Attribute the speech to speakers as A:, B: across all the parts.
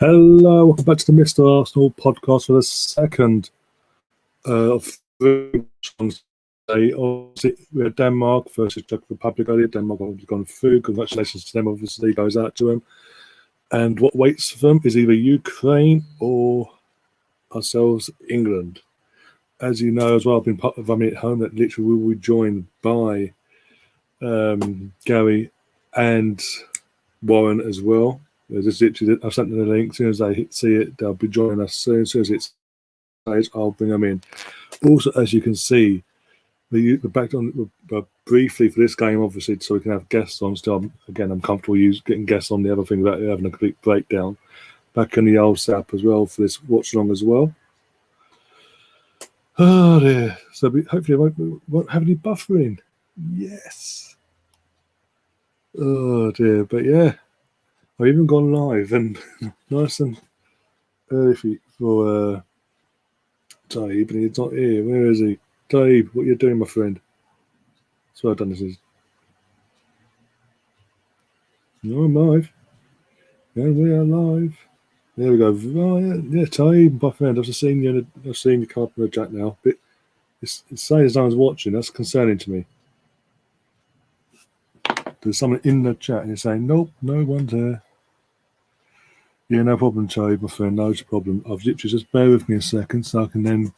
A: Hello, welcome back to the Mr. Arsenal podcast for the second of three songs today. Obviously, we had Denmark versus Czech Republic earlier. Denmark have gone through. Congratulations to them, obviously, goes out to them. And what waits for them is either Ukraine or ourselves, England. As you know as well, I've been part of at Home that literally will be joined by Gary and Warren as well. Just literally, I've sent them the link. As soon as they see it, they'll be joining us soon. As soon as it's I'll bring them in. Also, as you can see, the back on briefly for this game, obviously, so we can have guests on. Still, again, I'm comfortable getting guests on. The other thing about having a complete breakdown back in the old setup as well for this watch along as well. Oh dear! So hopefully, I won't have any buffering. Yes. Oh dear, but yeah. I've even gone live and nice and early for Dave, and he's not here. Where is he? Dave, what are you doing, my friend? So I've done this. No, I'm live. Yeah, we are live. There we go. Right, yeah, Dave, my friend. I've just seen you. I've seen you come up in the chat now. But it's saying as no one's watching. That's concerning to me. There's someone in the chat and you're saying, nope, no one's there. Yeah, no problem, Charlie, my friend, no problem. I've literally just bear with me a second so I can then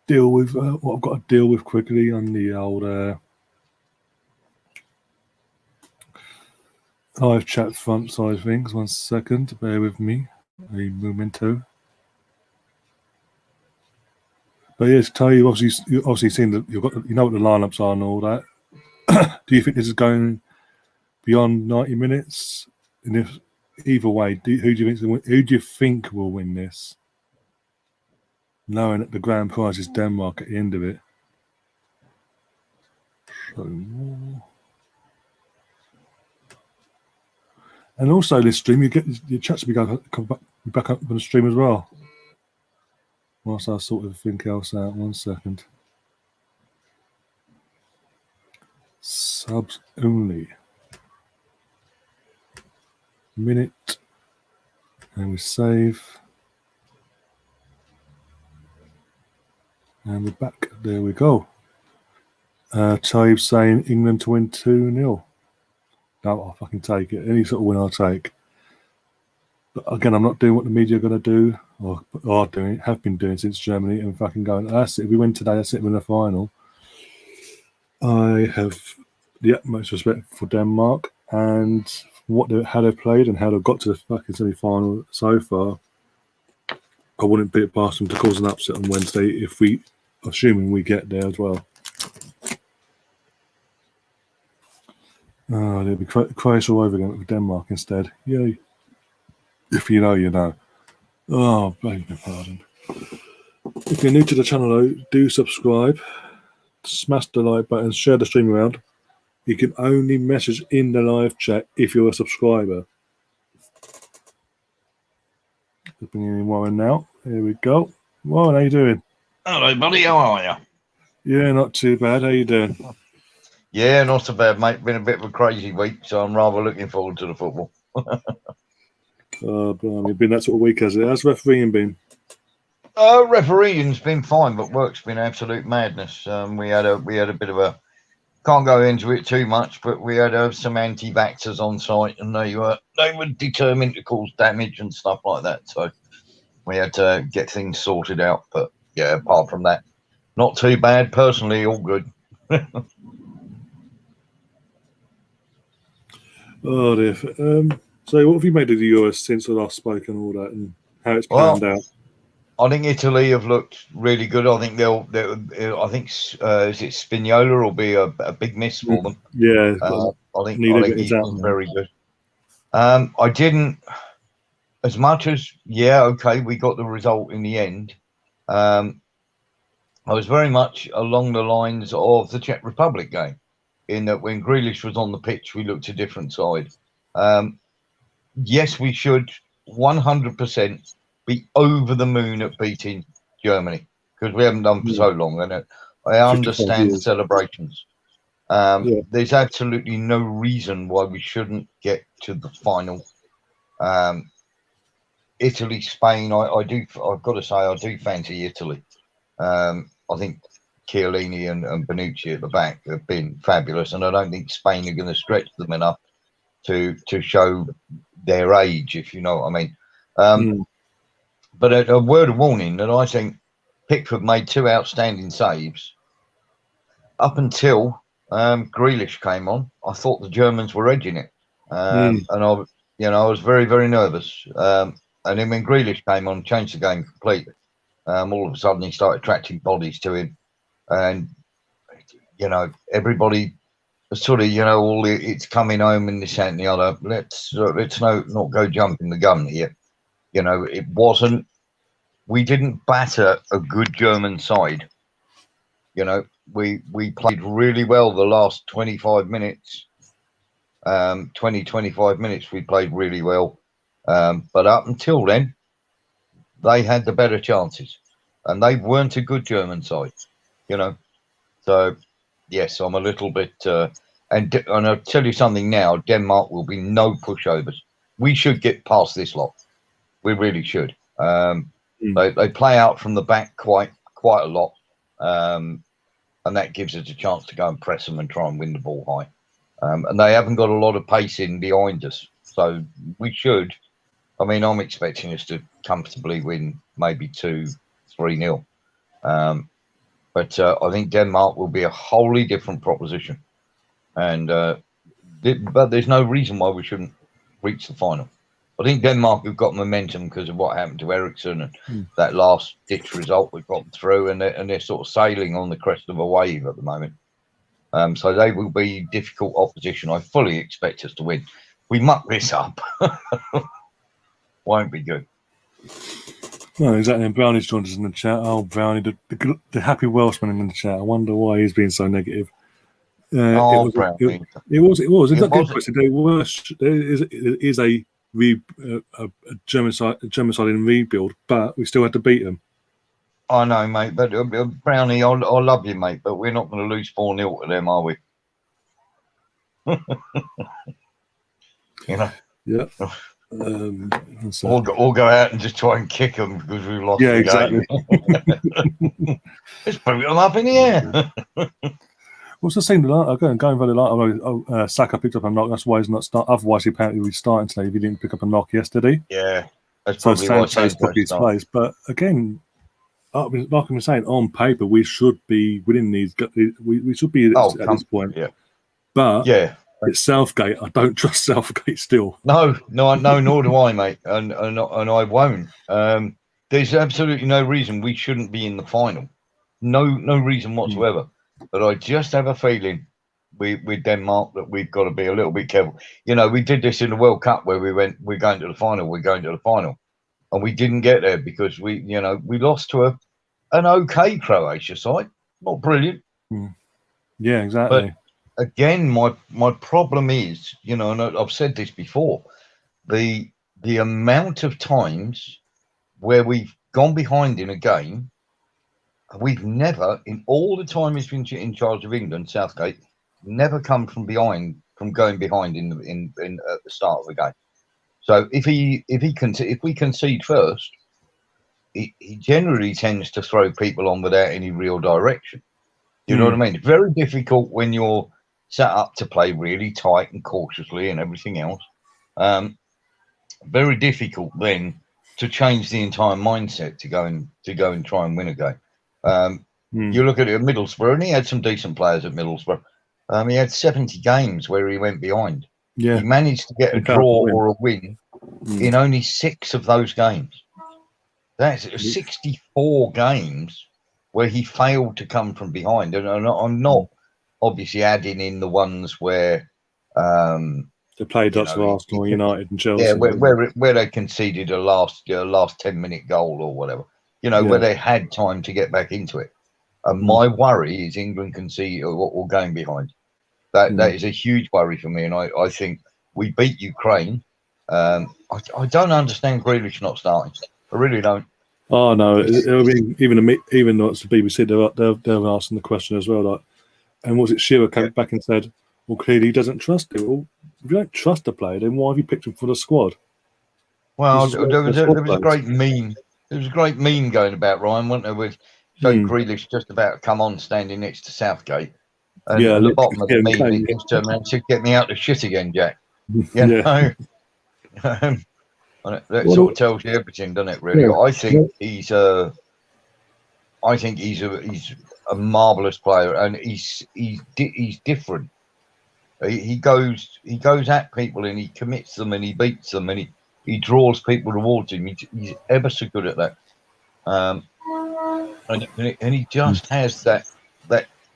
A: deal with what I've got to deal with quickly on the old live chat front side of things. 1 second, bear with me. A momento. But yes, Charlie, you've obviously seen that you know what the lineups are and all that. Do you think this is going beyond 90 minutes? And if either way, who do you think will win this? Knowing that the grand prize is Denmark at the end of it. So more. And also this stream, you get your chats to come back up on the stream as well. Whilst I sort everything else out. 1 second. Subs only. Minute. And we save. And we're back. There we go. Taib saying England to win 2-0. No, I'll fucking take it. Any sort of win I'll take. But again, I'm not doing what the media are going to do, or are doing, have been doing since Germany, and fucking going, that's it. If we win today, that's it, we're in the final. I have the utmost respect for Denmark and how they've played and how they've got to the fucking semi-final so far. I wouldn't be it past them to cause an upset on Wednesday assuming we get there as well. Oh, they'll be Croatia all over again with Denmark instead. Yay. If you know, you know. Oh, beg your pardon. If you're new to the channel, though, do subscribe. Smash the like button, share the stream around. You can only message in the live chat if you're a subscriber. Bringing in Warren now. Here we go. Warren, how you doing?
B: Hello, buddy. How are you?
A: Yeah, not too bad. How you doing?
B: Yeah, not so bad, mate. Been a bit of a crazy week, so I'm rather looking forward to the football.
A: Oh, blimey. Been that sort of week, has it? How's refereeing been?
B: Refereeing's been fine, but work's been absolute madness. We had a bit of a, can't go into it too much, but we had some anti-vaxxers on site, and they were determined to cause damage and stuff like that. So we had to get things sorted out. But yeah, apart from that, not too bad. Personally, all good.
A: Oh dear. So what have you made of the US since I last spoke and all that, and how it's panned out?
B: I think Italy have looked really good. I think I think is it Spinola will be a big miss for them.
A: Yeah,
B: I think he's been very good. I didn't, as much as okay, we got the result in the end. I was very much along the lines of the Czech Republic game, in that when Grealish was on the pitch, we looked a different side. Yes, we should 100% be over the moon at beating Germany, because we haven't done for so long. And I understand the celebrations. There's absolutely no reason why we shouldn't get to the final. Italy, Spain, I've got to say, I do fancy Italy. I think Chiellini and Bonucci at the back have been fabulous, and I don't think Spain are going to stretch them enough to show their age, if you know what I mean. But a word of warning that I think Pickford made 2 outstanding saves. Up until Grealish came on, I thought the Germans were edging it, and I was very, very nervous. And then when Grealish came on, changed the game completely. All of a sudden, he started attracting bodies to him, and everybody sort of it's coming home and this that, and the other. Let's not go jumping the gun here. It wasn't. We didn't batter a good German side. We played really well the last 25 minutes. 25 minutes we played really well. But up until then, they had the better chances. And they weren't a good German side, So, yes, I'm a little bit... and I'll tell you something now, Denmark will be no pushovers. We should get past this lot. We really should. They play out from the back quite a lot, and that gives us a chance to go and press them and try and win the ball high. And they haven't got a lot of pace in behind us, so we should. I mean, I'm expecting us to comfortably win maybe 2-3-0. But I think Denmark will be a wholly different proposition, and but there's no reason why we shouldn't reach the final. I think Denmark have got momentum because of what happened to Ericsson and that last ditch result we got through, and they're sort of sailing on the crest of a wave at the moment. So they will be difficult opposition. I fully expect us to win. We muck this up, won't be good.
A: No, exactly. And Brownie's joined us in the chat. Oh, Brownie, the happy Welshman in the chat. I wonder why he's being so negative.
B: Brownie.
A: It was. It's not good question. There is a German side in rebuild, but we still had to beat them.
B: I know, mate. But Brownie, I love you, mate. But we're not going to lose 4-0 to them, are we?
A: Yeah.
B: Or go out and just try and kick them because we've lost.
A: Yeah, exactly.
B: Let's put them up in the air.
A: What's the thing? Going for the light. Saka picked up a knock. That's why he's not start. Otherwise, he apparently was starting today if he didn't pick up a knock yesterday.
B: Yeah, that's
A: so
B: probably
A: Sanchez probably his place. But again, like I was saying, on paper we should be winning these. We should be at this point.
B: Yeah,
A: but it's Southgate. I don't trust Southgate still.
B: No, nor do I, mate, and I won't. There's absolutely no reason we shouldn't be in the final. No reason whatsoever. But I just have a feeling with Denmark that we've got to be a little bit careful. We did this in the World Cup where we're going to the final, and we didn't get there because we lost to an okay Croatia side, not brilliant.
A: Yeah, exactly.
B: But again, my problem is, and I've said this before, the amount of times where we've gone behind in a game. We've never, in all the time he's been in charge of England, Southgate, never come from going behind in at the start of the game. So if we concede first, he generally tends to throw people on without any real direction. You know what I mean? It's very difficult when you're set up to play really tight and cautiously and everything else. Very difficult then to change the entire mindset to go and try and win a game. You look at it at Middlesbrough, and he had some decent players at Middlesbrough. He had 70 games where he went behind.
A: Yeah.
B: He managed to get a draw or a win in only 6 of those games. That's 64 games where he failed to come from behind. And I'm not obviously adding in the ones where
A: they played lots of Arsenal, United, and Chelsea.
B: Yeah, where they conceded a last 10-minute goal or whatever. Where they had time to get back into it. And my worry is England concede or going behind. That is a huge worry for me. And I think we beat Ukraine. I don't understand Grealish not starting. I really don't.
A: Oh no! Even though it's the BBC, they're asking the question as well. Like, and was it Shearer came back and said, "Well, clearly he doesn't trust it." Well, if you don't trust the player, then why have you picked him for the squad?
B: Well, there was a great meme. There was a great meme going about, Ryan, wasn't there, with Grealish just about to come on, standing next to Southgate, and at the bottom of the meme, he just turned around and said, "Get me out of shit again, Jack." You know? That sort of tells you everything, doesn't it? Really, I think he's a marvelous player, and he's different. He goes at people and he commits them and he beats them and he draws people towards him. He's ever so good at that, and he just has that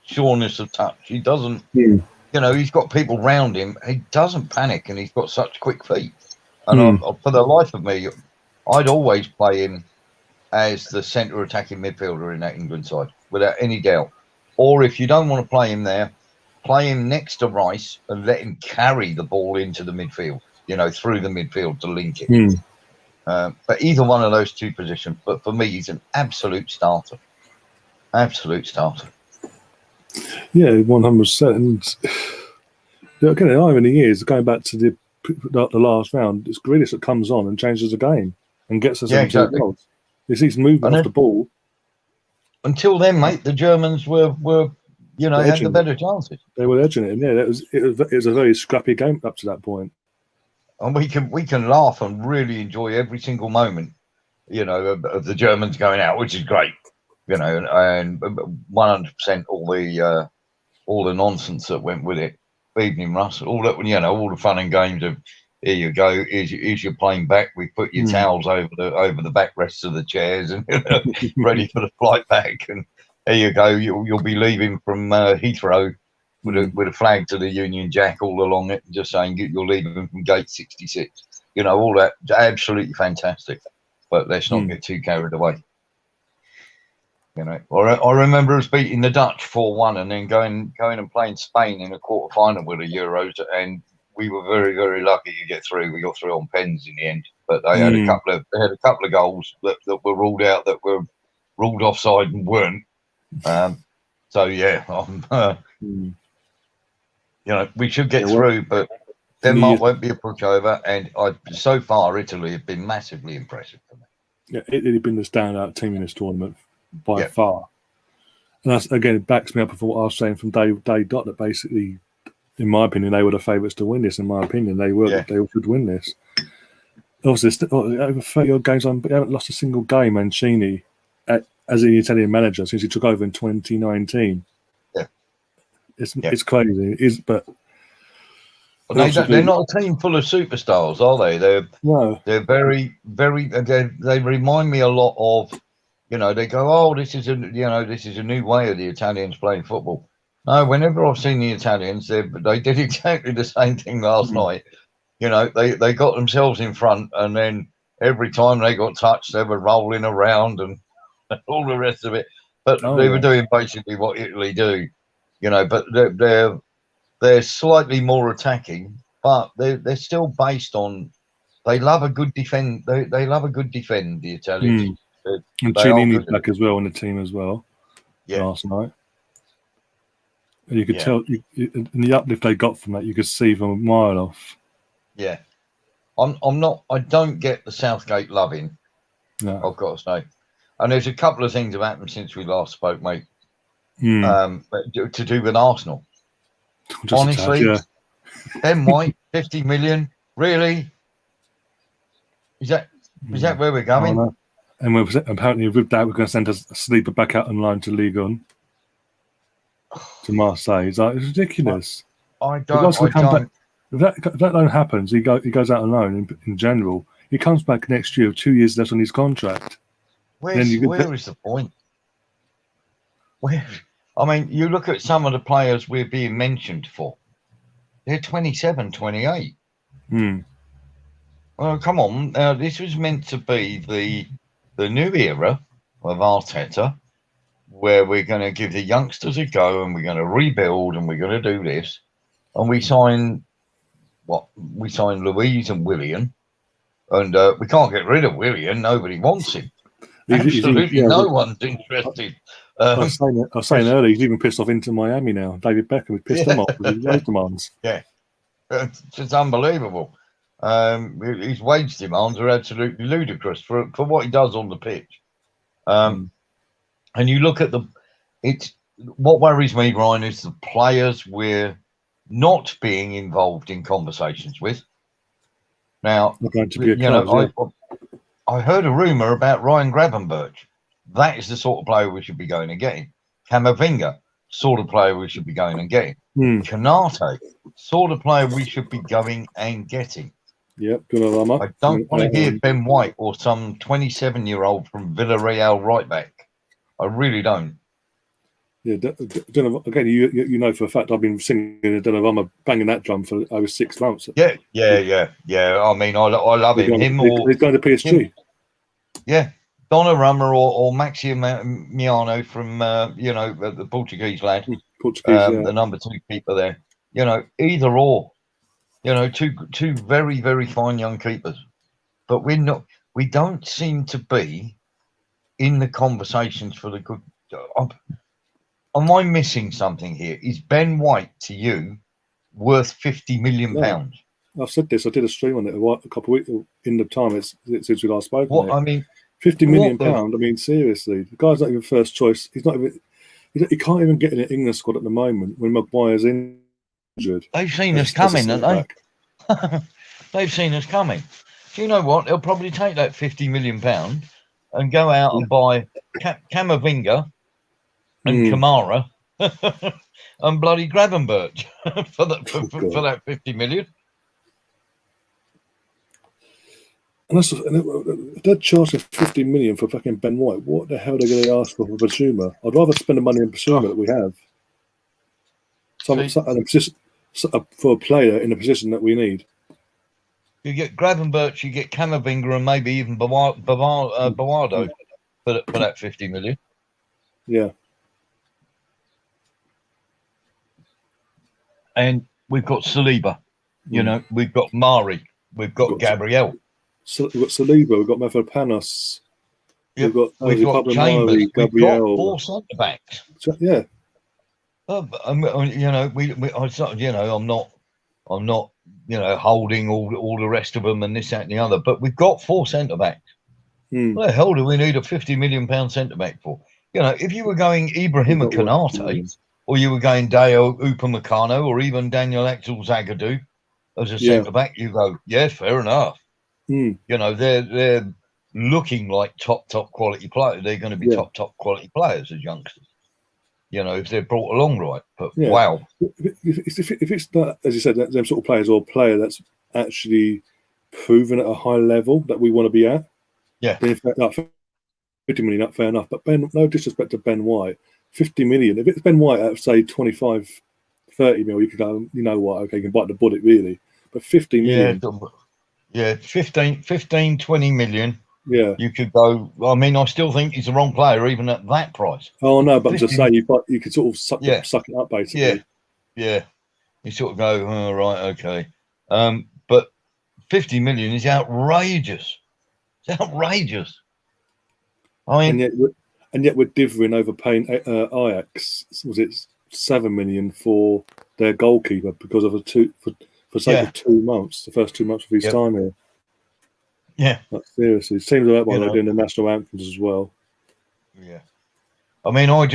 B: sureness of touch. He doesn't, he's got people round him. He doesn't panic, and he's got such quick feet. And for the life of me, I'd always play him as the centre attacking midfielder in that England side, without any doubt. Or if you don't want to play him there, play him next to Rice and let him carry the ball into the midfield, through the midfield to link it. But either one of those two positions. But for me, he's an absolute starter. Absolute starter.
A: Yeah, 100%. And again, the irony is, going back to the last round, it's Grealish that comes on and changes the game and gets us into the goals. He's moving off the ball.
B: Until then, mate, the Germans were had the better chances.
A: They were edging it, and it was a very scrappy game up to that point.
B: And we can laugh and really enjoy every single moment, of the Germans going out, which is great, and 100% all the nonsense that went with it. Evening, Russ. All that, all the fun and games of here you go. Here's your plane back. We put your towels over the backrests of the chairs and ready for the flight back. And there you go. You'll be leaving from Heathrow with a flag to the Union Jack all along it, just saying you're leaving from gate 66. All that absolutely fantastic. But let's not get too carried away. I remember us beating the Dutch 4-1 and then going and playing Spain in a quarter-final with the Euros, and we were very, very lucky to get through. We got through on pens in the end, but they had a couple of goals that were ruled out, that were ruled offside and weren't. We should get through, but Denmark won't be a pushover, and so far Italy have been massively impressive for me.
A: Yeah, Italy have been the standout team in this tournament by far, and that's, again, it backs me up for what I was saying from day dot, that basically, in my opinion, they were the favourites to win this. In my opinion, they should win this. Obviously, over 30 odd games on, but they haven't lost a single game, Mancini, as an Italian manager, since he took over in 2019. It's crazy. But
B: they're not a team full of superstars, are they? They're very, very. They remind me a lot of. They go, oh, this is a new way of the Italians playing football. No, whenever I've seen the Italians, they did exactly the same thing last night. They got themselves in front, and then every time they got touched, they were rolling around and all the rest of it. But they were doing basically what Italy do, But they're slightly more attacking, but they're still based on. They love a good defend. They love a good defend. The Italians.
A: And Chiellini's back as well in the team as well. Last night, and you could tell in the uplift they got from that, you could see from a mile off.
B: Yeah, I'm not. I don't get the Southgate loving. No. I've got to say, And there's a couple of things have happened since we last spoke, mate. To do with Arsenal.
A: Just
B: Honestly,
A: a tad,
B: Ben White, 50 million, really? Is that where we're
A: yeah.
B: going?
A: Oh, no. And apparently with that, we're going to send a sleeper back out on loan to Ligue 1, to Marseille. It's ridiculous.
B: I
A: If that
B: don't.
A: loan happens, he goes out on loan in general. He comes back next year with 2 years left on his contract.
B: Where is the point? I mean, you look at some of the players we're being mentioned for. They're 27, 28. Well, come on. This was meant to be the new era of Arteta, where we're going to give the youngsters a go and we're going to rebuild and we're going to do this. And we signed Louise and Willian. And we can't get rid of Willian. Nobody wants him. Absolutely no one's interested.
A: I was saying earlier, he's even pissed off Inter Miami now. David Beckham has pissed them off with his wage demands.
B: Yeah, it's just unbelievable. His wage demands are absolutely ludicrous for what he does on the pitch. And you look at what worries me, Ryan, is the players we're not being involved in conversations with. Now, I heard a rumour about Ryan Gravenberch. That is the sort of player we should be going and getting. Camavinga, sort of player we should be going and getting. Konate, sort of player we should be going and getting.
A: Yep, Donnarumma.
B: I don't want to hear Ben White or some 27-year-old from Villarreal right back. I really don't.
A: Yeah, again, you know for a fact I've been singing Donnarumma, banging that drum for over 6 months.
B: Yeah. I mean, I love him.
A: He's going to PSG.
B: Yeah, Donnarumma or Maximiano from the Portuguese lad, the number 2 keeper there. Either or. Two very, very fine young keepers, but we don't seem to be in the conversations for the good. Am I missing something here? Is Ben White to you worth £50 million?
A: No. I've said this. I did a stream on it a couple of weeks in the time since we last spoke.
B: I mean,
A: £50 million. I mean, seriously, the guy's not even first choice. He's not even. He can't even get in an England squad at the moment when Maguire's injured.
B: They've seen us coming, haven't they? They've seen us coming. Do you know what? They'll probably take that £50 million and go out and buy Camavinga and Kamara and bloody Gravenberch for that 50 million.
A: And they're charging 50 million for fucking Ben White. What the hell are they going to ask for Basuma? I'd rather spend the money on Basuma that we have. For a player in a position that we need.
B: You get Gravenberch, you get Camavinga, and maybe even Bavado for that 50 million.
A: Yeah.
B: And we've got Saliba, we've got Mari, we've got Gabriel.
A: We've got Saliba, we've got Mavropanos,
B: we've got Chambers, we've got 4 centre backs.
A: Yeah.
B: I'm not holding all the rest of them and this, that, and the other, but we've got 4 centre backs. What the hell do we need a £50 million centre back for? If you were going Ibrahima Konate, or you were going Deo Upamecano, or even Daniel Axel Zagadou as a centre back, you go, yeah, fair enough. They're looking like top quality players. They're going to be top quality players as youngsters. If they're brought along right. But wow,
A: if it's not, as you said, them sort of players or a player that's actually proven at a high level that we want to be at, then if that 50 million, not fair enough. But no disrespect to Ben White, 50 million. If it's Ben White at say 25, 30 mil, you could go, you know what? Okay, you can bite the bullet really. But 50 million,
B: 15, 20 million.
A: Yeah,
B: you could go. I mean, I still think he's the wrong player, even at that price.
A: Oh no, but I'm just saying, you could sort of suck it up, basically.
B: Yeah. You sort of go, oh, right, okay. But 50 million is outrageous. It's outrageous. I mean,
A: and yet we're divvying over paying Ajax. Was it 7 million for their goalkeeper because of for sake of 2 months, the first 2 months of his time here.
B: Yeah,
A: seriously, it seems like they're doing the national anthems as well.
B: Yeah. I mean, I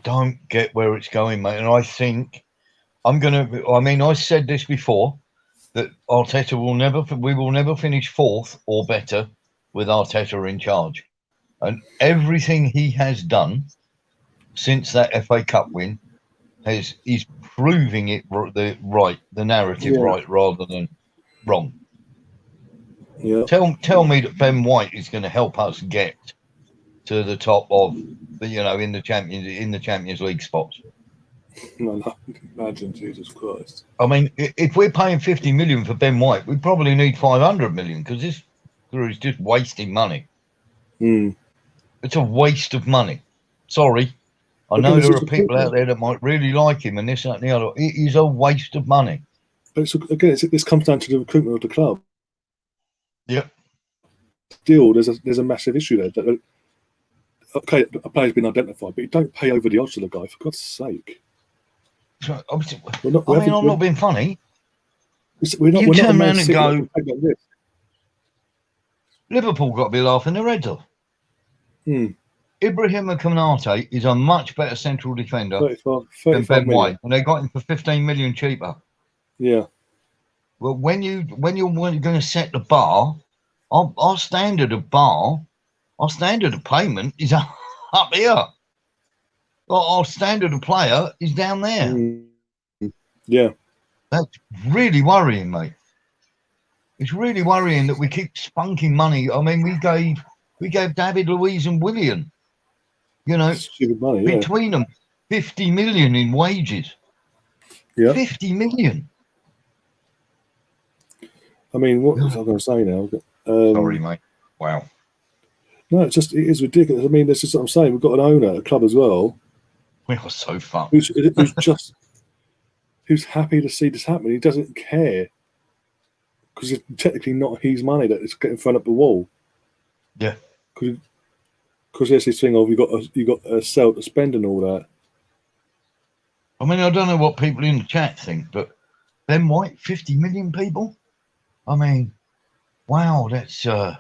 B: don't get where it's going, mate. And I think I said this before that we will never finish fourth or better with Arteta in charge. And everything he has done since that FA Cup win is proving it the narrative
A: Yeah.
B: right rather than wrong.
A: Yeah.
B: Tell me that Ben White is going to help us get to the top of in the Champions League spots.
A: No, imagine, Jesus Christ.
B: I mean, if we're paying 50 million for Ben White, we probably need 500 million because this crew is just wasting money.
A: Mm.
B: It's a waste of money. Sorry. I know there are people out there that might really like him and this, that, and the other. It is a waste of money.
A: But this comes down to the recruitment of the club.
B: Yep.
A: Still, there's a massive issue there. Okay, a player's been identified, but you don't pay over the odds to the guy, for God's sake.
B: So, I'm not being funny.
A: We're not
B: turn around and go,
A: like
B: Liverpool got to be laughing their heads off. Ibrahim Konate is a much better central defender
A: 35
B: than Ben
A: million.
B: White, and they got him for 15 million cheaper.
A: Yeah.
B: Well, when you're going to set the bar, our standard of payment is up here. Our standard of player is down there.
A: Yeah.
B: That's really worrying, mate. It's really worrying that we keep spunking money. I mean, we gave David Luiz and Willian,
A: stupid money,
B: between them, 50 million in wages.
A: Yeah.
B: 50 million.
A: I mean, what was I going to say now?
B: Sorry, mate. Wow.
A: No, it is ridiculous. I mean, this is what I'm saying. We've got an owner at a club as well.
B: We are so fucked.
A: Who's happy to see this happen. He doesn't care because it's technically not his money that is getting thrown up the wall.
B: Yeah.
A: Because there's this thing of you got a sell to spend and all that.
B: I mean, I don't know what people in the chat think, but Ben White, 50 million people. I mean, wow, that's an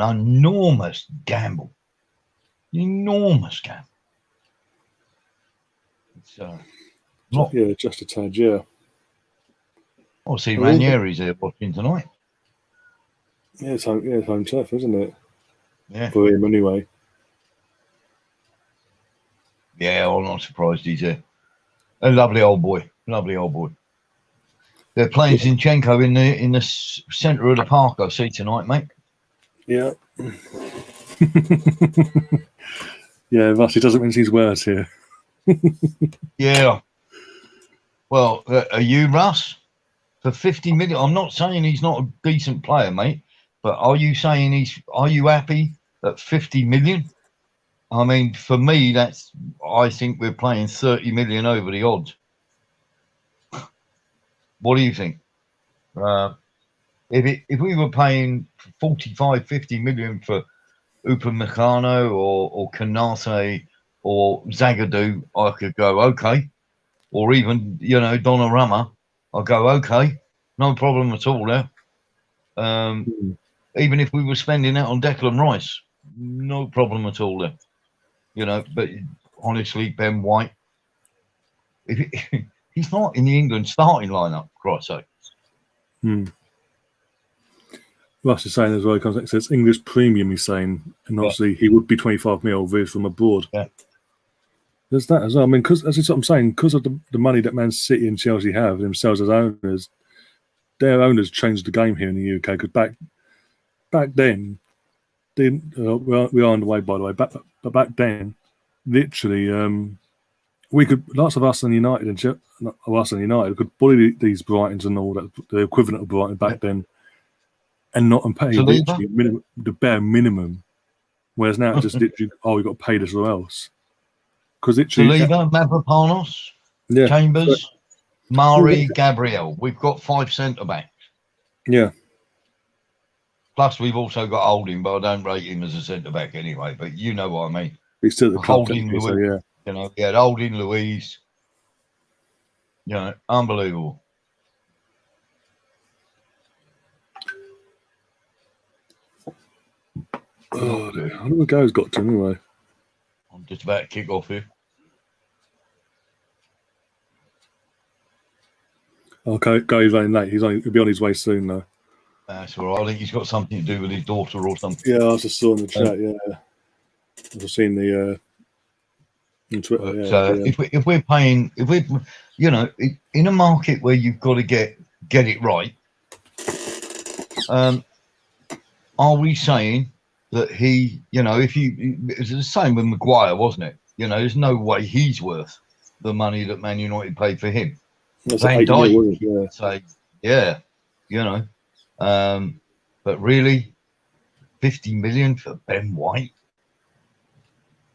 B: enormous gamble. Enormous gamble. It's
A: just a tad, yeah.
B: I'll see Ranieri's there watching tonight.
A: Yeah, it's home turf, isn't it?
B: Yeah.
A: For him, anyway.
B: Yeah, I'm not surprised he's there. A lovely old boy. Lovely old boy. They're playing Zinchenko in the centre of the park, I see tonight, mate.
A: Yeah. Yeah, Rusty doesn't mince his words here.
B: Yeah. Well, are you, Russ? For 50 million? I'm not saying he's not a decent player, mate, but are you happy at 50 million? I mean, for me, I think we're playing 30 million over the odds. What do you think? If we were paying 45, 50 million for Upamecano or Konate or Zagadou, I could go, okay. Or even, Donnarumma, I'll go, okay. No problem at all there. Even if we were spending that on Declan Rice, no problem at all there. But honestly, Ben White, he's not in the England starting lineup, for Christ's sake.
A: Russ is saying as well, he comes next, says English premium, he's saying, and obviously he would be 25 mil from abroad.
B: Yeah.
A: There's that as well. I mean, because that's what I'm saying, because of the money that Man City and Chelsea have themselves as owners, their owners changed the game here in the UK. Because back then, we are on the way, by the way. But back then, literally, we could, lots of us and United could bully these Brightons and all that, the equivalent of Brighton back then, and pay literally the bare minimum. Whereas now it's just literally, we've got to pay this or else. Because
B: Saliba, Mavropanos, Chambers, Mari, Gabriel. We've got 5 centre backs.
A: Yeah.
B: Plus, we've also got Holding, but I don't rate him as a centre back anyway. But you know what I mean.
A: He's still at the club,
B: Holding, Luiz,
A: so yeah.
B: We had Holding, Luiz. Unbelievable.
A: Oh, dear. I wonder what Gary's got to anyway.
B: I'm just about to kick off here.
A: Okay, Gary's running late. He'll be on his way soon, though.
B: That's all right. I think he's got something to do with his daughter or something.
A: Yeah, I just saw in the chat. Yeah, I've seen the on Twitter.
B: But,
A: Yeah,
B: if we're paying, in a market where you've got to get it right, are we saying that he, it's the same with Maguire, wasn't it? There's no way he's worth the money that Man United paid for him.
A: that's
B: Van
A: like 8
B: Dijk,
A: million, wasn't it?
B: say, but really, 50 million for Ben White?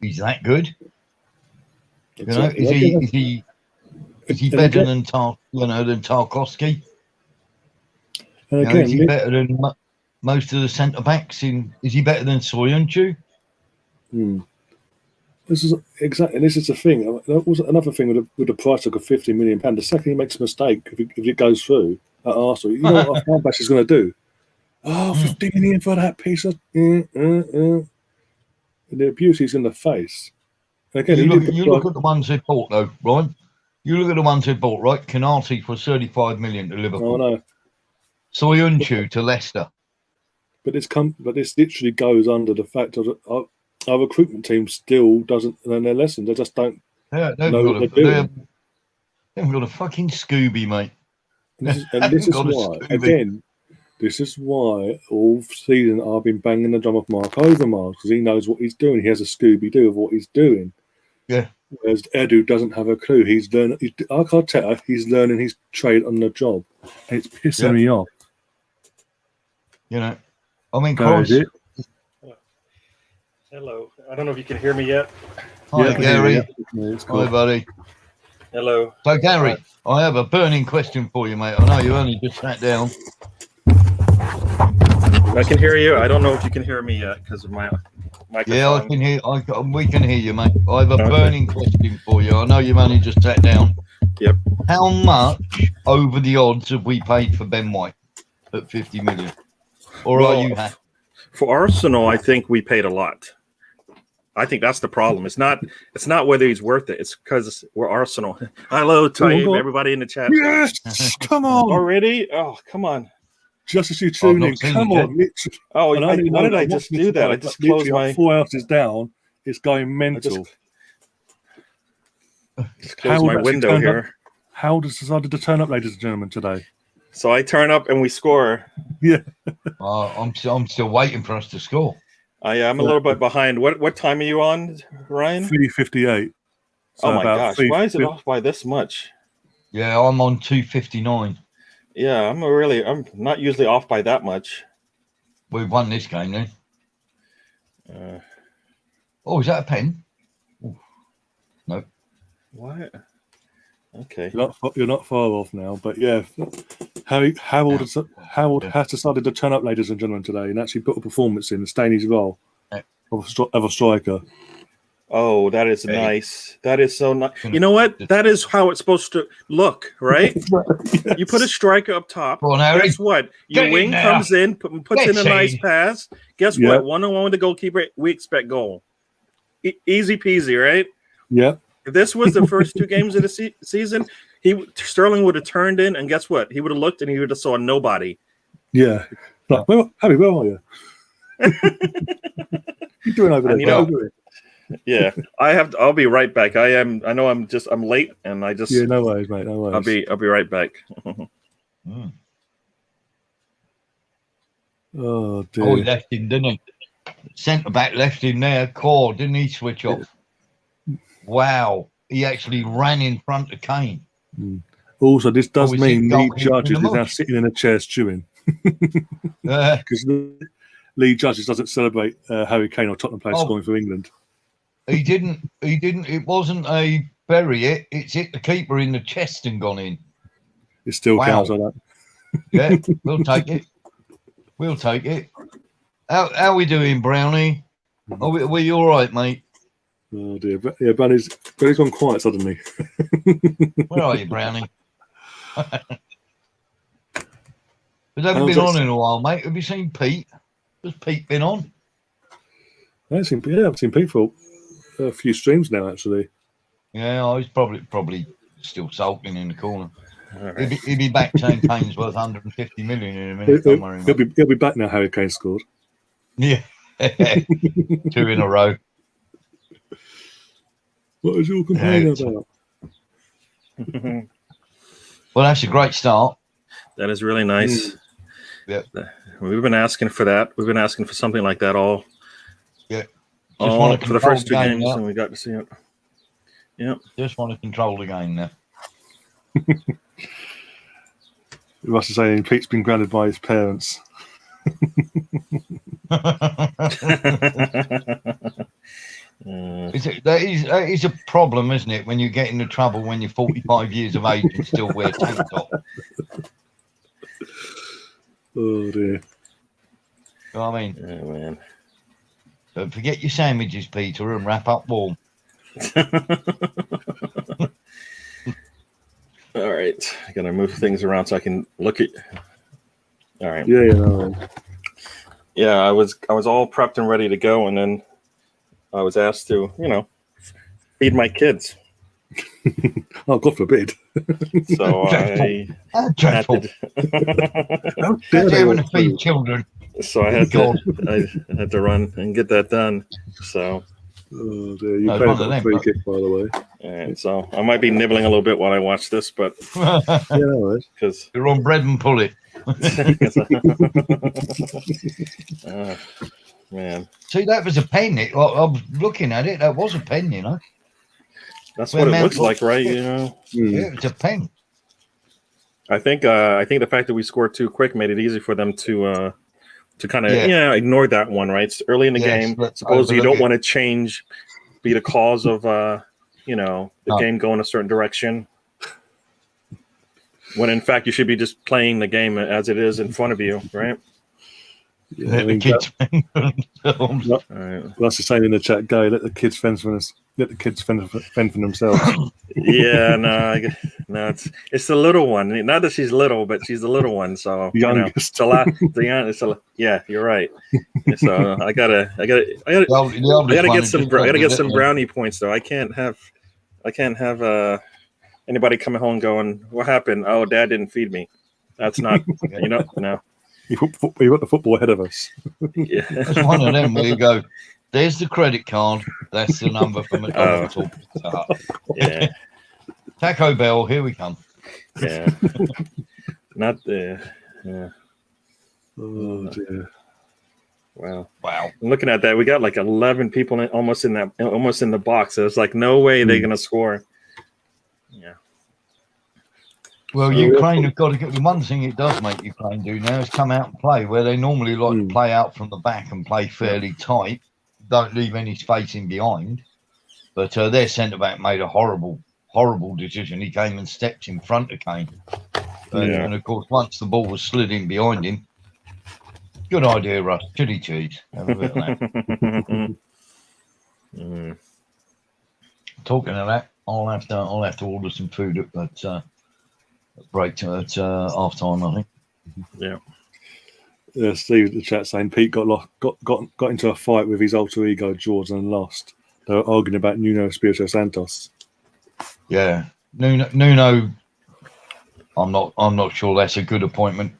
B: He's that good?
A: Exactly.
B: Is he better than Tarkowski?
A: And again,
B: Is he better than most of the centre backs? Is he better than Soyuncu?
A: This is exactly. This is the thing. That was another thing with the price tag of £50 million. The second he makes a mistake, if it goes through at Arsenal, you know what Fenerbahce is going to do? Oh, 50 million for that piece of and the abuse he's in the face. And again,
B: You look at the ones they bought, though, right? You look at the ones they bought, right? Canati for 35 million to Liverpool.
A: Oh no,
B: Soyuncu to Leicester.
A: but this literally goes under the fact of our recruitment team still doesn't learn their lessons. They just don't.
B: They've
A: No,
B: got a fucking Scooby, mate.
A: This is why, again, this is why all season I've been banging the drum of Mark Overmars, because he knows what he's doing. He has a Scooby-Doo of what he's doing.
B: Yeah.
A: Whereas Edu doesn't have a clue. He's learning. Like Arteta, he's learning his trade on the job. And it's pissing me off.
B: I mean, Christ.
C: Hello. I don't know if you can hear me yet.
B: Hi, Gary.
A: Yeah, it's cool.
B: Hi, buddy.
C: Hello.
B: So, Gary, I have a burning question for you, mate. I know you only just sat down.
C: I can hear you. I don't know if you can hear me yet because of my microphone.
B: Yeah, I can hear. We can hear you, mate. I have a burning question for you. I know you've only just sat down.
C: Yep.
B: How much over the odds have we paid for Ben White at 50 million? Or are you happy?
C: For Arsenal, I think we paid a lot. I think that's the problem. It's not whether he's worth it. It's because we're Arsenal. Hello, Taib, everybody in the chat.
A: Yes, come on.
C: Already? Oh, come on.
A: Just as you tune in, come on.
C: Oh, why did I just do that? I just closed my
A: 4 ounces down. It's going mental.
C: Just closed my window here.
A: How decided to turn up, ladies and gentlemen, today?
C: So I turn up and we score.
A: Yeah.
B: I'm still waiting for us to score.
C: I'm a little bit behind. What time are you on, Ryan?
A: 3:58. So
C: oh my gosh! Why is it off by this much?
B: Yeah, I'm on 2:59.
C: Yeah, I'm not usually off by that much.
B: We've won this game then. Is that a pen? Ooh. No.
C: What? Okay.
A: You're not far off now, but yeah, Harold has decided to turn up, ladies and gentlemen, today, and actually put a performance in and stay in his role of a striker.
C: Oh, that is nice. That is so nice. You know what? That is how it's supposed to look, right? Yes. You put a striker up top.
B: Go on, Harry.
C: Guess what? Your wing comes in, puts in a nice pass. Guess what? 1-on-1 with the goalkeeper, we expect goal. Easy peasy, right?
A: Yeah.
C: If this was the first 2 games of the season, Sterling would have turned in, and guess what? He would have looked and he would have saw nobody.
A: Yeah. Like, Harry, where are you? You're doing over there.
C: Yeah, I'll be right back. I know I'm late, and I just.
A: Yeah, no worries, mate. No worries.
C: I'll be right back.
A: Oh dear.
B: Oh, he left him, didn't he? Centre back left him there. Core, didn't he switch off? Wow, he actually ran in front of Kane.
A: Also, this does mean Lee Judges is now sitting in a chair stewing. Because Lee Judges doesn't celebrate Harry Kane or Tottenham players scoring for England.
B: He didn't. It wasn't a bury it. It's hit the keeper in the chest and gone in.
A: It still counts like that.
B: Yeah, we'll take it. We'll take it. How are we doing, Brownie? Were you all right, mate?
A: Oh dear. But yeah, Bunny's gone quiet suddenly.
B: Where are you, Brownie? We haven't been on in a while, mate. Have you seen Pete? Has Pete been on?
A: I've seen Pete for a few streams now, actually.
B: Yeah, he's probably still sulking in the corner.
C: All right.
B: He'll be back saying Kane's worth 150 million in a minute. Don't worry, mate.
A: He'll be back now. Harry Kane scored.
B: Yeah, 2 in a row.
A: What was your complaining about?
B: Well, that's a great start.
C: That is really nice.
B: Yeah.
C: We've been asking for that. We've been asking for something like that all.
B: Yeah.
C: All for the first two
B: game
C: games,
B: now.
C: and we got to see it. Yep.
B: Just want to control the game now.
A: We must have saying Pete's been grounded by his parents.
B: That is a problem, isn't it? When you get into trouble when you're 45 years of age and still wear tank top.
A: Oh dear.
B: You know what I mean?
C: Oh, man.
B: Don't forget your sandwiches, Peter, and wrap up warm.
C: All right. I gotta move things around so I can look at. All right.
A: Yeah, no.
C: Yeah, I was all prepped and ready to go, and then I was asked to, feed my kids.
A: Oh, God forbid.
C: So I had
B: Dreadful.
C: to,
A: How dare
B: That's
A: they
B: having
A: all
B: to feed children.
C: so I had to run and get that done. So
A: Oh dear, you
B: No,
A: played
B: one of
A: a
B: them,
A: free
B: but-
A: kick, by the way.
C: and so I might be nibbling a little bit while I watch this, but
A: Yeah, no worries.
C: because
B: You're on bread and pull it.
C: man,
B: See, that was a pen. I was looking at it. That was a pen, you know.
C: that's
B: Well,
C: what it
B: man,
C: looks like, right? You know.
A: Mm.
B: Yeah, it's a pen.
C: I think the fact that we scored too quick made it easy for them to kind of
B: Yeah.
C: ignore that one, right? It's early in the
B: Yes,
C: game.
B: let's
C: Suppose you
B: overlook
C: don't
B: it.
C: want to be the cause of the
B: No.
C: game going a certain direction. When in fact you should be just playing the game as it is in front of you, right?
A: Yeah, I
B: Let the
A: mean,
B: kids fend for themselves.
C: All right.
A: that's the saying in the chat, Guy. Let the kids fend for us. Let the kids fend for themselves.
C: Yeah, no, it's the little one. Not that she's little, but she's the little one. So
A: Youngest.
C: it's a lot. Yeah, you're right. So I gotta
B: The oldest one
C: get
B: is
C: some.
B: just
C: I gotta get
B: little
C: some
B: one.
C: brownie points though. I can't have anybody coming home going, "What happened? Oh, Dad didn't feed me." That's not. No.
A: You got the football ahead of us.
C: Yeah.
B: It's one of them where you go, there's the credit card. That's the number for McDonald's.
C: Yeah.
B: Taco Bell, here we come.
C: Yeah. Not the. Yeah.
A: Oh dear.
C: Wow.
B: Wow.
C: I'm looking at that. We got like 11 people almost in the box. So it's like no way they're gonna score. Yeah.
B: Well,
A: So-
B: Ukraine have got to get the one thing it does make Ukraine do now is come out and play where they normally like to play out from the back and play fairly tight, don't leave any space in behind. But their centre back made a horrible decision. He came and stepped in front of Kane,
C: Yeah.
B: and of course, once the ball was slid in behind him, good idea, Russ. Chili cheese. Have a bit of that.
C: Mm.
B: Talking of that, I'll have to order some food at break at half time, I think.
A: Yeah, Steve in the chat saying Pete got into a fight with his alter ego Jordan and lost. They were arguing about Nuno Espirito Santos.
B: Yeah, Nuno. I'm not sure that's a good appointment.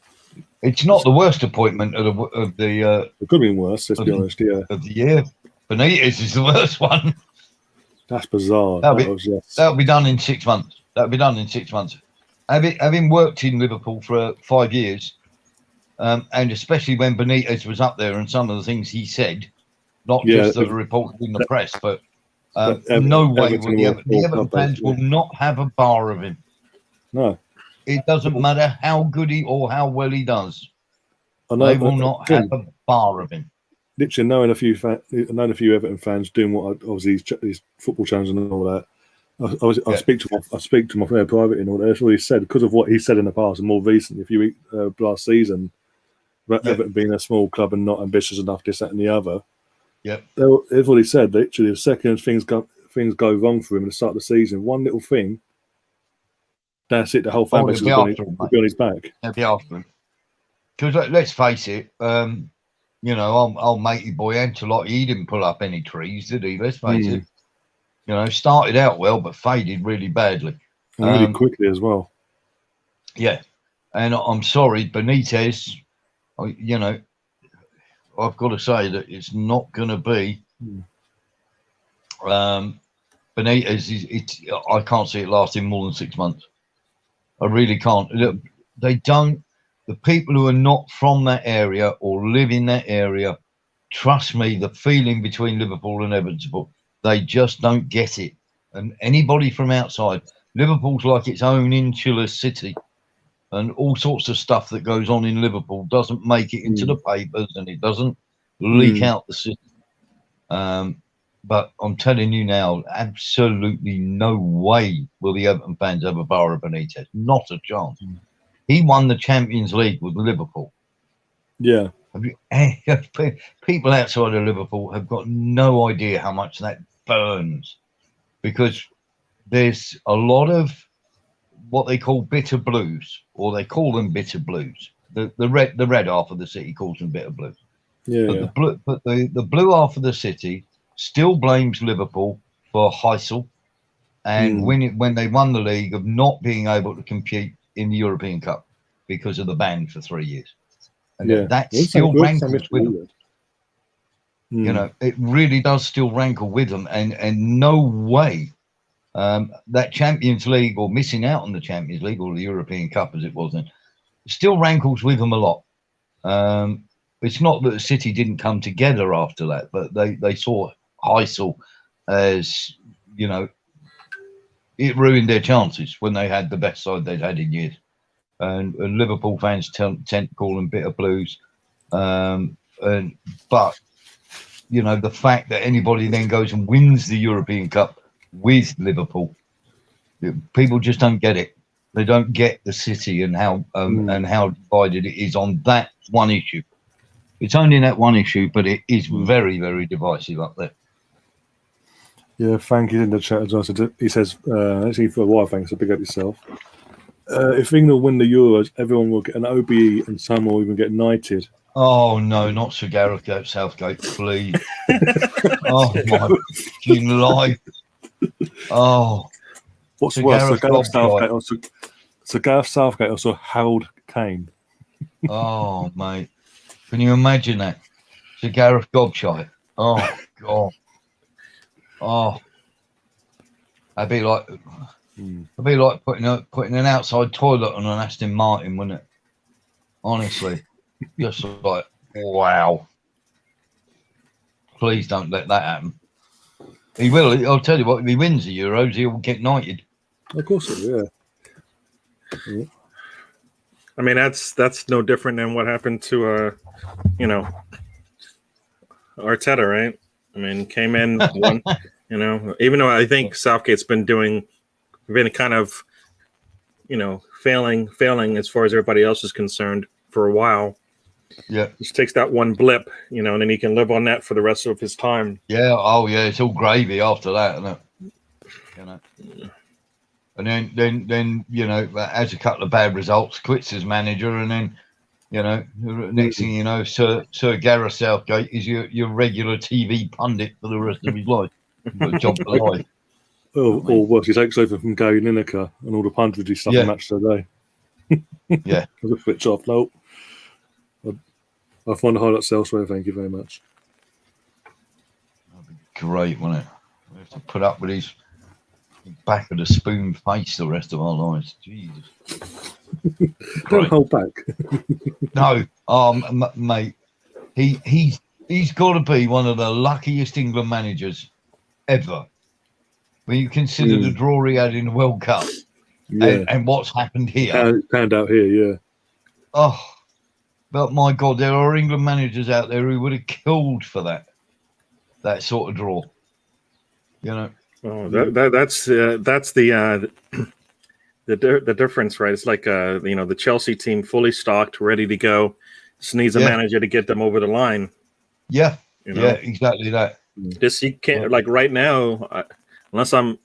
B: It's not the worst appointment of the
A: It could have been worse, let's be
B: Okay.
A: honest. Yeah,
B: of the year. Benitez is the worst one.
A: that's bizarre.
B: That'll
A: That
B: be-
A: was just.
B: That'll be done in 6 months. Having worked in Liverpool for 5 years, and especially when Benitez was up there and some of the things he said, not
A: Yeah,
B: just that are reported in the press, but
A: Everton-
B: no way
A: Everton
B: will the
A: will
B: Everton
A: talk about
B: fans
A: it,
B: will not have a bar of him.
A: No,
B: It doesn't matter how good he or how well he does.
A: I know.
B: They will not have a bar of him.
A: Literally knowing a few Everton fans doing what obviously these football channels and all that. I speak to him off there privately and all that. That's what he said because of what he said in the past and more recently. If you read last season, about
B: Yeah.
A: Everton being a small club and not ambitious enough, this, that, and the other.
B: Yep.
A: That's what he said. Literally, the second things go wrong for him at the start of the season, one little thing, that's it. The whole fan
B: Oh,
A: base
B: they'll
A: will
B: be after him,
A: be on his back.
B: They'll be after him. Because let's face it, you know, old matey boy Ancelotti, he didn't pull up any trees, did he? Let's face it. You know, started out well, but faded really badly.
A: And really quickly as well.
B: Yeah. And I'm sorry, Benitez, you know, I've got to say that it's not going to be Benitez. I can't see it lasting more than 6 months. I really can't. They don't. The people who are not from that area or live in that area, trust me, the feeling between Liverpool and Everton, they just don't get it. And anybody from outside, Liverpool's like its own insular city. And all sorts of stuff that goes on in Liverpool doesn't make it into the papers, and it doesn't leak out the city. But I'm telling you now, absolutely no way will the Everton fans ever borrow Benitez. Not a chance. He won the Champions League with Liverpool.
A: Yeah.
B: People outside of Liverpool have got no idea how much that burns, because there's a lot of what they call bitter blues, or they call them bitter blues. The red half of the city calls them bitter blues.
A: Yeah.
B: But the blue half of the city still blames Liverpool for Heysel and when they won the league of not being able to compete in the European Cup because of the ban for 3 years. And that still rankles with them. You know, it really does still rankle with them. And no way that Champions League, or missing out on the Champions League or the European Cup as it was then, still rankles with them a lot. It's not that the City didn't come together after that, but they saw Heysel as, you know, it ruined their chances when they had the best side they'd had in years. And Liverpool fans tend to call them bitter blues. But, you know, the fact that anybody then goes and wins the European Cup with Liverpool, people just don't get it. They don't get the city and how divided it is on that one issue. It's only that one issue, but it is very, very divisive up there.
A: Yeah, Frank is in the chat as well. So he says, actually for a while, thanks, so big up yourself. If England win the Euros, everyone will get an OBE and some will even get knighted.
B: Oh, no, not Sir Gareth Southgate, please. Oh, my fucking life. Oh.
A: What's worse, Sir Gareth Southgate or Sir Harold Kane?
B: Oh, mate. Can you imagine that? Sir Gareth Gobshite. Oh, God. Oh. That'd be like putting an outside toilet on an Aston Martin, wouldn't it? Honestly. Just like, wow. Please don't let that happen. He will. I'll tell you what, if he wins the Euros, he'll get knighted.
A: Of course he will, yeah.
C: I mean, that's no different than what happened to, you know, Arteta, right? I mean, came in, won, you know, even though I think Southgate's been kind of, you know, failing as far as everybody else is concerned for a while.
B: Yeah.
C: Just takes that one blip, you know, and then he can live on that for the rest of his time.
B: Yeah. Oh, yeah. It's all gravy after that, isn't it? You know. And then you know, has a couple of bad results, quits as manager, and then, you know, next thing you know, Sir Gareth Southgate is your regular TV pundit for the rest of his life. Got a job for life.
A: Or worse, he takes over from Gary Lineker and all the punditry stuff in Match Today.
B: Yeah.
A: As a switch off. Nope. I'll find the highlights elsewhere. Thank you very much.
B: That'd be great, wouldn't it? We have to put up with his back of the spoon face the rest of our lives. Jesus.
A: Don't hold back.
B: No, mate. He's got to be one of the luckiest England managers ever. When you consider the draw he had in the World Cup and what's happened here.
A: Panned out here, yeah.
B: Oh, but my God, there are England managers out there who would have killed for that sort of draw. You know.
C: Oh, that's the difference, right? It's like you know, the Chelsea team fully stocked, ready to go. Just needs a manager to get them over the line.
B: Yeah,
C: you know?
B: Yeah, exactly that.
C: Just you can't, like right now, unless I'm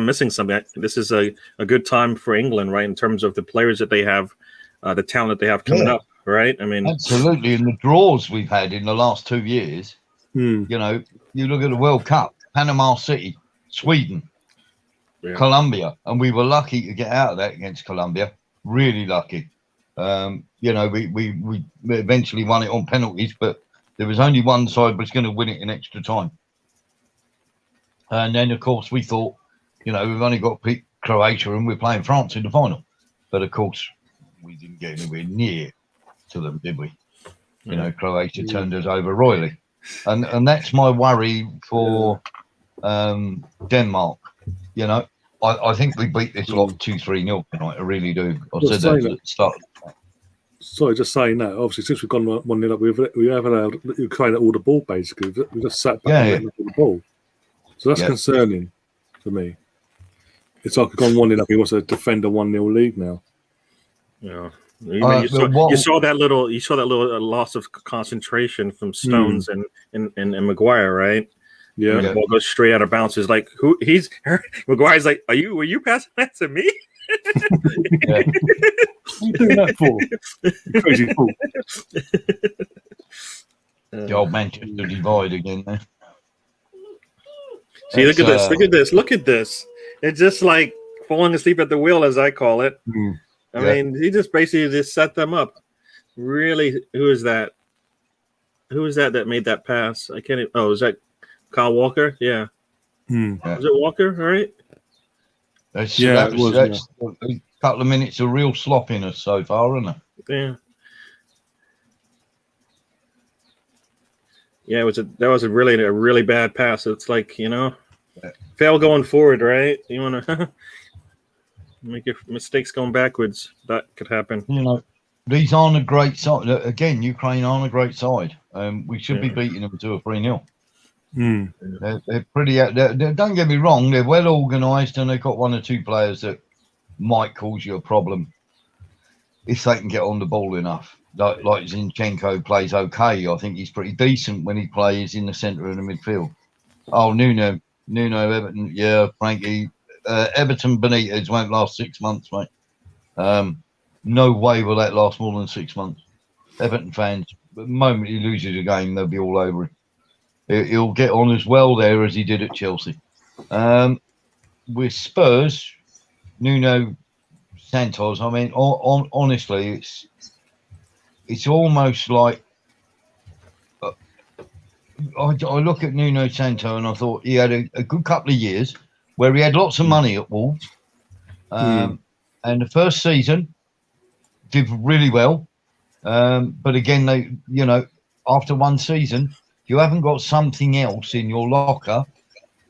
C: missing something. This is a good time for England, right? In terms of the players that they have, the talent that they have coming up. right? I mean,
B: Absolutely. And the draws we've had in the last 2 years,
A: Hmm.
B: you know, you look at the World Cup, Panama City, Sweden,
C: yeah.
B: Colombia, and we were lucky to get out of that against Colombia. Really lucky. You know, we eventually won it on penalties, but there was only one side was going to win it in extra time. And then, of course, we thought, you know, we've only got to beat Croatia and we're playing France in the final. But, of course, we didn't get anywhere near to them, did we? You know, Croatia turned us over royally. And that's my worry for Denmark. You know, I think we beat this lot 2-3-0 tonight. I really do. I said that at the start.
A: Sorry, just saying that. Obviously, since we've gone 1-0 up, we have allowed Ukraine all the ball, basically. We just sat back and let them all the ball. So that's concerning for me. It's like we've gone 1-0 up. He wants to defend a 1-0 lead now.
C: Yeah. You saw that little loss of concentration from Stones and Maguire, right?
A: Yeah.
C: The ball goes straight out of bounds. It's like Maguire's like, were you passing that to me?
B: Yeah.
A: What are you doing that for? You crazy fool.
B: The old Manchester divide again there.
C: See, look at this. It's just like falling asleep at the wheel, as I call it. I mean, he just basically just set them up. Really, who is that? Who is that made that pass? I can't even, is that Kyle Walker? Yeah. Was it Walker? All right.
B: That's a couple of minutes of real sloppiness so far, isn't it?
C: Yeah. Yeah, that was a really bad pass. It's like, you know, fail going forward, right? You want to make your mistakes going backwards. That could happen.
B: You know, these aren't a great side. Again, Ukraine aren't a great side. We should be beating them 2 or 3-0. They're pretty. Don't get me wrong. They're well organised and they've got 1 or 2 players that might cause you a problem if they can get on the ball enough. Like Zinchenko plays okay. I think he's pretty decent when he plays in the centre of the midfield. Oh, Nuno, Everton, yeah, Frankie, Everton Benitez won't last 6 months, mate. No way will that last more than 6 months. Everton fans, the moment he loses a game, they'll be all over him. He'll get on as well there as he did at Chelsea. With Spurs, Nuno Santos, I mean, honestly, it's almost like I look at Nuno Santo and I thought he had a good couple of years where he had lots of money at Wolves. And the first season did really well. But again, they, you know, after one season, if you haven't got something else in your locker,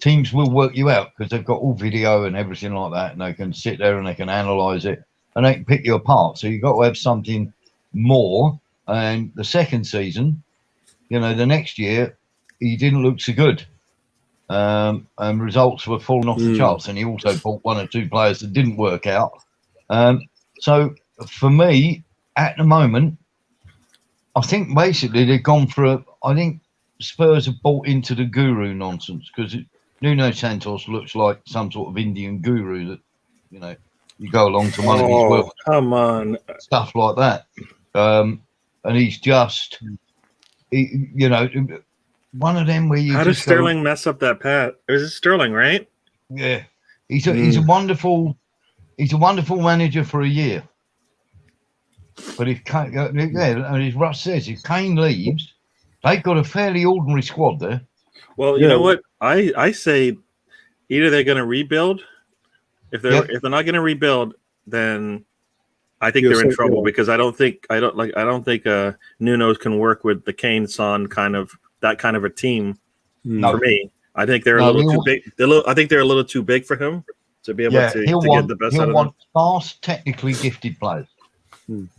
B: teams will work you out because they've got all video and everything like that, and they can sit there and they can analyze it and they can pick you apart. So you've got to have something more. And the second season, you know, the next year, he didn't look so good. And results were falling off the charts. And he also bought 1 or 2 players that didn't work out. So for me, at the moment, I think basically they've gone for I think Spurs have bought into the guru nonsense because Nuno Santos looks like some sort of Indian guru that, you know, you go along to one of his work.
C: Come on.
B: Stuff like that. And he's just, you know, one of them where you.
C: How does Sterling mess up that pass? It was Sterling, right?
B: Yeah, he's a wonderful manager for a year. But if Kane, and as Russ says, if Kane leaves, they've got a fairly ordinary squad there.
C: Well, you know what? I say either they're going to rebuild. If they're not going to rebuild, then I think they're in trouble because I don't think Nuno's can work with the Kane Son kind of a team. For me, I think they're a little too big. I think they're a little too big for him to be able to get the best out of them.
B: He'll want fast, technically gifted players.
A: And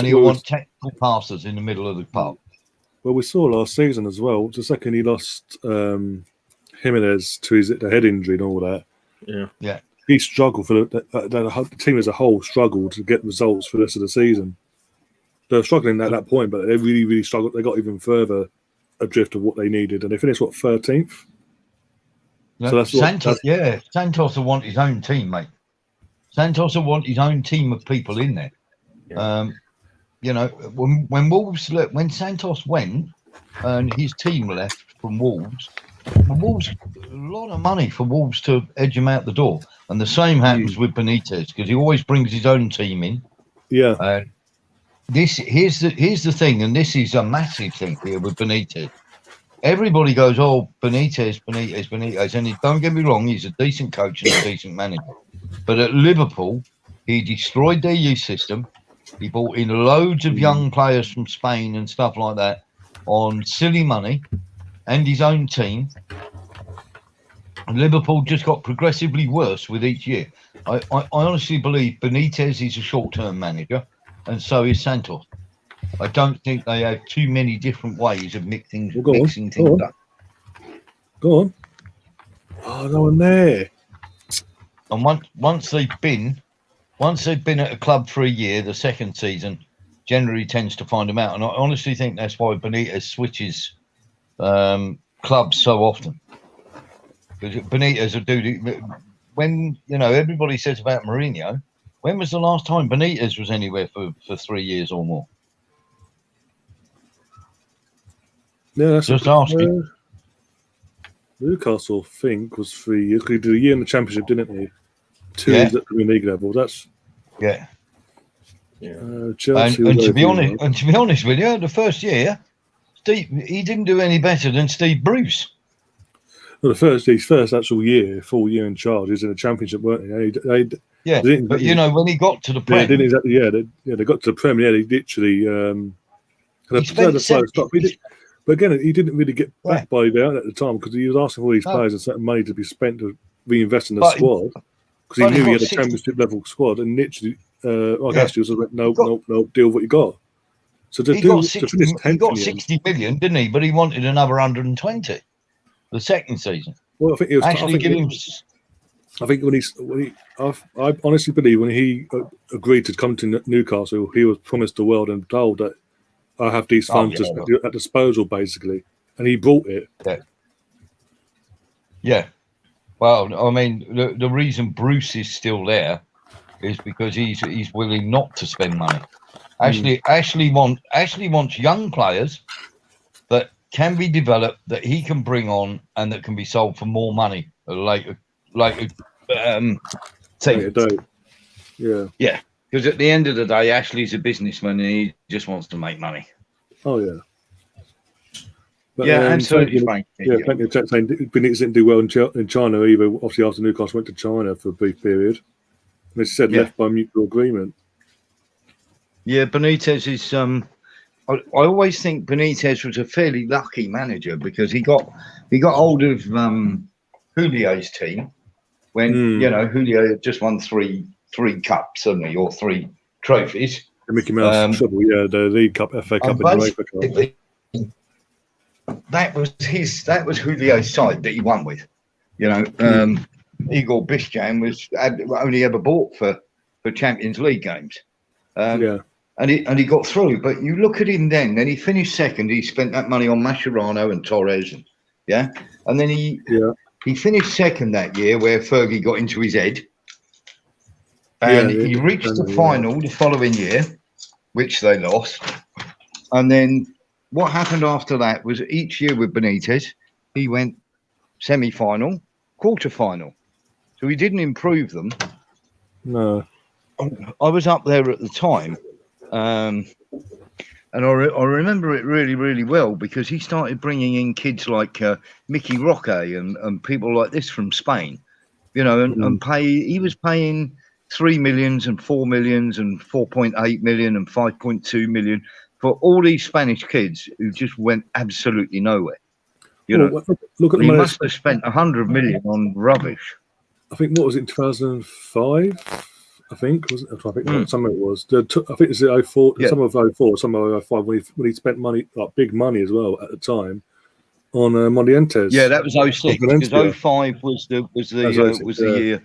B: he'll want technical passers in the middle of the park.
A: Well, we saw last season as well. The second he lost Jimenez to the head injury and all that.
B: Yeah.
A: He struggled for the team as a whole struggled to get results for the rest of the season. They were struggling at that point, but they really, really struggled. They got even further adrift of what they needed, and they finished 13th.
B: So that's Santos will want his own team, mate. Santos will want his own team of people in there. you know, when Santos went and his team left from Wolves, a lot of money for Wolves to edge him out the door. And the same happens with Benitez because he always brings his own team in.
A: Yeah.
B: Here's the thing, and this is a massive thing here with Benitez. Everybody goes, "Oh, Benitez," and don't get me wrong, he's a decent coach and a decent manager. But at Liverpool, he destroyed their youth system. He brought in loads of young players from Spain and stuff like that on silly money and his own team. And Liverpool just got progressively worse with each year. I honestly believe Benitez is a short-term manager, and so is Santos. I don't think they have too many different ways of mixing things up.
A: Go on. Oh, no one there.
B: And once they've been at a club for a year, the second season generally tends to find them out. And I honestly think that's why Benitez switches clubs so often. Because Benitez will do when everybody says about Mourinho. When was the last time Benitez was anywhere for 3 years or more?
A: Yeah, that's
B: Just asking.
A: Newcastle, I think, was 3 years. He did a year in the Championship, didn't he? 2 years at the Premier League level. That's Chelsea.
B: And to be honest with you, the first year, he didn't do any better than Steve Bruce.
A: Well, his first actual year, full year in charge, is in the Championship, weren't they?
B: But when he got to the Prem,
A: they got to the Prem. Yeah, they literally but again, he didn't really get back by there at the time because he was asking for all these players and certain money to be spent to reinvest in the squad because he knew he had a Championship level squad, and literally, Ashley was like, no, deal with what you got. So he got
B: 60 million, didn't he? But he wanted another 120 the second season.
A: Well, I think it was I think I honestly believe when he agreed to come to Newcastle, he was promised the world and told that I have these funds at disposal, basically, and he brought it.
B: Yeah. Well, I mean, the reason Bruce is still there is because he's willing not to spend money. Ashley wants young players that can be developed, that he can bring on, and that can be sold for more money later. Yeah. Because at the end of the day, Ashley's a businessman and he just wants to make money.
A: Oh yeah. But,
B: and so did Frank.
A: Plenty of chat saying Benitez didn't do well in China either. Obviously, after Newcastle went to China for a brief period, and they said left by mutual agreement. Yeah,
B: Benitez is. I always think Benitez was a fairly lucky manager because he got hold of Julio's team when Julio had just won three cups, suddenly, or 3 trophies.
A: The Mickey Mouse Treble, the League Cup, FA Cup, and UEFA Cup.
B: That was Julio's side that he won with. Igor Bišćan had only ever bought for Champions League games. And he got through. But you look at him then he finished second. He spent that money on Mascherano and Torres, and then he finished second that year where Fergie got into his head. And he reached the final the following year, which they lost. And then what happened after that was each year with Benitez, he went semi-final, quarter-final. So he didn't improve them.
A: No.
B: I was up there at the time. And I remember it really, really well because he started bringing in kids like Mickey Roque and people like this from Spain, and he was paying 3 million and 4 million and 4.8 million and 5.2 million for all these Spanish kids who just went absolutely nowhere.
A: Look at
B: he must have spent 100 million on rubbish.
A: I think, what was it, in 2005? I think some of it was. I think it's 04, some of 04, some of 05 when he spent money, like big money as well at the time, on Morientes.
B: Yeah, that was 06. Because 05 was the year.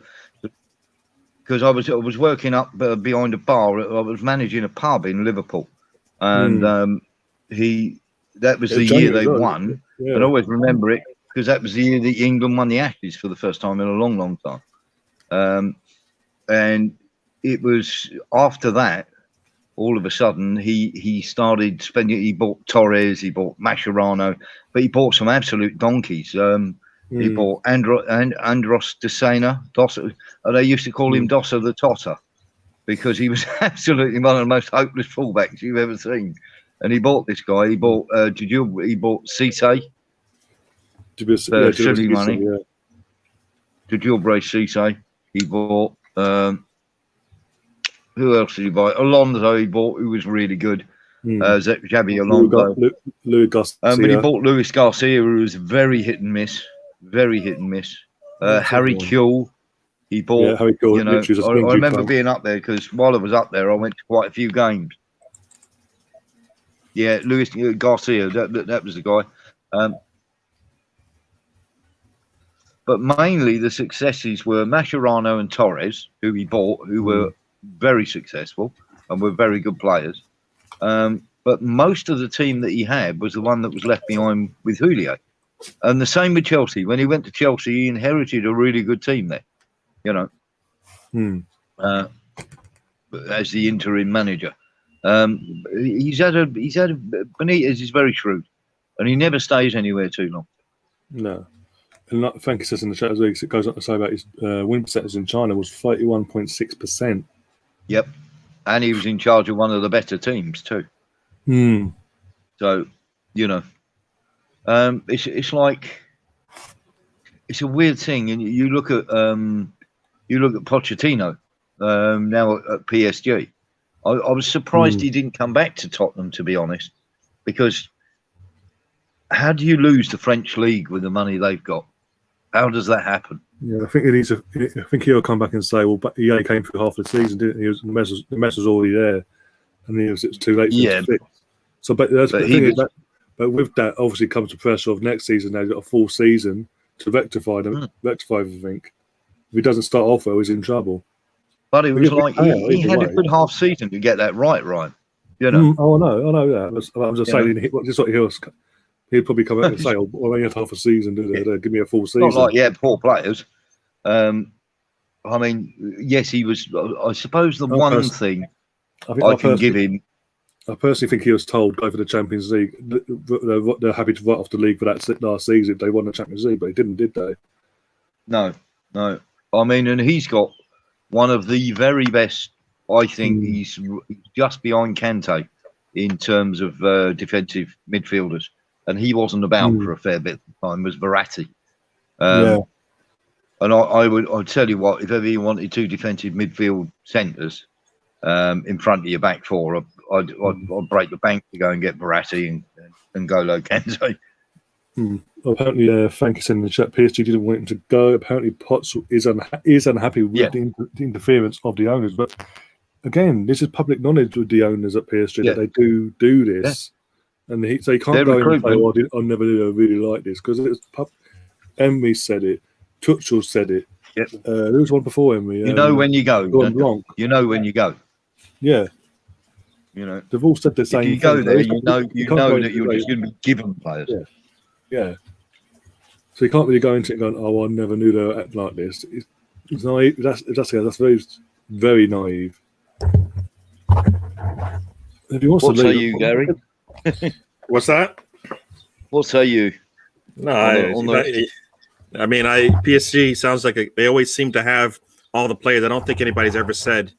B: Because I was working up behind a bar. I was managing a pub in Liverpool, and that was the year they won. Yeah. I always remember it because that was the year that England won the Ashes for the first time in a long, long time. And it was after that all of a sudden he started spending. He bought Torres, he bought Mascherano, but he bought some absolute donkeys. He bought Andros Dosena. They used to call him Dossa the Totter because he was absolutely one of the most hopeless fullbacks you've ever seen. And he bought this guy. He bought he bought Cisse. Silly money. Yeah. Djilbre Cisse. He bought. Who else did he buy? Alonso. He bought, who was really good. Xabi Alonso.
A: Louis Garcia.
B: But he bought Luis Garcia, who was very hit and miss. Very hit and miss. Harry Kewell. He bought.
A: Yeah, Harry Kewell.
B: You know, I remember being up there because while I was up there, I went to quite a few games. Yeah, Luis Garcia. That was the guy. But mainly the successes were Mascherano and Torres, who he bought, who were very successful and were very good players. But most of the team that he had was the one that was left behind with Julio. And the same with Chelsea. When he went to Chelsea, he inherited a really good team there, you know, as the interim manager. Benitez is very shrewd, and he never stays anywhere too long.
A: No. And like Frankie says in the chat as well, it goes on to say about his win percentage in China was 31.6%.
B: Yep. And he was in charge of one of the better teams too. So, you know, it's like, it's a weird thing. And you look at Pochettino now at PSG. I was surprised he didn't come back to Tottenham, to be honest, because how do you lose the French league with the money they've got? How does that happen?
A: Yeah, I think I think he'll come back and say, well, but he only came through half the season, didn't he? The mess was already there, and it was too late to fix. So, but that's the thing. But with that, obviously comes the pressure of next season. They've got a full season to rectify everything. If he doesn't start off well, he's in trouble.
B: But it was like he had a good half season to get that right. You know.
A: I know that. I'm just saying. Just what he'll probably come out and say, "Oh, I only had half a season. Give me a full season."
B: Not like poor players. I mean, yes, he was. I suppose the one thing I can give him.
A: I personally think he was told go for the Champions League. They're happy to write off the league for that last season if they won the Champions League, but he didn't, did they? No.
B: I mean, and he's got one of the very best. I think he's just behind Kante in terms of defensive midfielders, and he wasn't about for a fair bit of time. Was Verratti? And I'd tell you what, if ever you wanted two defensive midfield centres in front of your back four, I'd break the bank to go and get Verratti and N'Golo Kante.
A: Apparently, Frank said in the chat, PSG didn't want him to go. Apparently, Potts is unhappy with the interference of the owners. But again, this is public knowledge with the owners at PSG that they do this. And so he can't go and say, "Oh, I never did. I really like this," because it's Emery said it, Tuchel said it.
B: Yep.
A: There was one before Emery.
B: You know when you go. You know when you go.
A: Yeah.
B: You know,
A: they've all said the same.
B: If you go there, you know that you're just going to be given players.
A: Yeah. So you can't really go into it going, "Oh, I never knew they were acting like this." It's naive. That's very, very naive. If he wants
B: what
A: to
B: say
A: leave,
B: you, Gary?
C: What's that?
B: What say you?
C: No, I mean, PSG sounds like they always seem to have all the players. I don't think anybody's ever said,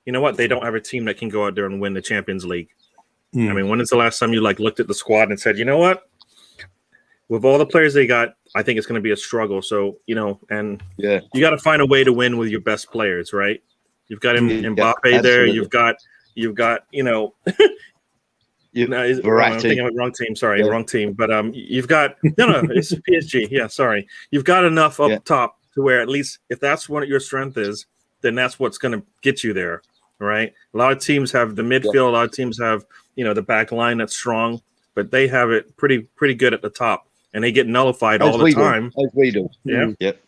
C: you know what, they don't have a team that can go out there and win the Champions League. I mean, when is the last time you looked at the squad and said, you know what, with all the players they got, I think it's going to be a struggle. So, and you got to find a way to win with your best players, right? You've got Mbappe there. You've got
B: Verratti.
C: I'm thinking of the wrong team. Sorry, wrong team. But you've got it's PSG. Yeah, sorry. You've got enough up top to where at least if that's what your strength is, then that's what's going to get you there, right? A lot of teams have the midfield. A lot of teams have the back line that's strong, but they have it pretty good at the top, and they get nullified all the time.
B: As we do.
C: Yeah.
B: Yep.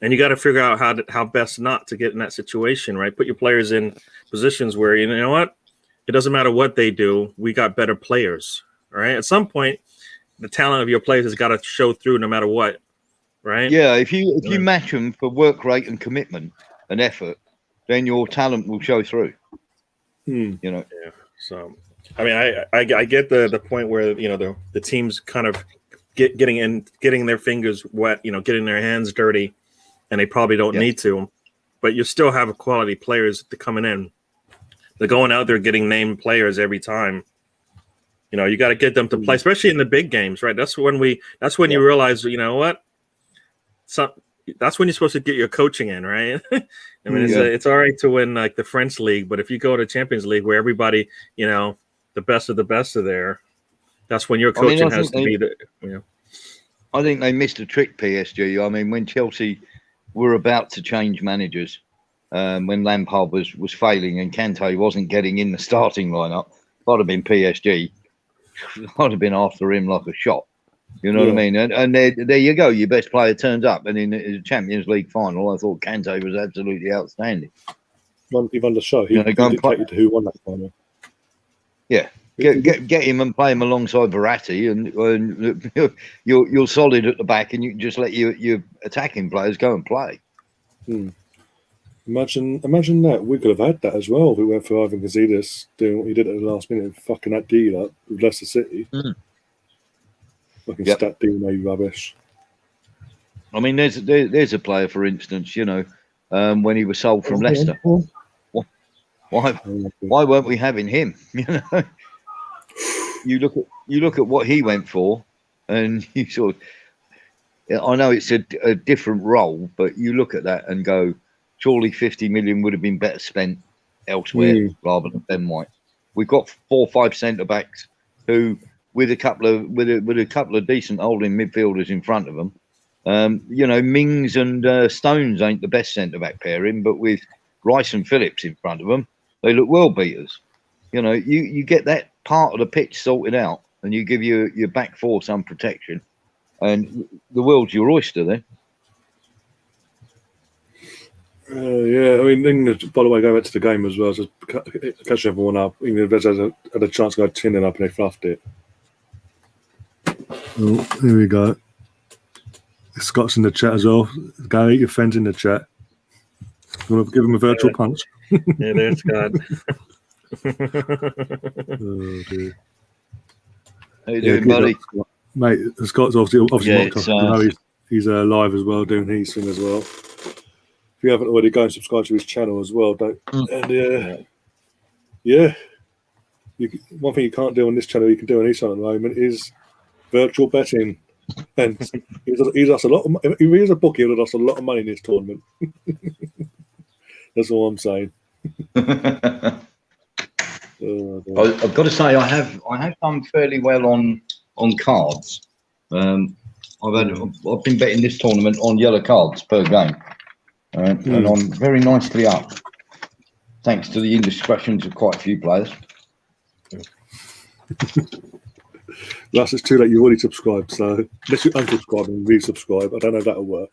C: And you got to figure out how best not to get in that situation, right? Put your players in positions where you know what. It doesn't matter what they do. We got better players, right? At some point, the talent of your players has got to show through no matter what, right?
B: Yeah, if you match them for work rate and commitment and effort, then your talent will show through.
A: Hmm.
B: You know,
C: So, I mean, I get the point where the teams kind of getting their fingers wet, getting their hands dirty, and they probably don't need to, but you still have quality players coming in. They're going out there getting named players every time. You got to get them to play, especially in the big games, right? That's when you realize, what? That's when you're supposed to get your coaching in, right? I mean, it's all right to win like the French league, but if you go to Champions League where everybody, the best of the best are there, that's when your coaching has to be the.
B: I think they missed a trick, PSG. I mean, when Chelsea were about to change managers, when Lampard was failing and Kante wasn't getting in the starting lineup, if I'd have been PSG, I'd have been after him like a shot. You know what I mean? And there you go. Your best player turns up. And in the Champions League final, I thought Kante was absolutely outstanding.
A: You've on the show. He dictated who won that final.
B: Yeah. Get him and play him alongside Verratti, and you're solid at the back, and you can just let your attacking players go and play.
A: Imagine that. We could have had that as well if we went for Ivan Gazidis doing what he did at the last minute and fucking that deal up with Leicester City. Fucking stat deal made rubbish.
B: I mean, there's a player, for instance, when he was sold from Leicester. Why weren't we having him? You look at what he went for, and you sort of. I know it's a different role, but you look at that and go, surely 50 million would have been better spent elsewhere rather than Ben White. We've got 4 or 5 centre backs who, with a couple of decent holding midfielders in front of them, Mings and Stones ain't the best centre back pairing, but with Rice and Phillips in front of them, they look world beaters. You get that part of the pitch sorted out, and you give your back four some protection, and the world's your oyster then.
A: I mean, England, by the way, going back to the game as well, just catch everyone up. England had a chance to go 10 up and they fluffed it. Oh, here we go. Scott's in the chat as well. Go eat your friends in the chat. You want to give him a virtual punch?
C: Yeah, there's Scott.
A: Oh, dear.
B: How you doing, buddy?
A: Mate, Scott's obviously not he's live as well, doing his thing as well. If you haven't already, go and subscribe to his channel as well. One thing you can't do on this channel, you can do on his channel at the moment, is virtual betting. And he's lost a lot. If he is a bookie, he'll have lost a lot of money in this tournament. That's all I'm saying.
B: I've got to say, I have done fairly well on cards. I've been betting this tournament on yellow cards per game, and I'm very nicely up, thanks to the indiscretions of quite a few players.
A: Russ, it's too late. You've already subscribed, so unless you unsubscribe and resubscribe, I don't know if that'll work.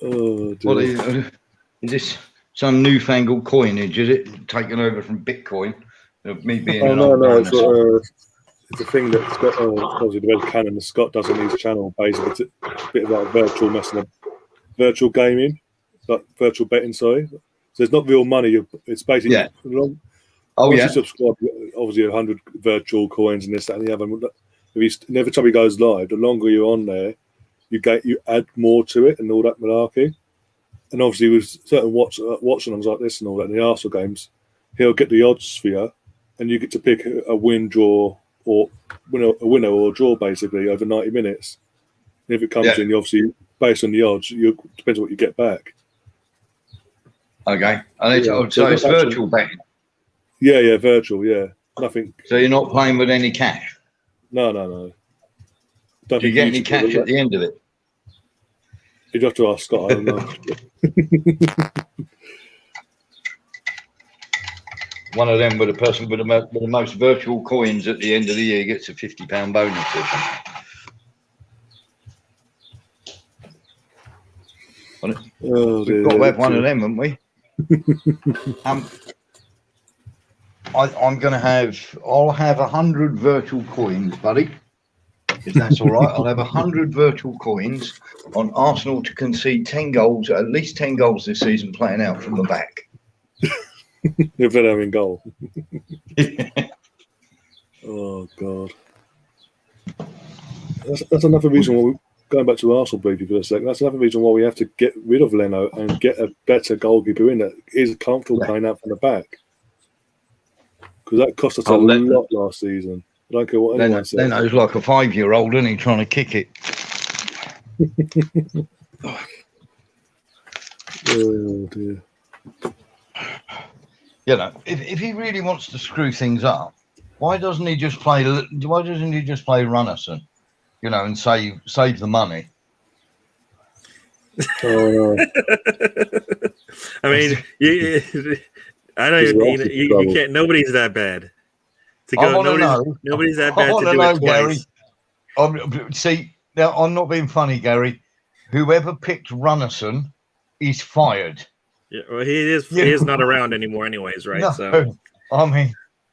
A: Oh, dear.
B: Well, is this some newfangled coinage? Is it taken over from Bitcoin? Me being
A: no. It's a thing that's got obviously the red cannon. Scott does on his channel. Basically, it's a bit of like virtual messing up, virtual gaming, like virtual betting. Sorry, so it's not real money. It's basically you subscribe, obviously 100 virtual coins and this, that, and the other. Every time he goes live, the longer you're on there, you add more to it and all that malarkey. And obviously with certain watch-alongs like this and all that in the Arsenal games, he'll get the odds for you, and you get to pick a win, draw, or a winner or a draw basically over 90 minutes. And if it comes in, you obviously based on the odds, depends on what you get back.
B: Okay, and so it's virtual betting.
A: Yeah, virtual. Yeah, nothing.
B: So you're not playing with any cash.
A: No.
B: Do you get any cash at the end of it?
A: You'd have to ask Scott. I don't know.
B: One of them with a person with the most virtual coins at the end of the year gets a £50 bonus or something. We've got to have one of them, haven't we? I'll have 100 virtual coins, buddy. if that's all right. I'll have 100 virtual coins on Arsenal to concede 10 goals, at least 10 goals this season, playing out from the back.
A: If they're having goal. Oh God. That's another reason why going back to Arsenal briefly for a second. That's another reason why we have to get rid of Leno and get a better goalkeeper in that is comfortable playing out from the back. Because that cost us a lot last season. I don't care what anyone says.
B: Leno's like a 5-year-old, isn't he, trying to kick it?
A: Oh dear.
B: You know, if he really wants to screw things up, why doesn't he just play Runnison? You know, and save the money.
A: Oh, no.
C: I mean, I know you can't. Nobody's that bad. To go, nobody's that bad to do it twice.
B: Gary, see, now I'm not being funny, Gary. Whoever picked Runnison is fired.
C: Yeah, well, he is not around anymore, anyways, right?
B: No,
C: So,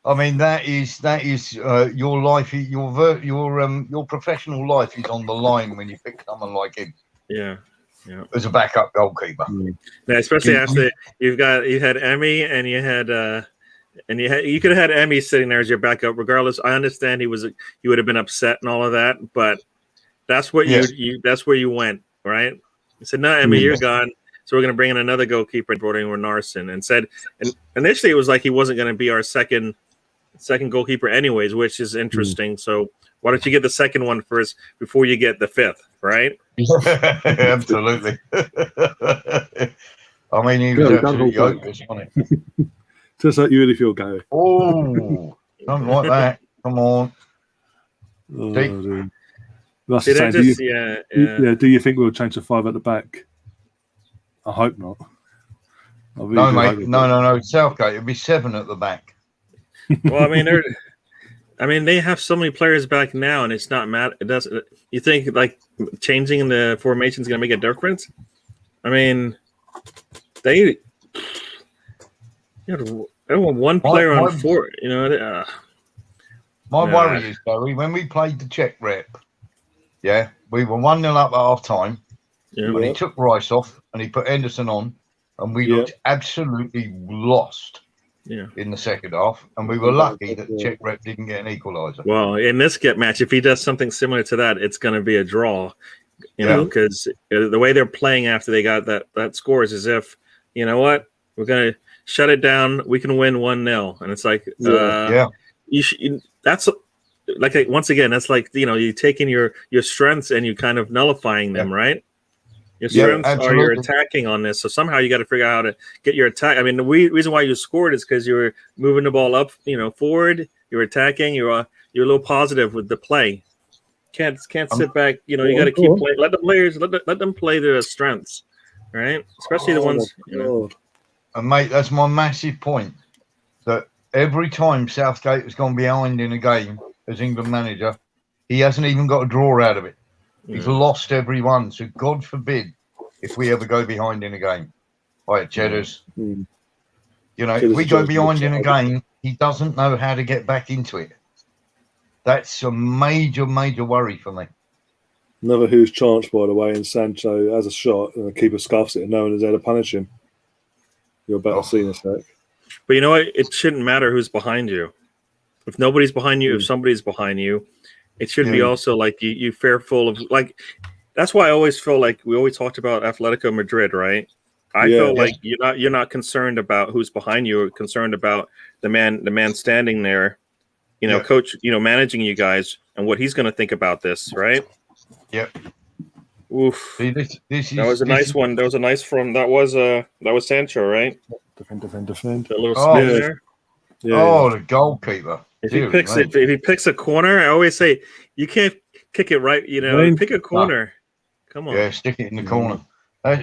B: I mean that is your life, your professional life is on the line when you pick someone like him.
C: Yeah.
B: As a backup goalkeeper.
C: Yeah, especially after you had Emmy and you could have had Emmy sitting there as your backup. Regardless, I understand he would have been upset and all of that, but that's what that's where you went, right? He said, "No, Emmy, you're gone. So we're going to bring in another goalkeeper." Brought in Narson and said, and initially it was like he wasn't going to be our second goalkeeper anyways, which is interesting. So why don't you get the second one first before you get the fifth, right?
B: Absolutely. I mean, he was absolutely hopeless, wasn't he?
A: Just like you really feel, Gary.
B: Oh, something like that. Come on.
A: Oh, that's the same. Do you think we'll change to 5 at the back? I hope not. Really
B: no, mate. No. Southgate, it'll be 7 at the back.
C: Well, I mean, they have so many players back now, and it's not mad. It doesn't. You think like changing the formation is going to make a difference? I mean, they have one player on 4. You know,
B: my worry is, Barry, when we played the Czech rep, we were 1-0 up at half time.
C: Yeah,
B: when he took Rice off and he put Henderson on, and we looked absolutely lost.
C: Yeah,
B: in the second half, and we were lucky that the Czech rep didn't get an equaliser.
C: Well, in this match, if he does something similar to that, it's going to be a draw. You know, because the way they're playing after they got that score is as if, you know what, we're going to shut it down. We can win 1-0, and it's like, that's like once again, that's like, you know, you taking your strengths and you kind of nullifying them, right? Your strengths are your attacking on this. So somehow you got to figure out how to get your attack. I mean, the reason why you scored is because you were moving the ball up, you know, forward. You were attacking. You're a little positive with the play. Can't sit back. You know, you got to keep playing. Let the players let them play their strengths, right? Especially the ones. You know.
B: And mate, that's my massive point. That every time Southgate has gone behind in a game as England manager, he hasn't even got a draw out of it. He's lost every one. So God forbid if we ever go behind in a game. Right, Cheddars. You know, if we go behind in a game, he doesn't know how to get back into it. That's a major, major worry for me.
A: Another huge chance, by the way, and Sancho has a shot and the keeper scuffs it and no one is there to punish him. You're about to see in a sec.
C: But you know what? It shouldn't matter who's behind you. If nobody's behind you, if somebody's behind you, it should be also like you fearful of, like, that's why I always feel like we always talked about Atletico Madrid, right? I feel like you're not concerned about who's behind you, or concerned about the man standing there, you know, coach, you know, managing you guys and what he's going to think about this, right?
B: Yep.
C: Oof.
B: See,
C: that was a nice one. That was a nice from that was Sancho, right?
A: Defend.
C: That little spin there.
B: Yeah. The goalkeeper.
C: If he picks a corner, I always say you can't kick it right. You know, pick a corner. No. Come on.
B: Yeah, stick it in the corner.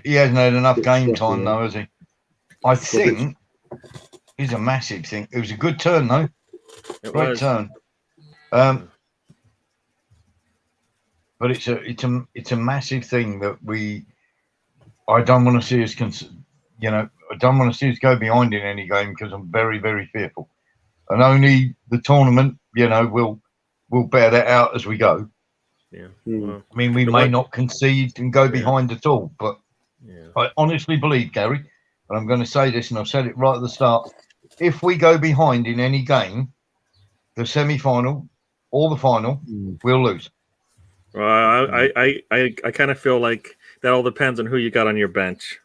B: He hasn't had enough game time though, has he? I think it's a massive thing. It was a good turn though. Great turn. But it's a massive thing that I don't want to see us I don't want to see us go behind in any game because I'm very, very fearful. And only the tournament, you know, will bear that out as we go.
C: Yeah.
A: Mm.
C: Well,
B: I mean, we
C: The
B: may
C: one-
B: not concede and go
C: Yeah.
B: behind at all, but
C: yeah.
B: I honestly believe, Gary, and I'm going to say this, and I've said it right at the start, if we go behind in any game, the semi-final or the final,
A: Mm.
B: we'll lose.
C: Well, I kind of feel like that all depends on who you got on your bench.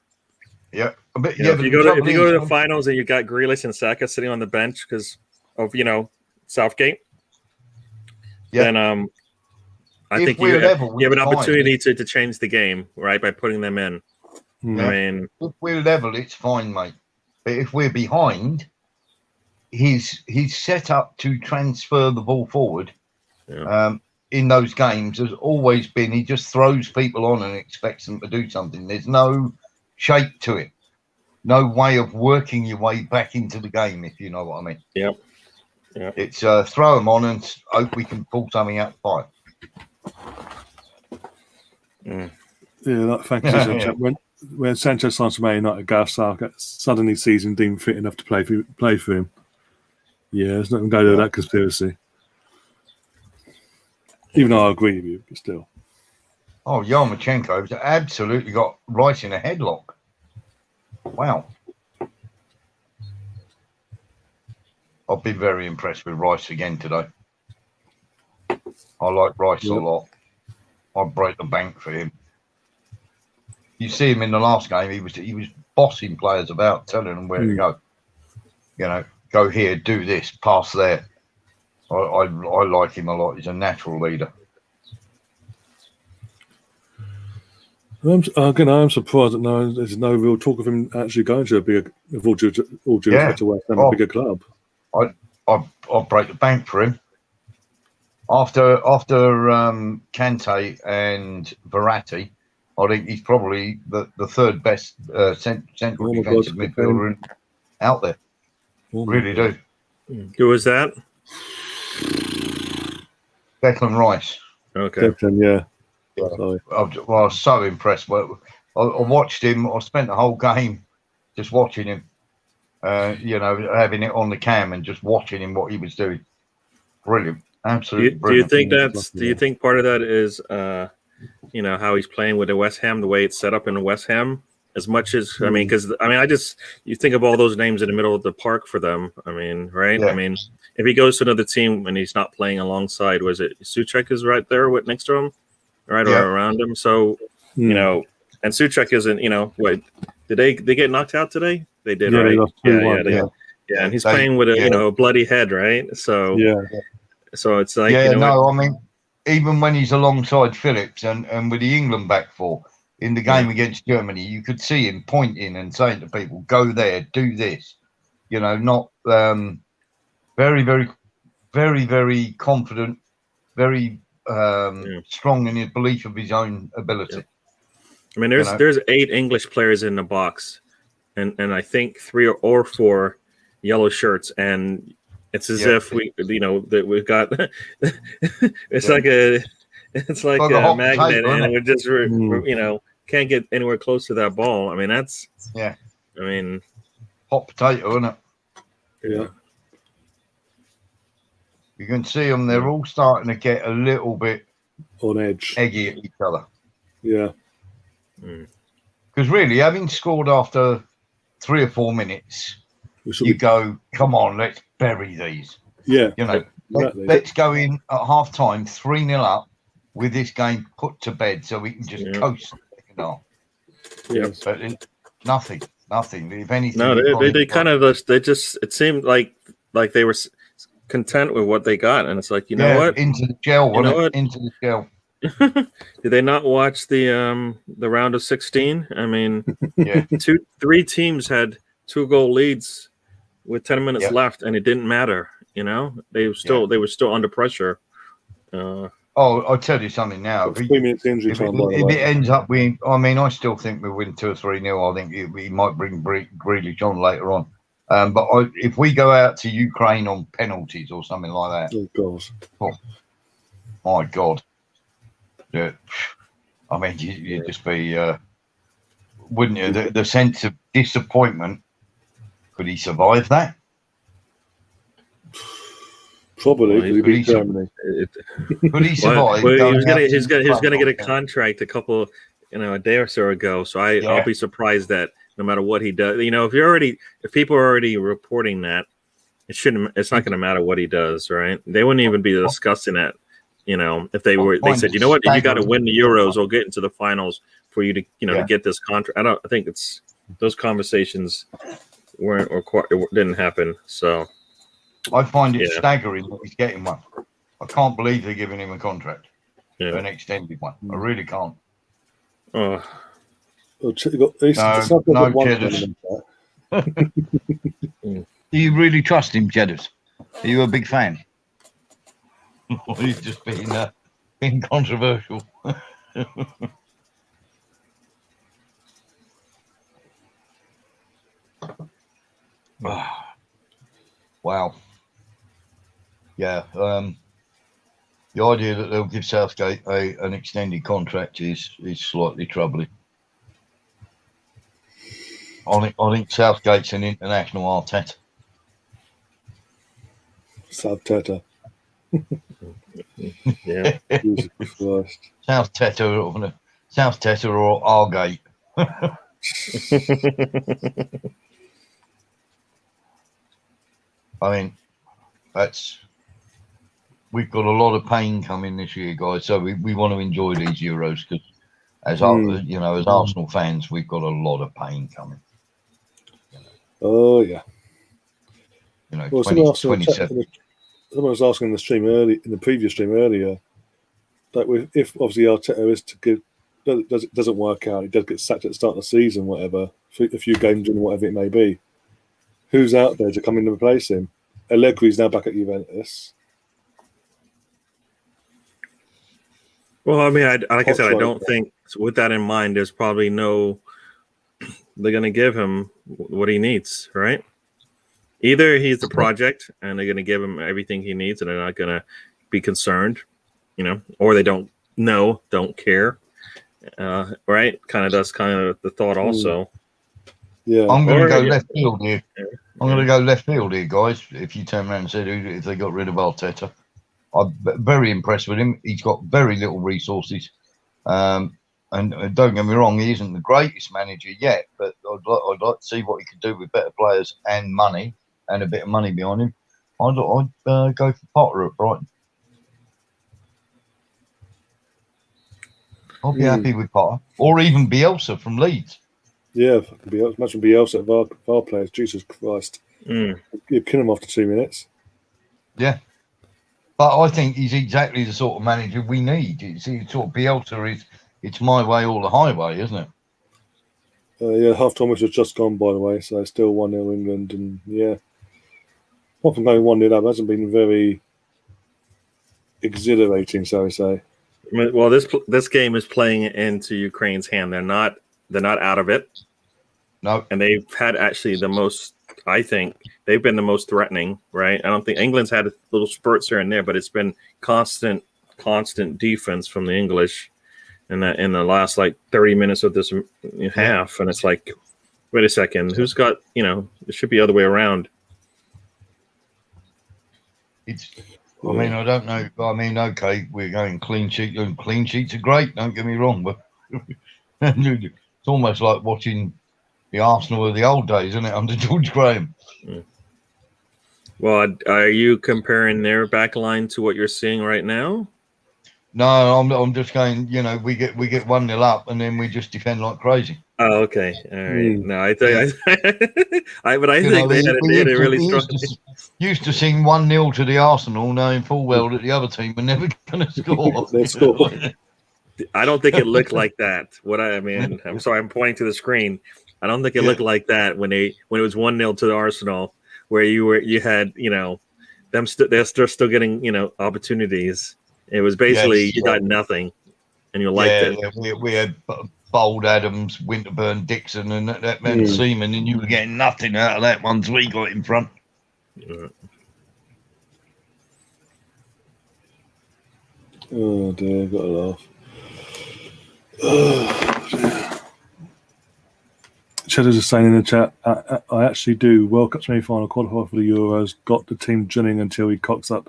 B: Yeah, but
C: You know,
B: yeah,
C: if
B: but
C: you
B: the
C: go to
B: trouble is,
C: the finals and you got Grealish and Saka sitting on the bench because of Southgate,
B: Yeah.
C: then I
B: if
C: think
B: we're level,
C: you have an
B: it's fine.
C: opportunity to change the game, right, by putting them in.
A: Mm.
B: Yeah.
C: I mean,
B: If we're level, it's fine, mate. But if we're behind, he's set up to transfer the ball forward.
C: Yeah.
B: In those games, has always been he just throws people on and expects them to do something. There's no shape to it, no way of working your way back into the game, if you know what I mean.
C: Yep. Yep.
B: It's throw them on and hope we can pull something out fight.
C: Mm.
A: Yeah, like thank you.
B: Yeah.
A: When Sancho signs for Man United, Gareth Southgate suddenly sees him deemed fit enough to play for him. Yeah, there's nothing going to do with that conspiracy. Even though I agree with you, but still.
B: Oh, Yarmachenko's absolutely got Rice in a headlock. Wow. I've been very impressed with Rice again today. I like Rice a lot. I'd break the bank for him. You see him in the last game, he was bossing players about, telling them where to go. You know, go here, do this, pass there. I like him a lot. He's a natural leader.
A: I'm surprised that there's no real talk of him actually going to a bigger, with all due respect to West Ham, a bigger club.
B: I'll break the bank for him. After Kante and Verratti, I think he's probably the third best central defensive midfielder out there. Really do.
C: Who was that?
B: Declan Rice.
C: Okay.
A: Declan, yeah.
B: I was so impressed. Well, I watched him. I spent the whole game just watching him. Having it on the cam and just watching him what he was doing. Brilliant, absolutely brilliant.
C: Do you think part of that is how he's playing with the West Ham, the way it's set up in the West Ham? As much as you think of all those names in the middle of the park for them. I mean, right?
B: Yeah.
C: I mean, if he goes to another team and he's not playing alongside, was it Souček is right there with next to him, right, or around him? So and Souček isn't. Wait, did they get knocked out today? They did, right? Yeah, and he's playing with a bloody head, right? So so it's like
B: I mean, even when he's alongside Phillips and with the England back four in the game against Germany, you could see him pointing and saying to people, "Go there, do this." Not very, very, very, very confident, very strong in his belief of his own ability.
C: Yeah. I mean, there's 8 English players in the box, and I think 3 or 4 yellow shirts, and it's as if that we've got it's like a magnet, and we're just can't get anywhere close to that ball. I mean, that's I mean,
B: hot potato, isn't it?
A: Yeah.
B: You can see them; they're all starting to get a little bit
A: on edge,
B: eggy at each other.
A: Yeah.
B: Because really, having scored after 3 or 4 minutes, you go, come on, let's bury these.
A: Yeah.
B: Exactly. Let's go in at half time, 3-0 up with this game put to bed so we can just coast the second half.
A: Yes.
B: But nothing. If anything.
C: No, they kind of, it seemed like they were content with what they got. And it's like, you know what?
B: Into the gel, into the gel.
C: Did they not watch the round of 16? I mean, 3 teams had 2-goal leads with 10 minutes left, and it didn't matter. They were still under pressure.
B: I'll tell you something now.
A: 3 minutes injury time.
B: If it ends up winning, I still think we'll win 2 or 3-0. I think we might bring Grealish on later on. But if we go out to Ukraine on penalties or something like that, my God. Yeah, I mean, you'd just be, wouldn't you? The sense of disappointment. Could he survive that?
A: Probably
C: Well,
A: because he
B: but
A: beat
B: he's-
A: Germany.
B: But he survived.
C: Well, he
B: going
C: was
B: out
C: gonna get a
B: to-
C: contract a day or so ago. So
B: Yeah.
C: I'll be surprised that no matter what he does, if people are already reporting that, it's not going to matter what he does, right? They wouldn't even be discussing it. If they said, you know what, you got to win the Euros or get into the finals for you to, to get this contract. I think it's those conversations weren't or didn't happen. So
B: I find it
C: Yeah.
B: staggering that he's getting one. I can't believe they're giving him a contract,
C: yeah.
B: an extended one. I really can't.
C: Oh,
A: Well, you got, at least
B: No,
A: Southgate
B: no
A: got one
B: Cheddars.
A: tournament.
B: Do you really trust him, Cheddars? Are you a big fan? Or he's just being controversial. Wow. Yeah. The idea that they'll give Southgate an extended contract is slightly troubling. I think Southgate's an international Arteta.
A: South Teta.
C: yeah.
A: Jesus Christ.
B: South Teta or Argate. I mean, we've got a lot of pain coming this year, guys. So we want to enjoy these Euros because as Arsenal fans, we've got a lot of pain coming.
A: Oh yeah. Well,
B: 27.
A: Someone was asking in the stream in the previous stream earlier, that if obviously Arteta is to give, doesn't work out, he does get sacked at the start of the season, whatever, a few games in, whatever it may be. Who's out there to come in and replace him? Allegri's now back at Juventus.
C: Well, I mean, like I said, I don't think with that in mind, there's probably they're going to give him what he needs, right? Either he's the project and they're going to give him everything he needs and they're not going to be concerned, or they don't care, right? That's kind of the thought also.
A: Yeah.
B: I'm going to go left field here. I'm going to go left field here, guys. If you turn around and said if they got rid of Arteta, I'm very impressed with him. He's got very little resources. And don't get me wrong, he isn't the greatest manager yet, but I'd like to see what he could do with better players and money, and a bit of money behind him. I'd go for Potter at Brighton. I'll be happy with Potter. Or even Bielsa from Leeds.
A: Yeah, fucking Bielsa. Imagine Bielsa at VAR players. Jesus Christ.
C: Mm.
A: You'd kill him after 2 minutes.
B: Yeah. But I think he's exactly the sort of manager we need. It's sort of Bielsa it's my way or the highway, isn't it?
A: Yeah, half time was just gone, by the way, so still 1-0 England, and yeah. Apart from going 1-0 up, hasn't been very exhilarating, so to say.
C: Well, this game is playing into Ukraine's hand. They're not out of it.
B: No.
C: And they've had actually the most, I think, they've been the most threatening, right? I don't think England's had little spurts here and there, but it's been constant defense from the English in the last 30 minutes of this half. And it's like, wait a second, who's got, it should be the other way around.
B: I mean, I don't know. I mean, okay, we're going clean sheet, and clean sheets are great. Don't get me wrong, but it's almost like watching the Arsenal of the old days, isn't it, under George Graham?
C: Well, are you comparing their back line to what you're seeing right now?
B: No, I'm just going. We get 1-0 up, and then we just defend like crazy.
C: Oh, okay, all right. No, I think they had a really strong.
B: Used to sing 1-0 to the Arsenal, knowing full well that the other team were never going to score.
A: They score.
C: I don't think it looked like that. I'm sorry, I'm pointing to the screen. I don't think it looked like that when it was 1-0 to the Arsenal, where you had them they're still getting opportunities. It was basically you got nothing, and you liked it.
B: Yeah, we had Bold, Adams, Winterburn, Dixon, and that man Seaman, and you were getting nothing out of that once we got in front.
C: Yeah.
A: Oh dear, got to laugh. Cheddar's is saying in the chat, I actually do. World Cup semi-final qualifier for the Euros. Got the team drilling until he cocks up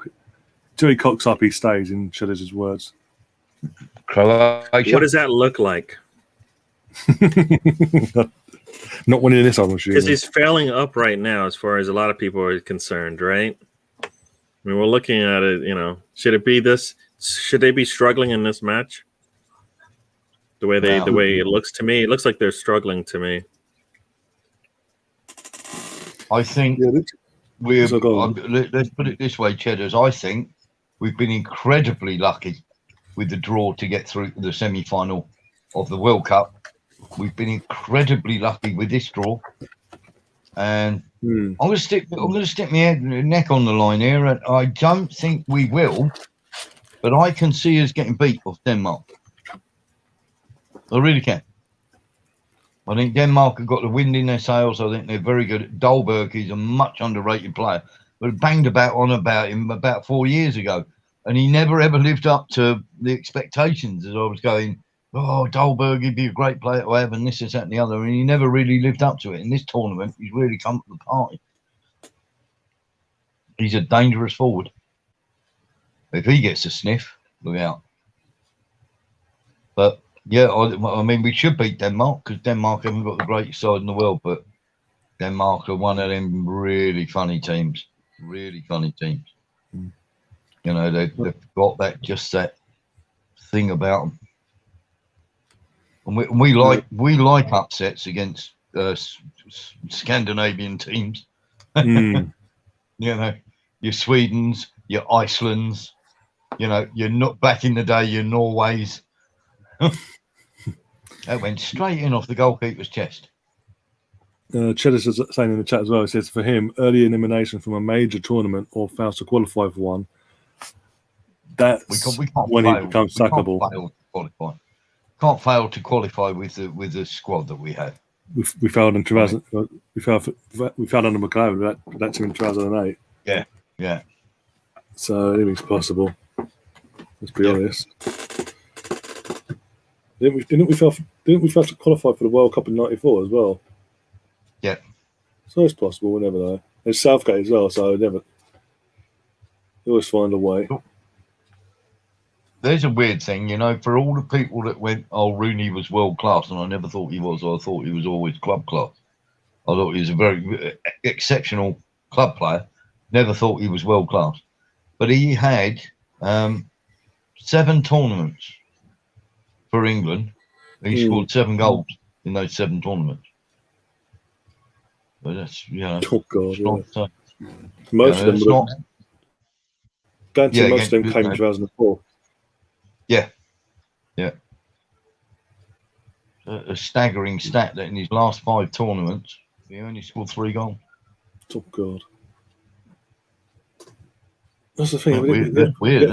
A: till he cocks up, he stays, in Cheddar's words.
B: Croatia.
C: What does that look like?
A: Not winning this, I'm assuming.
C: Because he's failing up right now, as far as a lot of people are concerned, right? I mean, we're looking at it. Should it be this? Should they be struggling in this match? The way it looks to me, it looks like they're struggling to me.
B: I think
A: Yeah,
B: we're.
A: So go on.
B: Let's put it this way, Cheddars. I think we've been incredibly lucky with the draw to get through the semi-final of the World Cup. We've been incredibly lucky with this draw, and I'm going to stick my neck on the line here. And I don't think we will, but I can see us getting beat off Denmark. I really can. I think Denmark have got the wind in their sails. I think they're very good. Dolberg is a much underrated player, but banged about him about 4 years ago, and he never ever lived up to the expectations. As I was going, oh, Dolberg, he'd be a great player to have, and this, that, and the other, and he never really lived up to it. In this tournament, he's really come to the party. He's a dangerous forward. If he gets a sniff, look out. But yeah, I mean, we should beat Denmark because Denmark haven't got the greatest side in the world, but Denmark are one of them really funny teams. Really funny teams. They've got that thing about them. And we like upsets against Scandinavian teams. Your Swedens, your Icelands, you're not back in the day, your Norways. That went straight in off the goalkeeper's chest.
A: Cheddar's is saying in the chat as well, he says for him, early elimination from a major tournament or fails to qualify for one, that's
B: we can't
A: when
B: fail.
A: he becomes sackable.
B: Can't fail to qualify with the squad that we have.
A: We failed in 2000. We failed under McLaren with that team in 2008.
B: Yeah.
A: So anything's possible. Let's be honest. Didn't we fail to qualify for the World Cup in '94 as well?
B: Yeah.
A: So it's possible. We'll never know. There's Southgate as well, so they always find a way.
B: There's a weird thing, for all the people that went, oh, Rooney was world class, and I never thought he was. I thought he was always club class. I thought he was a very exceptional club player. Never thought he was world class. But he had 7 tournaments for England. He scored 7 goals in those 7 tournaments. But that's,
A: Oh God,
B: not,
A: most of them.
B: not,
A: most of them came in 2004.
B: Yeah. A staggering stat that in his last 5 tournaments, he only scored 3 goals.
A: Oh God. That's the thing.
B: Weird,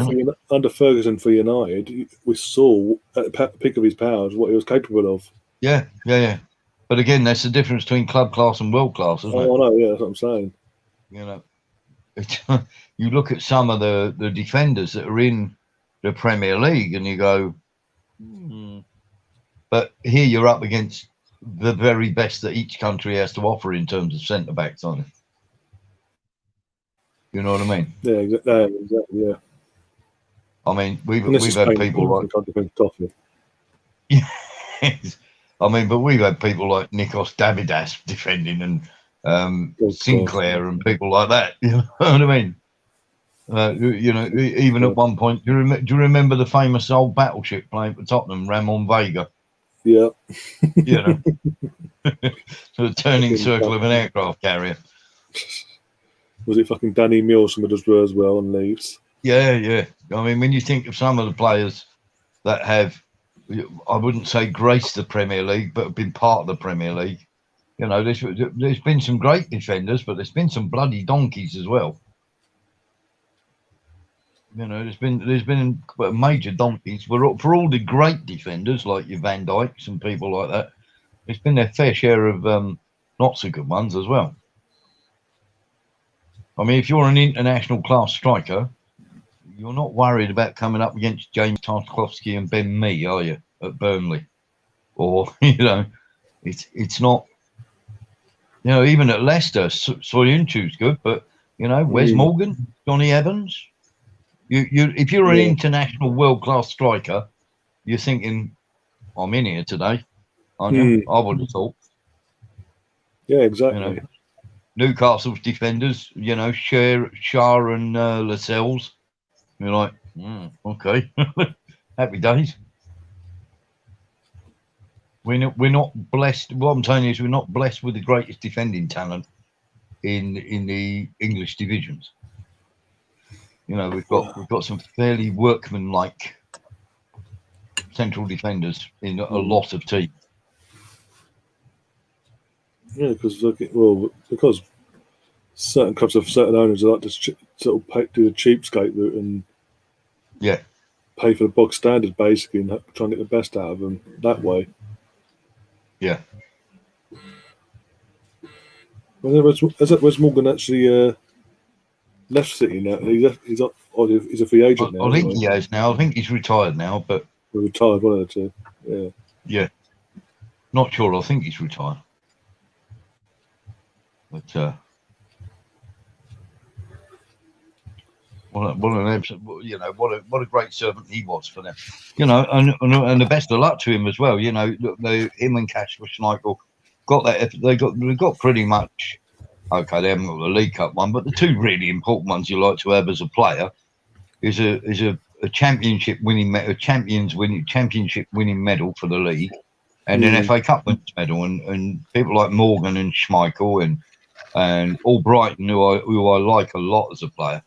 A: under Ferguson for United, we saw at the peak of his powers what he was capable of.
B: Yeah. But again, that's the difference between club class and world class, isn't it?
A: I know. Yeah, that's what I'm saying.
B: You look at some of the defenders that are in the Premier League, and you go, But here you're up against the very best that each country has to offer in terms of centre backs, aren't you? You know what I mean?
A: Yeah, exactly. Yeah.
B: I mean, we've had people like. Yes. I mean, but we've had people like Nikos Davidas defending, and Sinclair and people like that. You know what I mean? Even at one point, do you remember the famous old battleship playing for Tottenham, Ramon Vega?
A: Yeah.
B: So the turning circle of an aircraft carrier.
A: Was it fucking Danny Mills from Middlesbrough as well and Leeds?
B: Yeah. I mean, when you think of some of the players that have, I wouldn't say graced the Premier League, but have been part of the Premier League, there's been some great defenders, but there's been some bloody donkeys as well. There's been major donkeys for all the great defenders like your Van Dijks and people like that. There's been their fair share of not so good ones as well. I mean, if you're an international class striker, you're not worried about coming up against James Tarkowski and Ben Mee, are you, at Burnley? Or it's not. Even at Leicester, Soyuncu's good, but Wes Morgan, Johnny Evans. if you're an
A: Yeah.
B: international world-class striker, you're thinking, I'm in here today, aren't you? I would have thought.
A: Yeah,
B: You
A: exactly.
B: know, Newcastle's defenders, Shah and Lascelles. You're like, okay, happy days. We're not blessed. What I'm telling you is we're not blessed with the greatest defending talent in the English divisions. We've got some fairly workmanlike central defenders in a lot of teams.
A: Yeah, because certain clubs have certain owners that like to sort of do the cheapskate route and pay for the bog standard basically and try and get the best out of them that way.
B: Yeah.
A: Where's Morgan actually left City now? He's a free agent now.
B: I think he has now. I think he's retired now, but
A: We're retired, one of the two. Yeah.
B: Yeah. Not sure. I think he's retired. But what a great servant he was for them. And the best of luck to him as well. Him and Kasper Schmeichel got that. They got pretty much. Okay, they haven't got the League Cup one, but the two really important ones you like to have as a player is a championship winning championship winning medal for the league, and an FA Cup winners medal, and people like Morgan and Schmeichel and Albrighton, who I like a lot as a player,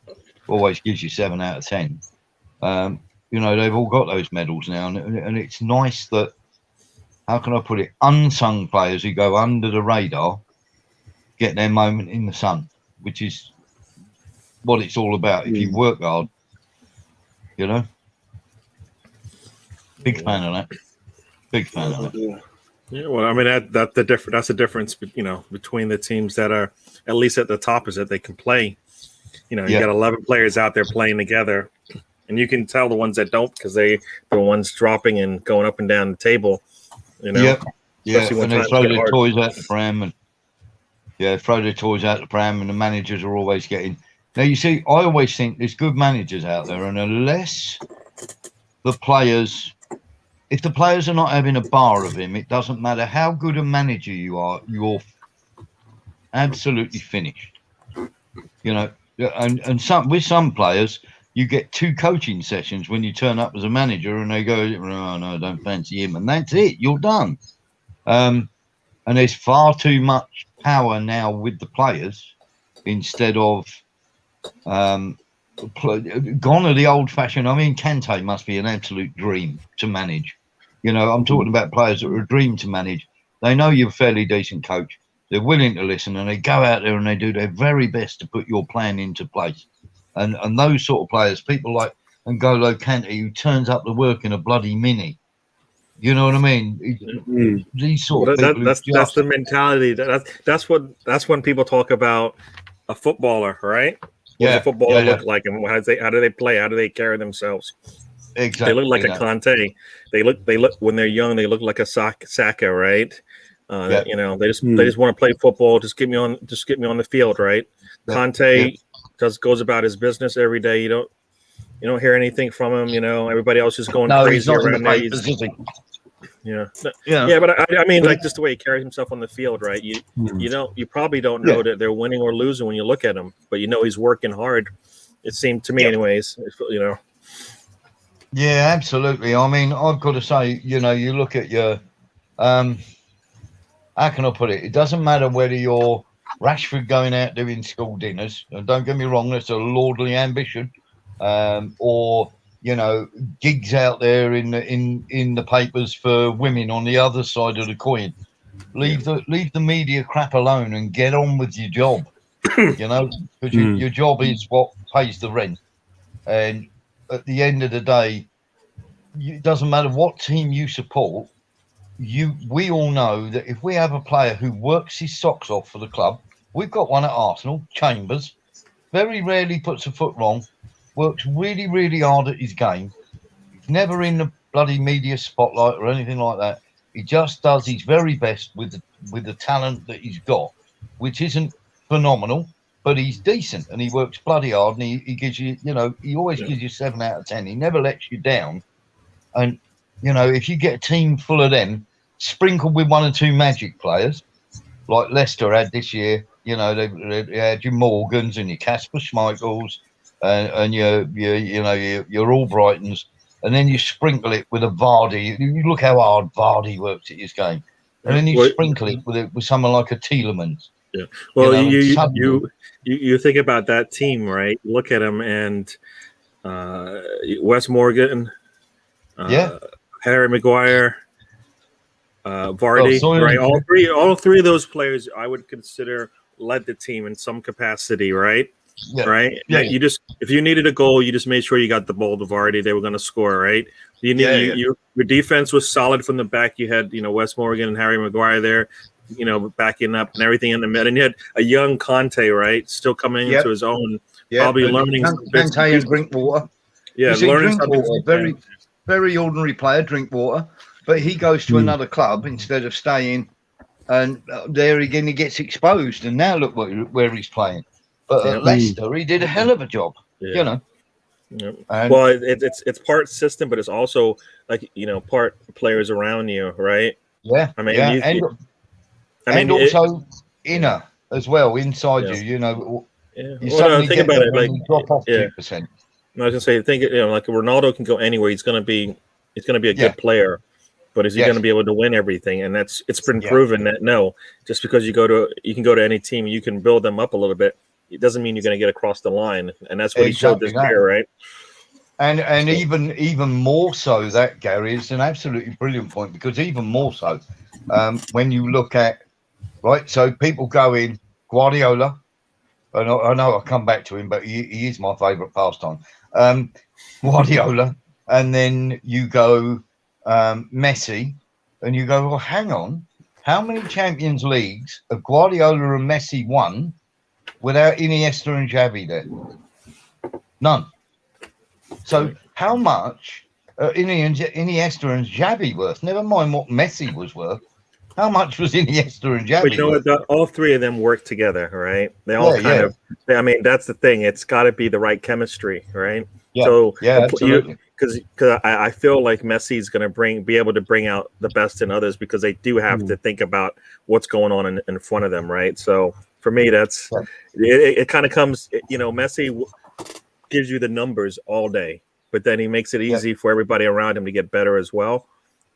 B: always gives you 7 out of 10. They've all got those medals now, and it's nice that, how can I put it, unsung players who go under the radar get their moment in the sun, which is what it's all about. If you work hard, big fan of that. Big fan of that.
C: Yeah, well, I mean that's the difference, between the teams that are at least at the top is that they can play. You got 11 players out there playing together, and you can tell the ones that don't because they're the ones dropping and going up and down the table.
B: And they throw their toys out the pram, and the managers are always getting. Now you see, I always think there's good managers out there, and unless if the players are not having a bar of him, it doesn't matter how good a manager you are, you're absolutely finished. And with some players, you get 2 coaching sessions when you turn up as a manager, and they go, "Oh no, I don't fancy him," and that's it. You're done. And there's far too much power now with the players instead of gone are the old-fashioned. I mean, Kante must be an absolute dream to manage. I'm talking about players that are a dream to manage. They know you're a fairly decent coach. They're willing to listen, and they go out there and they do their very best to put your plan into place. And those sort of players, people like N'Golo Kante, who turns up to work in a bloody Mini. You know what I mean? These sort of people.
C: That's the mentality. That's when people talk about a footballer, right? What does a footballer look like, and how do they play? How do they carry themselves?
B: Exactly.
C: They look like a Conte. They look when they're young. They look like a Saka, right? They just want to play football. Just get me on the field, right? Conte goes about his business every day. You don't hear anything from him. Everybody else is going crazy around there. But I mean, like just the way he carries himself on the field, right? You probably don't know that they're winning or losing when you look at him, but he's working hard. It seemed to me, anyways.
B: Yeah, absolutely. I mean, I've got to say, you look at your, how can I put it? It doesn't matter whether you're Rashford going out doing school dinners. Don't get me wrong, that's a lordly ambition, or gigs out there in the papers for women on the other side of the coin. Leave the media crap alone and get on with your job. Because your job is what pays the rent. And at the end of the day, it doesn't matter what team you support. We all know that if we have a player who works his socks off for the club, we've got one at Arsenal, Chambers, very rarely puts a foot wrong, works really, really hard at his game. He's never in the bloody media spotlight or anything like that. He just does his very best with the talent that he's got, which isn't phenomenal, but he's decent and he works bloody hard, and he gives you, he always gives you 7 out of 10. He never lets you down. And if you get a team full of them, sprinkled with 1 or 2 magic players, like Leicester had this year, they had your Morgans and your Casper Schmeichels and your Albrightons, and then you sprinkle it with a Vardy. You look how hard Vardy works at his game, and then you sprinkle it with someone like a Tielemans.
C: Yeah. Well, you think about that team, right? Look at them, and Wes Morgan, Harry Maguire, Vardy, right? All three of those players, I would consider led the team in some capacity, right?
B: Yeah.
C: Right.
B: Yeah.
C: You just, if you needed a goal, you just made sure you got the ball to Vardy. They were going to score, right? Your defense was solid from the back. You had, Wes Morgan and Harry Maguire there, backing up and everything in the middle. And you had a young Conte, right, still coming into his own, probably learning.
B: Conte and Drinkwater.
C: Yeah,
B: learning Drinkwater, very, very ordinary player, Drinkwater, but he goes to another club instead of staying, and there again he gets exposed. And now look where he's playing. But at Leicester, he did a hell of a job.
C: Yeah. Well, it's part system, but it's also part players around you, right?
B: Yeah.
C: I mean,
B: and also inner as well, inside you.
C: Yeah.
B: You suddenly
C: think about it,
B: drop off 2%.
C: I was gonna say, like Ronaldo can go anywhere. He's gonna be a good player, but is he gonna be able to win everything? And it's been proven that no, just because you can go to any team, you can build them up a little bit. It doesn't mean you're going to get across the line, and that's what he showed this year, right?
B: And even more so, that Gary, is an absolutely brilliant point, because even more so, when you look at so people go in Guardiola, and I know I'll come back to him, but he is my favourite pastime. Guardiola, and then you go Messi, and you go, well, hang on, how many Champions Leagues have Guardiola and Messi won without Iniesta and Xavi there? None. So how much Iniesta and Xavi worth? Never mind what Messi was worth. How much was Iniesta and Xavi worth?
C: All three of them work together, right? They all kind of. I mean, that's the thing. It's got to be the right chemistry, right?
B: Yeah.
C: So
B: Absolutely.
C: Because I feel like Messi is going to be able to bring out the best in others, because they do have to think about what's going on in front of them, right? So for me, that's it. Kind of comes, Messi gives you the numbers all day, but then he makes it easy for everybody around him to get better as well.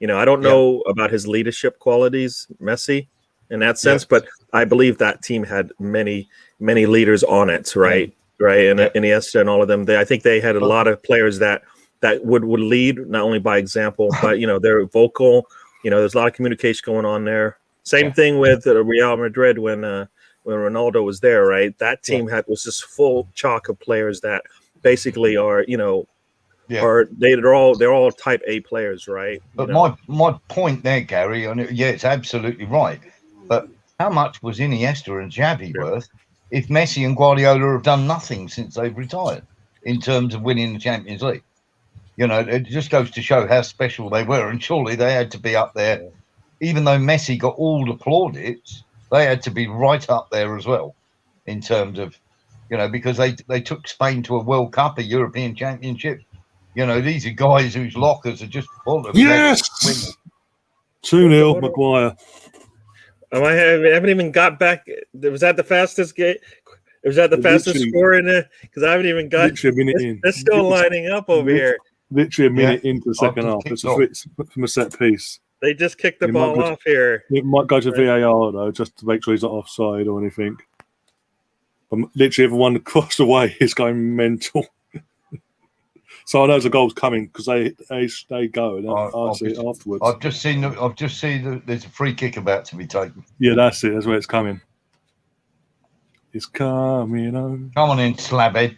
C: I don't know about his leadership qualities, Messi, in that sense, but I believe that team had many leaders on it, right? Right, and Iniesta and all of them. I think they had a lot of players that would lead, not only by example, but they're vocal. There's a lot of communication going on there. Same thing with Real Madrid when Ronaldo was there, right? That team was just full chock of players that basically are, they're all type A players, right?
B: But my point there, Gary, it's absolutely right. But how much was Iniesta and Xavi worth if Messi and Guardiola have done nothing since they've retired in terms of winning the Champions League? It just goes to show how special they were, and surely they had to be up there. Even though Messi got all the plaudits, they had to be right up there as well in terms of, because they took Spain to a World Cup, a European Championship. These are guys whose lockers are just full of
A: winners. 2-0, Maguire.
C: I haven't even got back. Was that the fastest game? Was that the fastest score in it? Because I haven't even got.
A: Literally a minute in.
C: They're still lining up over here.
A: Literally a minute into the second half. It's from a set piece.
C: They just kicked the ball off here.
A: It might go to VAR though, just to make sure he's not offside or anything. But literally, everyone across the way is going mental. So I know the goal's coming because they go, and I'll see it afterwards.
B: I've just seen that there's a free kick about to be taken.
A: Yeah, that's it. That's where it's coming. It's coming on.
B: Come on in, slabhead.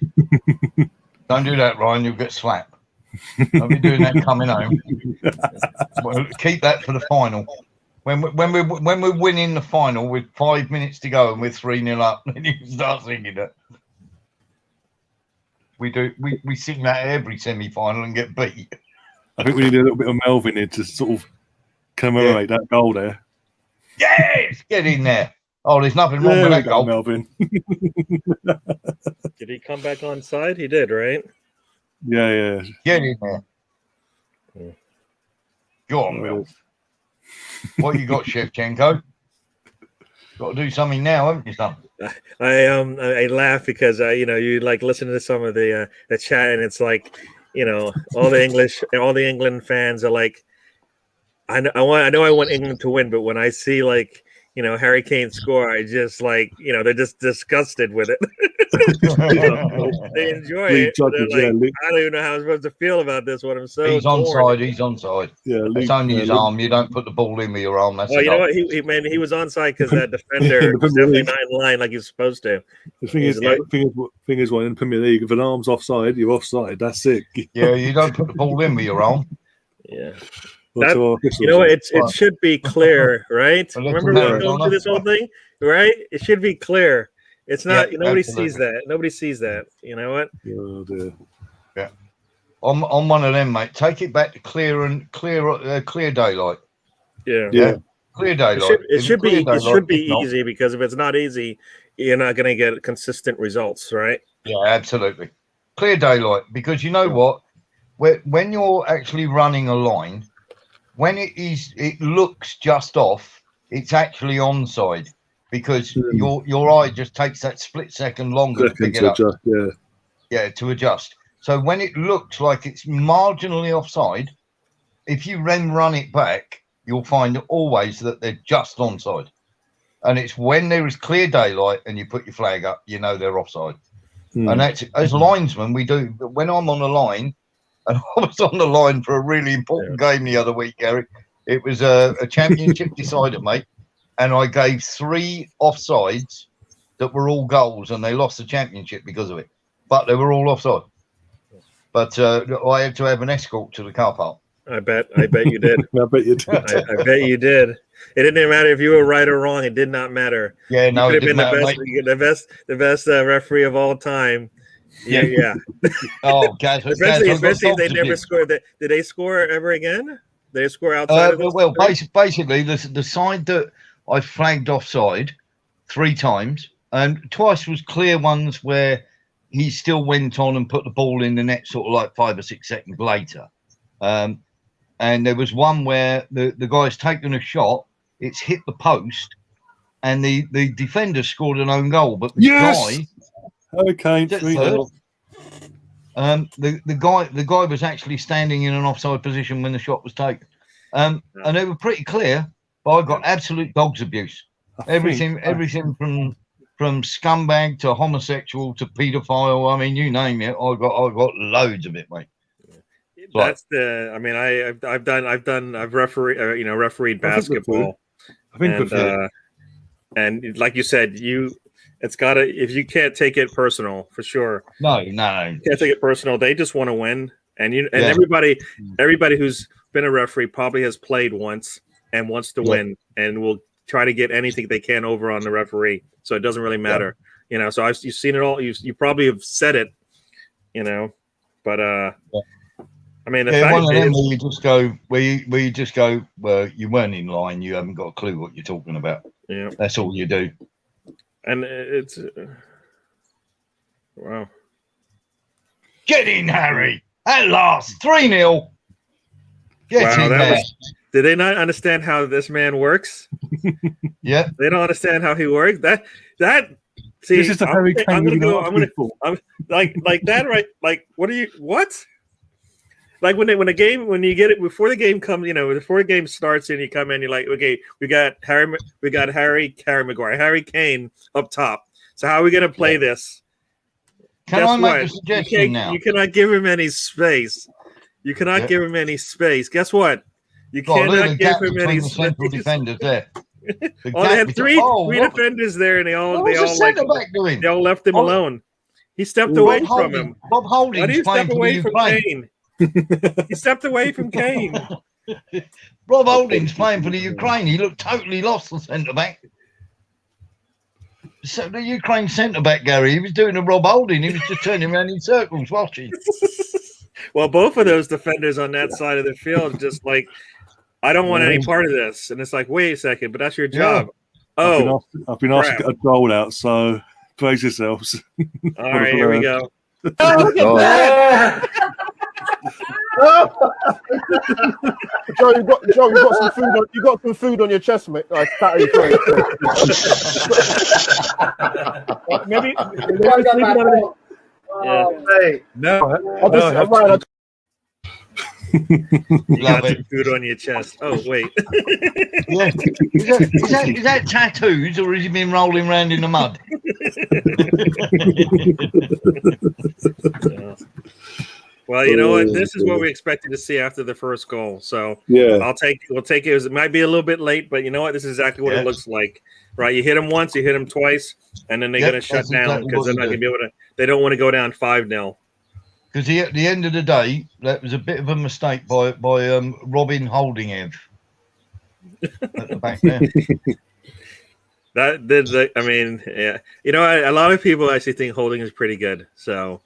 B: Don't do that, Ryan. You'll get slapped. Don't be doing that coming home. Well, keep that for the final. When we're winning the final with 5 minutes to go and we're 3-0 up, then you can start singing it. We sing that every semi-final and get beat.
A: I think we need a little bit of Melvin here to sort of commemorate that goal there.
B: Yes, get in there. Oh, there's nothing wrong
A: There
B: with
A: we
B: that
A: go,
B: goal.
A: Melvin.
C: Did he come back on side? He did, right?
A: Yeah.
B: Get in there.
C: Yeah.
B: Go on, Mel. What you got, Shevchenko? Got to do something now, haven't you, son?
C: I laugh because you like listen to some of the chat, and it's like, all the England fans are like, I know I want England to win, but when I see like Harry Kane score, I just like they're just disgusted with it. They enjoy
A: League
C: it. But they're
A: judges, yeah,
C: like, I don't even know how I'm supposed to feel about this one. I'm so
B: He's
C: torn.
B: onside. He's onside.
A: yeah.
B: It's
A: League,
B: only his
A: league-
B: arm. You don't put the ball in with your arm. That's
C: Oh,
B: a
C: you know
B: goal.
C: what? He was onside because that defender
A: In the
C: was
A: Premier
C: definitely
A: League.
C: not in line like he was supposed to.
A: The thing
C: He's
A: is,
C: like-
A: thing is, well, in the Premier League, if an arm's offside, you're offside. That's it.
B: Yeah, you don't put the ball in with your arm.
C: Yeah.
A: What's
C: That-
A: our officials
C: You know what?
A: say?
C: It should be clear, right?
B: A little
C: Remember we
B: Maradona.
C: going through this whole thing, right? It should be clear. It's not.
B: Yeah,
C: nobody
B: absolutely.
C: sees that. Nobody sees that. You know what?
A: Oh, dear.
B: On one of them, mate. Take it back to clear daylight.
C: Yeah.
A: Yeah.
B: Clear
C: It
B: daylight.
C: should,
B: If it's clear
C: it
B: daylight,
C: should be
B: if not-
C: easy, because if it's not easy, you're not going to get consistent results, right?
B: Yeah, absolutely. Clear daylight. Because you know what? When you're actually running a line, when it looks just off, it's actually onside, because your eye just takes that split second longer to pick it up.
A: Adjust, yeah.
B: Yeah, to adjust. So when it looks like it's marginally offside, if you then run it back, you'll find always that they're just onside. And it's when there is clear daylight and you put your flag up, you know they're offside. And that's, as linesmen, we do. But when I'm on a line, and I was on the line for a really important game the other week, Gary. It was a championship decider, mate. And I gave 3 offsides that were all goals, and they lost the championship because of it. But they were all offside. But I had to have an escort to the car park.
C: I bet you did.
A: I bet you did.
C: I bet you did. It didn't even matter if you were right or wrong. It did not matter.
B: Yeah,
C: You
B: no,
C: could
B: it
C: have been
B: didn't matter,
C: the
B: mate.
C: best referee of all time. Yeah.
B: Oh, Gaz,
C: Especially
B: I've got
C: if they
B: dogs
C: never
B: abuse.
C: scored. Did they score ever again? Did they score outside of those?
B: Well,
C: three?
B: basically, the side that I flagged offside 3 times, and twice was clear ones where he still went on and put the ball in the net sort of like 5 or 6 seconds later. And there was one where the guy's taken a shot, it's hit the post, and the defender scored an own goal. But the
A: Yes!
B: guy,
A: Okay,
B: Is it
A: 3-0.
B: the guy was actually standing in an offside position when the shot was taken. And they were pretty clear, but I got absolute dogs abuse. Everything from scumbag to homosexual to paedophile. I mean, you name it. I got loads of it, mate.
C: That's the. I mean, I've refereed basketball,
A: I think
C: and like you said, it's gotta. If you can't take it personal, for sure.
B: No.
C: You can't take it personal. They just want to win, and
B: Yeah.
C: everybody who's been a referee probably has played once and wants to win, and will try to get anything they can over on the referee. So it doesn't really matter, So you've seen it all. You probably have said it, But I mean, the fact
B: one of them
C: is,
B: where you just go, well, you weren't in line. You haven't got a clue what you're talking about.
C: yeah,
B: That's all you do.
C: and it's wow.
B: Get in, Harry. At last, 3-0. Get
C: Wow,
B: in
C: that
B: there.
C: Did they not understand how this man works?
B: Yeah.
C: They don't understand how he works. See,
A: this is the Harry Kane
C: I'm gonna
A: moving
C: go.
A: on
C: I'm gonna
A: football.
C: like that, right? Like, what? Like when you get it before the game comes, before the game starts, and you come in, you're like, okay, we got Harry Maguire, Harry Kane up top. So how are we gonna play this?
B: Can
C: Guess
B: I make
C: what?
B: a suggestion now?
C: You cannot give him any space. You cannot give him any space. Guess what? You
B: Got a
C: cannot
B: little
C: give
B: gap
C: him any
B: between the central
C: space.
B: defenders there. The
C: Oh, they
B: gap
C: had
B: between-
C: three
B: what
C: defenders there, and they all
B: was the centre back doing?
C: they all left him
B: Oh.
C: alone. He stepped
B: Bob
C: away from
B: Holding-
C: him.
B: Bob
C: Why
B: Holding's
C: did he
B: playing
C: step
B: for the
C: away from
B: Ukraine.
C: Kane? He stepped away from Kane.
B: Rob Holding's playing for the Ukraine. He looked totally lost, the centre back. So the Ukraine centre back, Gary, he was doing a Rob Holding. He was just turning around in circles watching.
C: Well, both of those defenders on that side of the field just like, I don't want any part of this. And it's like, wait a second, but that's your job. Oh,
A: I've been asked to
C: crap.
A: get a goal out, so brace yourselves.
C: all right, here we go.
D: Oh,
B: God.
D: Joe, you got some food. You got some food on your chest, mate. Sorry. Maybe
C: Yeah.
D: Hey,
A: No,
C: You
B: Love
C: got
B: it.
C: some food on your chest. Oh, wait.
B: Yeah. Is that tattoos, or has he been rolling around in the mud?
C: Yeah. Well, you know what? This is what we expected to see after the first goal. So
A: yeah,
C: we'll take it. It might be a little bit late, but you know what? This is exactly what
B: Yeah.
C: it looks like, right? You hit them once, you hit them twice, and then they're
B: Yep,
C: going to shut
B: that's
C: down
B: exactly
C: because
B: what
C: they're
B: they
C: not going to
B: do.
C: be able to. They don't want to go down 5-0.
B: Because at the end of the day, that was a bit of a mistake by Robin Holdingev at the back there.
C: That did. I mean, yeah. You know, a lot of people actually think Holding is pretty good. So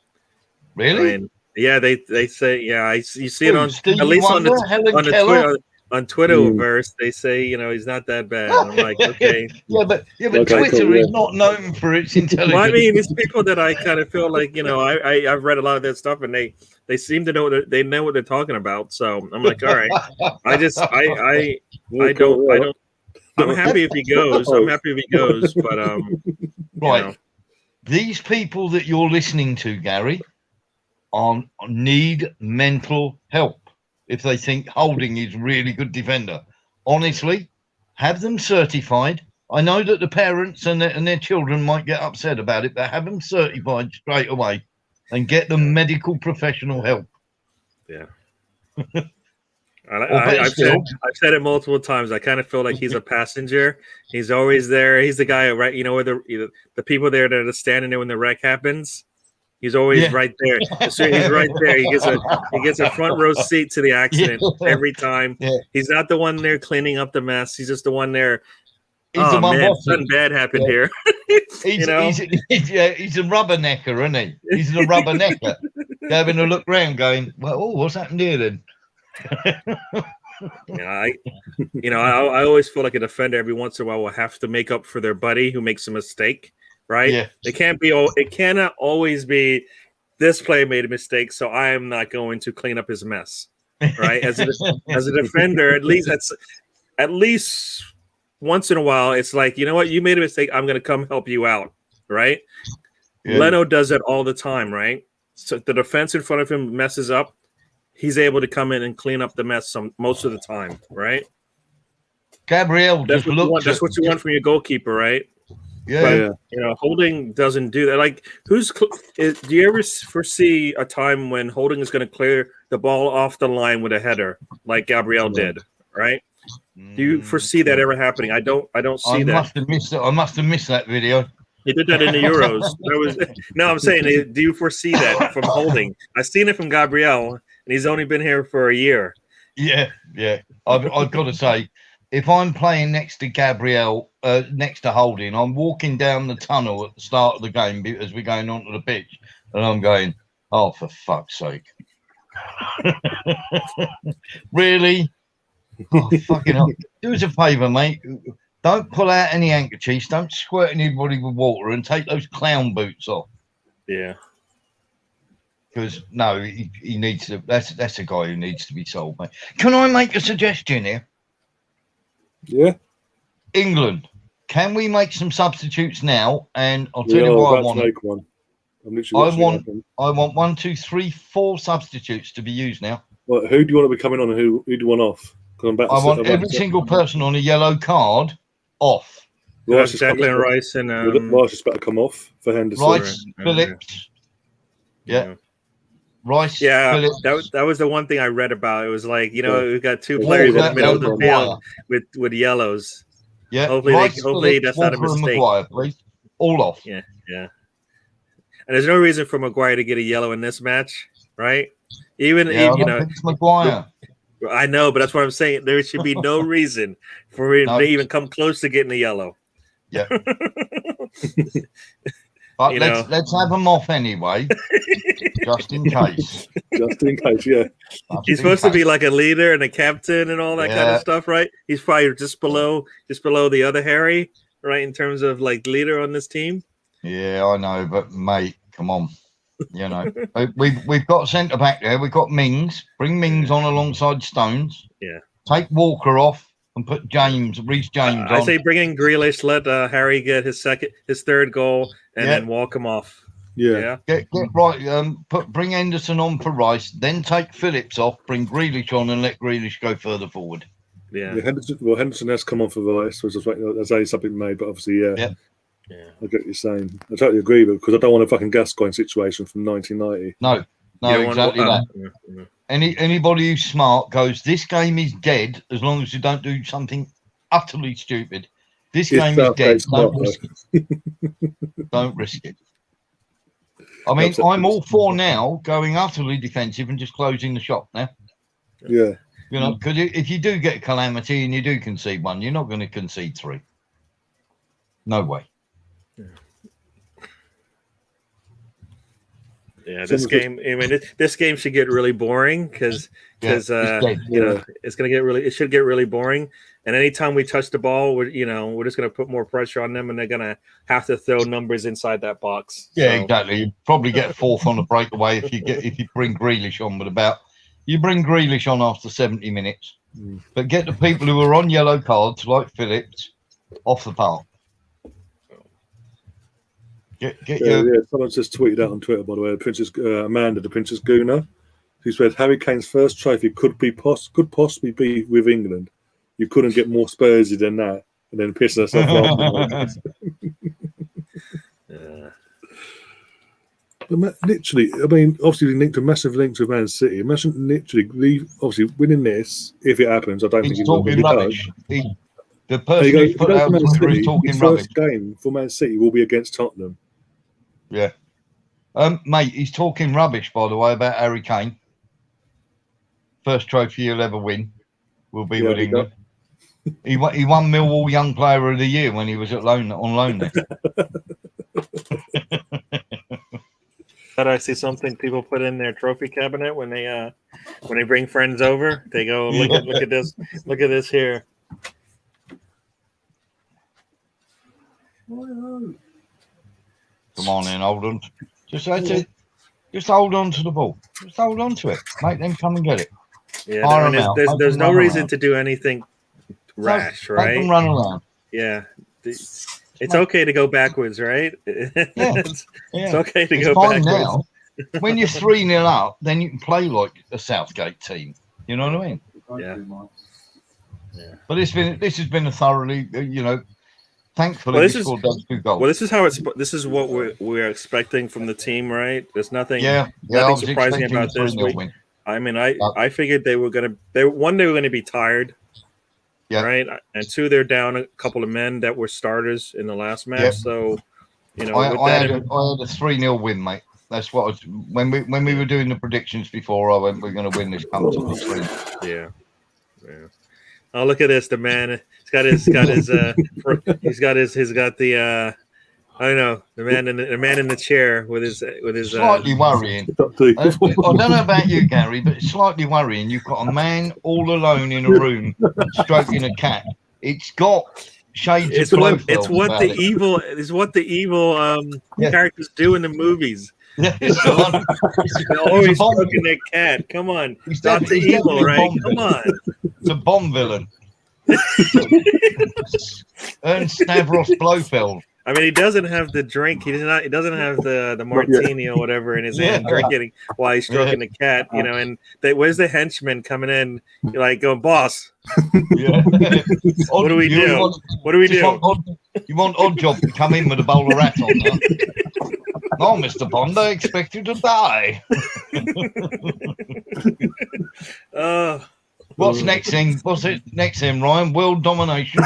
B: Really?
C: I mean, yeah, they say, yeah. You see it on
B: Stevie
C: at least
B: Wonder, Helen
C: on the
B: Keller.
C: Twitter. On Twitterverse, they say, you know, he's not that bad. I'm like, okay.
B: but
A: Okay,
B: Twitter
A: cool,
B: is
A: yeah.
B: not known for its intelligence.
C: Well, I mean, it's people that I kind of feel like, you know, I've read a lot of their stuff, and they seem to know they know what they're talking about. So I'm like, all right. I don't. I'm happy if he goes. I'm happy if he goes, but
B: Right.
C: You know.
B: These people that you're listening to, Gary, need mental help if they think Holding is a really good defender. Honestly, have them certified. I know that the parents and their children might get upset about it, but have them certified straight away and get them medical professional help.
C: Yeah.
B: better
C: I've
B: still-
C: said it multiple times. I kind of feel like he's a passenger. He's always there. He's the guy, right? You know, where the people there that are standing there when the wreck happens. He's always
B: Yeah.
C: right there. So he's right there. He gets a front row seat to the accident every time.
B: Yeah.
C: He's not the one there cleaning up the mess. He's just the one there.
B: He's
C: Oh
B: the one
C: man,
B: bossing.
C: something bad happened
B: Yeah.
C: here.
B: He's a rubbernecker, isn't he? He's a rubbernecker. Having a look round, going, "Well, what's happened here then?"
C: I always feel like a defender every once in a while will have to make up for their buddy who makes a mistake, right?
B: Yeah.
C: It cannot always be this player made a mistake, so I am not going to clean up his mess, right? As a defender, at least once in a while, it's like, you know what, you made a mistake, I'm going to come help you out, right?
B: Yeah.
C: Leno does it all the time, right? So the defense in front of him messes up, he's able to come in and clean up the mess most of the time, right?
B: Gabriel
C: That's
B: just
C: what you want.
B: looked.
C: That's what you want from your goalkeeper, right?
B: Yeah.
C: You know, Holding doesn't do that. Like, do you ever foresee a time when Holding is going to clear the ball off the line with a header, like Gabriel did, right? Do you foresee that ever happening? I don't see that.
B: I must have missed that video.
C: He did that in the Euros. No, I'm saying, do you foresee that from Holding? I've seen it from Gabriel, and he's only been here for a year.
B: Yeah. I've got to say, if I'm playing next to Gabriel, next to Holding, I'm walking down the tunnel at the start of the game as we're going onto the pitch, and I'm going, "Oh, for fuck's sake!" Really? Oh, fucking hell! Do us a favour, mate. Don't pull out any handkerchiefs. Don't squirt anybody with water, and take those clown boots off.
C: Yeah.
B: Because no, he needs to. That's a guy who needs to be sold, mate. Can I make a suggestion here?
A: Yeah.
B: England, can we make some substitutes now? And I'll tell
A: Yeah,
B: you
A: I'm
B: what I
A: about
B: want.
A: to make one. I'm literally
B: I
A: watching
B: want-
A: it happen.
B: I want 1, 2, 3, 4 substitutes to be used now.
A: Well, who do you want to be coming on and who do you want off? 'Cause I'm about to
B: I
A: set-
B: want
A: I'm about
B: every
A: to-
B: single person on a yellow card off.
A: Rice is coming-
C: Declan Rice and
A: Rice is about to come off for Henderson.
B: Rice,
C: Right.
B: Phillips. Yeah. Rice,
C: Yeah,
B: Phillips.
C: that was the one thing I read about. It was like, you know,
A: Yeah.
C: we've got two
A: Oh,
C: players in the
A: that-
C: middle of the
A: that-
C: field with yellows.
B: Yeah.
C: Hopefully
B: Rice,
C: hopefully
B: Phillips,
C: that's not a
B: Walker and
C: mistake.
B: Maguire, please. All off.
C: Yeah. And there's no reason for Maguire to get a yellow in this match, right? Even
B: Yeah, I
C: you
B: don't
C: know,
B: think it's Maguire.
C: I know, but that's what I'm saying. There should be no reason for him
B: No.
C: to even come close to getting a yellow.
B: Yeah. But
C: You
B: let's have them off anyway, just in case.
A: Just in case, yeah.
B: Just
C: He's
B: in
C: supposed to be
B: case.
C: like a leader and a captain and all that kind
B: Yeah.
C: of stuff, right? He's probably just below the other Harry, right? In terms of like leader on this team.
B: Yeah, I know, but mate, come on. You know, we've got centre back there. We've got Mings. Bring Mings on alongside Stones.
C: Yeah.
B: Take Walker off and put Reece James
C: I
B: on.
C: say bring in Grealish, let Harry get his third goal, and
B: Yeah.
C: then walk him off.
A: Yeah.
C: Yeah.
B: Get right. Bring Henderson on for Rice. Then take Phillips off. Bring Grealish on and let Grealish go further forward.
C: Yeah.
A: Henderson has come on for Rice, which is that's only something made, but obviously,
B: Yeah.
C: Yeah.
A: I get what you're saying. I totally agree with because I don't want a fucking Gascoigne situation from 1990.
B: No,
C: You don't
B: exactly
C: want
B: that.
C: yeah.
B: Anybody who's smart goes, this game is dead as long as you don't do something utterly stupid. This game is dead. Don't risk it. Don't risk it. I mean, I'm all for now going utterly defensive and just closing the shop now.
A: Yeah.
B: You know, because if you do get a calamity and you do concede one, you're not going to concede three. No way.
C: Yeah, this game. I mean, this game should get really boring because
B: it's dead.
C: you know it's gonna get really. It should get really boring. And anytime we touch the ball, we're just gonna put more pressure on them, and they're gonna have to throw numbers inside that box.
B: Yeah,
C: So,
B: exactly. You probably get fourth on the breakaway if you bring Grealish on. But you bring Grealish on after 70 minutes, but get the people who are on yellow cards like Phillips off the park.
A: Someone just tweeted out on Twitter, by the way, Amanda, the Princess Guna, who said Harry Kane's first trophy could possibly be with England. You couldn't get more Spursy than that, and then pissing herself off. But literally, I mean, obviously, linked a massive link to Man City. Imagine literally, obviously, winning this if it happens. I don't think
B: he's talking rubbish. The person who's put out Twitter is talking
A: his
B: rubbish.
A: First game for Man City will be against Tottenham.
B: Yeah. Mate, he's talking rubbish, by the way, about Harry Kane. First trophy he'll ever win will be with England. He won Millwall Young Player of the Year when he was on loan there.
C: Did I see something people put in their trophy cabinet when they bring friends over? They go, look at this here.
B: Come on in, hold on. Just hold on to the ball. Just hold on to it. Make them come and get it.
C: Yeah, there's no reason to do anything rash, right?
B: Make them run around.
C: Yeah. It's okay to go backwards, right? It's okay to go backwards.
B: Now, when you're 3-0 up, then you can play like a Southgate team. You know what I mean?
C: Yeah.
B: But this has been a thoroughly, thankfully we scored those 2 goals.
C: Well, this is what we're expecting from the team, right? There's nothing nothing surprising about this. I mean, I figured they were gonna be tired. Yeah. Right. And 2, they're down a couple of men that were starters in the last match. Yep. So,
B: I had a 3-0 win, mate. That's what when we were doing the predictions before. I went, we're going to win this comfortably.
C: Yeah. Oh, look at this! The man, he's got the I don't know, the man in the chair with his
B: slightly worrying. I don't know about you, Gary, but it's slightly worrying. You've got a man all alone in a room stroking a cat. It's got shades of Blofeld.
C: It's what the evil characters do in the movies.
B: Yeah,
C: they're always stroking their cat. Come on, not the evil, right? Come on,
B: it's a Bond villain. Ernst Stavros Blofeld.
C: I mean, he doesn't have the drink. He doesn't have the martini or whatever in his hand, drinking while he's stroking the cat. And where's the henchman coming in? You're like, going, boss. What do we do? What do we do?
B: You want Oddjob to come in with a bowl of rat on now? Oh, Mr. Bond, I expect you to die. What's next thing? What's it next thing, Ryan? World domination.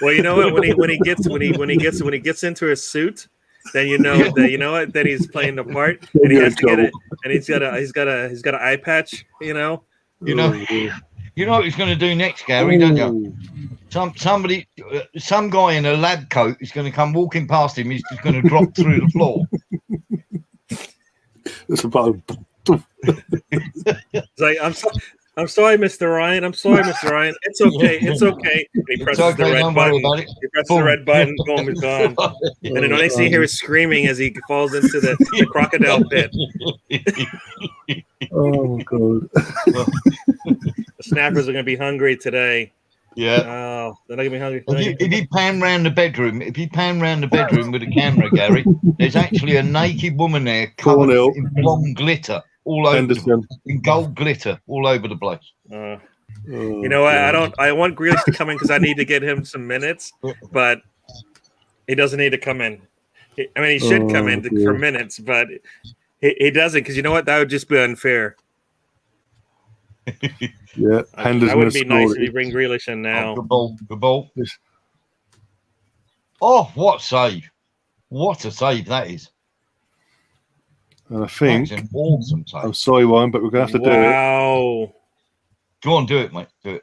C: Well, you know what? When he gets into his suit, then then he's playing the part, and he has to get it, and he's got an eye patch.
B: You know what he's going to do next, Gary, don't you? Some guy in a lab coat is going to come walking past him. He's just going to drop through the floor.
A: It's about.
C: It's like I'm sorry, Mr. Ryan. I'm sorry, Mr. Ryan. It's okay. It's okay. And he presses the red
B: don't worry
C: button.
B: about it.
C: He presses
B: Boom.
C: the red button. Boom, he's gone. And then the next thing you hear is screaming as he falls into the crocodile pit.
A: Oh god.
C: The snappers are going to be hungry today.
B: Yeah.
C: Oh, they're not going to be hungry.
B: If you pan round the bedroom, with a camera, Gary, there's actually a naked woman there covered
A: 4-0.
B: in blonde glitter all over,
A: Henderson.
B: in gold glitter all over the place.
A: Oh,
C: You know what? I want Grealish to come in because I need to get him some minutes, but he doesn't need to come in. I mean, he should come in for minutes, but he doesn't because you know what? That would just be unfair.
A: Yeah, Henderson.
C: That would be nice if you bring Grealish in now.
B: Good ball. Good ball.
A: Yes.
B: Oh, what save. What a save that is.
A: And I think
B: That's an awesome save.
A: I'm sorry, Ryan, but we're gonna have to do it.
C: Wow.
B: Go on, do it, mate. Do it.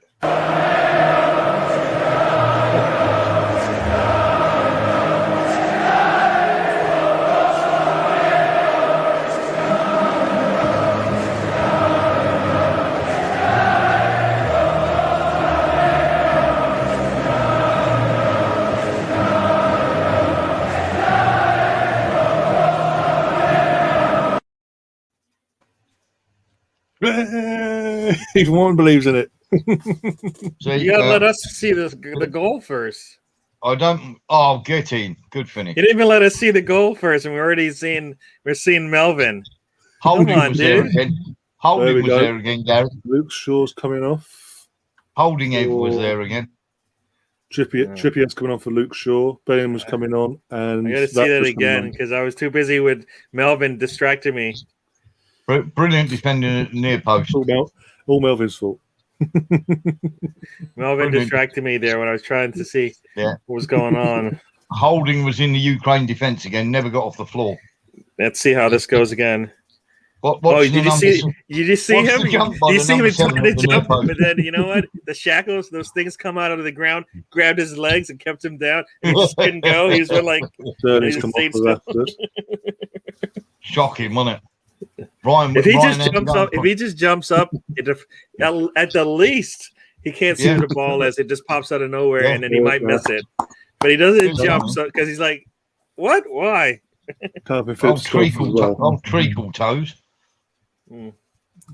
A: Even one believes in it.
B: See,
C: You gotta let us see the goal first.
B: I don't. Oh, get in. Good finish.
C: You didn't even let us see the goal first, and we're seeing Melvin.
B: Holding
C: on,
B: was there
C: dude.
B: again.
A: There
B: Holding
A: we
B: was
A: go.
B: there again, Gary.
A: Luke Shaw's coming off.
B: Holding Ev was there again.
A: Trippier's coming on for Luke Shaw. Bellingham's coming on, and
C: I got to see that
A: was coming
C: again
A: on.
C: because I was too busy with Melvin distracting me.
B: Brilliant defending at the near post.
A: All Melvin's fault.
C: Melvin
B: Brilliant.
C: distracted me there when I was trying to see
B: Yeah.
C: what was going on.
B: Holding was in the Ukraine defence again. Never got off the floor.
C: Let's see how this goes again.
B: What's
C: Oh,
B: the
C: did you
B: number
C: see?
B: se-
C: You just see
B: what's
C: him.
B: the jump by
C: You
B: the
C: see him
B: number
C: trying
B: 7
C: to
B: at the near
C: jump,
B: post?
C: but then you know what? The shackles, those things come out of the ground, grabbed his legs, and kept him down. And he just couldn't go. He was like,
A: Sterling's
C: He
A: come
C: stayed
A: off for that.
B: Shocking, wasn't it? Ryan,
C: if he
B: Ryan
C: just
B: had to
C: jumps
B: go
C: up, if he just jumps up, at the least, he can't see
B: Yeah.
C: where the ball is. It just pops out of nowhere,
B: Yeah.
C: and then he might miss it. But he doesn't
B: Yeah.
C: jump so because he's like, what? Why?
A: Calvin
B: old
A: Phillips come off as well.
B: treacle toes.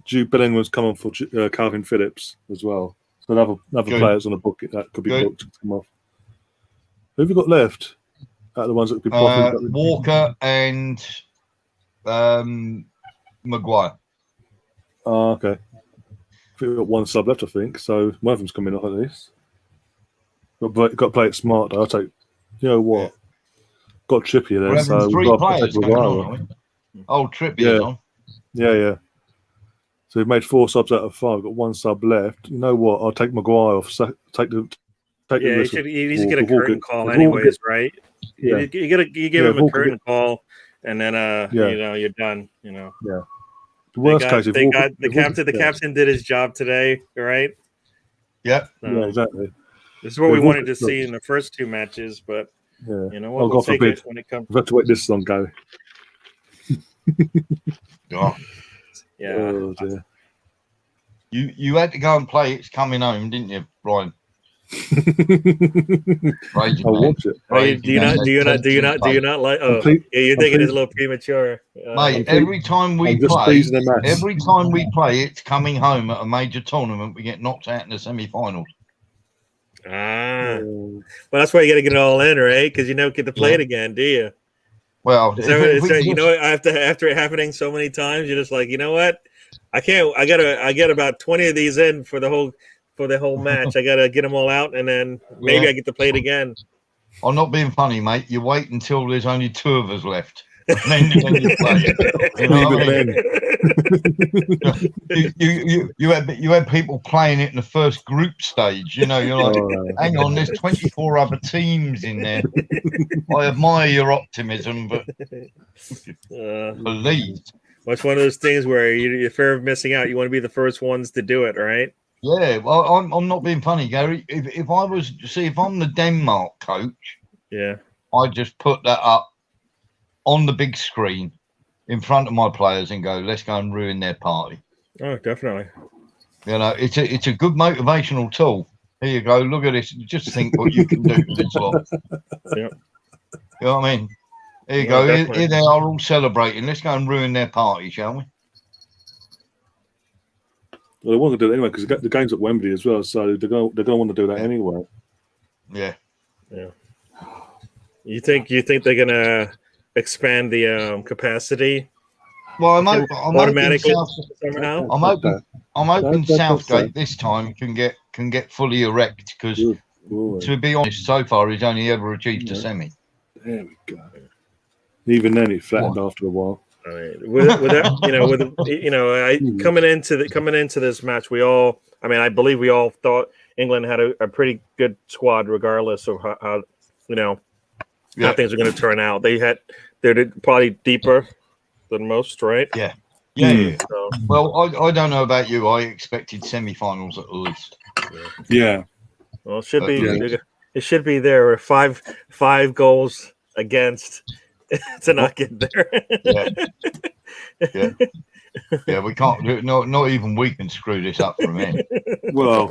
A: Jude Bellingham's come on for Calvin Phillips as well. So another
B: Good.
A: players on the book that could be
B: Good.
A: booked to come off. Who have you got left? Out of the ones that could be popping.
B: Walker and Maguire.
A: Oh, okay. I think we've got one sub left, I think. So one of them's coming off at least. Got to play it smart, though. I'll take. You know what? Got Trippier there,
B: We're
A: so
B: having 3
A: we've got to
B: players
A: take
B: coming
A: Maguire.
B: on, aren't we? Oh, Trippier's
A: Yeah.
B: on.
A: Yeah. So we've made 4 subs out of 5. We've got 1 sub left. You know what? I'll take Maguire off. Take the
C: Yeah,
A: risk.
C: he needs to get a
A: Walker.
C: curtain call
A: Walker.
C: anyways, right?
A: Yeah.
C: You give him a
A: Walker
C: curtain call, and then
A: Yeah.
C: you know, you're done. You know,
A: The worst case, if
C: they
A: Walker-
C: got the
A: if Walker-
C: captain. The
A: yeah.
C: captain did his job today, right?
B: Yeah.
A: Yeah, exactly.
C: This is what we
A: If
C: wanted
A: Walker-
C: to see in the first 2 matches, but
A: Yeah.
C: you know
A: Oh,
C: what? We'll
A: God
C: take
A: forbid.
C: it when it comes.
A: We've had to wait this long, Gary.
B: Oh,
C: Yeah,
A: Oh, dear.
B: you had to go and play It's Coming Home, didn't you, Brian? Crazy,
A: I'll
B: man.
A: watch it.
C: Hey,
B: Crazy,
C: do you
B: man.
C: not like? Oh,
A: Complete-
C: yeah, you're thinking it's
A: complete-
C: a little premature.
B: Mate, every time we
A: I'm just
B: play,
A: pleasing the maths.
B: every time we play It's Coming Home at a major tournament, we get knocked out in the semi-finals.
C: Well, that's why you got to get it all in, right? Because you don't get to play
B: Yeah.
C: it again, do you?
B: Well,
C: You know, after it happening so many times, you're just like, you know what? I can't. I get about 20 of these in for the whole match. I gotta get them all out, and then maybe
B: Yeah.
C: I get to play it again.
B: I'm not being funny, mate. You wait until there's only 2 of us left. And then you play it. You know what I mean? You had people playing it in the first group stage. You know, you're like, hang on, there's 24 other teams in there. I admire your optimism, but believe.
C: It's one of those things where you're fear of missing out. You want to be the first ones to do it, right?
B: Yeah, well, I'm not being funny, Gary. If I'm the Denmark coach,
C: Yeah.
B: I just put that up on the big screen in front of my players and go, let's go and ruin their party.
C: Oh, definitely.
B: You know, it's a good motivational tool. Here you go. Look at this. Just think what you can do with this lot.
C: Yep.
B: You know what I mean? Here you
C: No,
B: go.
C: definitely.
B: Here they are all celebrating. Let's go and ruin their party, shall we?
A: Well, they want to do it anyway because the game's at Wembley as well, so they're going to want to do that anyway.
B: Yeah.
C: You think they're gonna expand the capacity
B: Well, I'm hoping
C: automatically somehow?
B: I'm hoping
A: That's
B: Southgate this time can get fully erect because,
A: Good boy.
B: to be honest, so far he's only ever achieved a semi.
A: There we go. Even then, it flattened after a while.
C: I mean, with that, coming into this match, I believe we all thought England had a pretty good squad, regardless of how how things are going to turn out. They're probably deeper than most, right?
B: Yeah.
C: So,
B: Well, I don't know about you. I expected semi-finals at least.
A: Yeah.
C: well, it should be.
A: Yeah.
C: It should be there. Five goals against to not get there.
B: Yeah, we can't do it. Not even we can screw this up for a minute.
A: Well,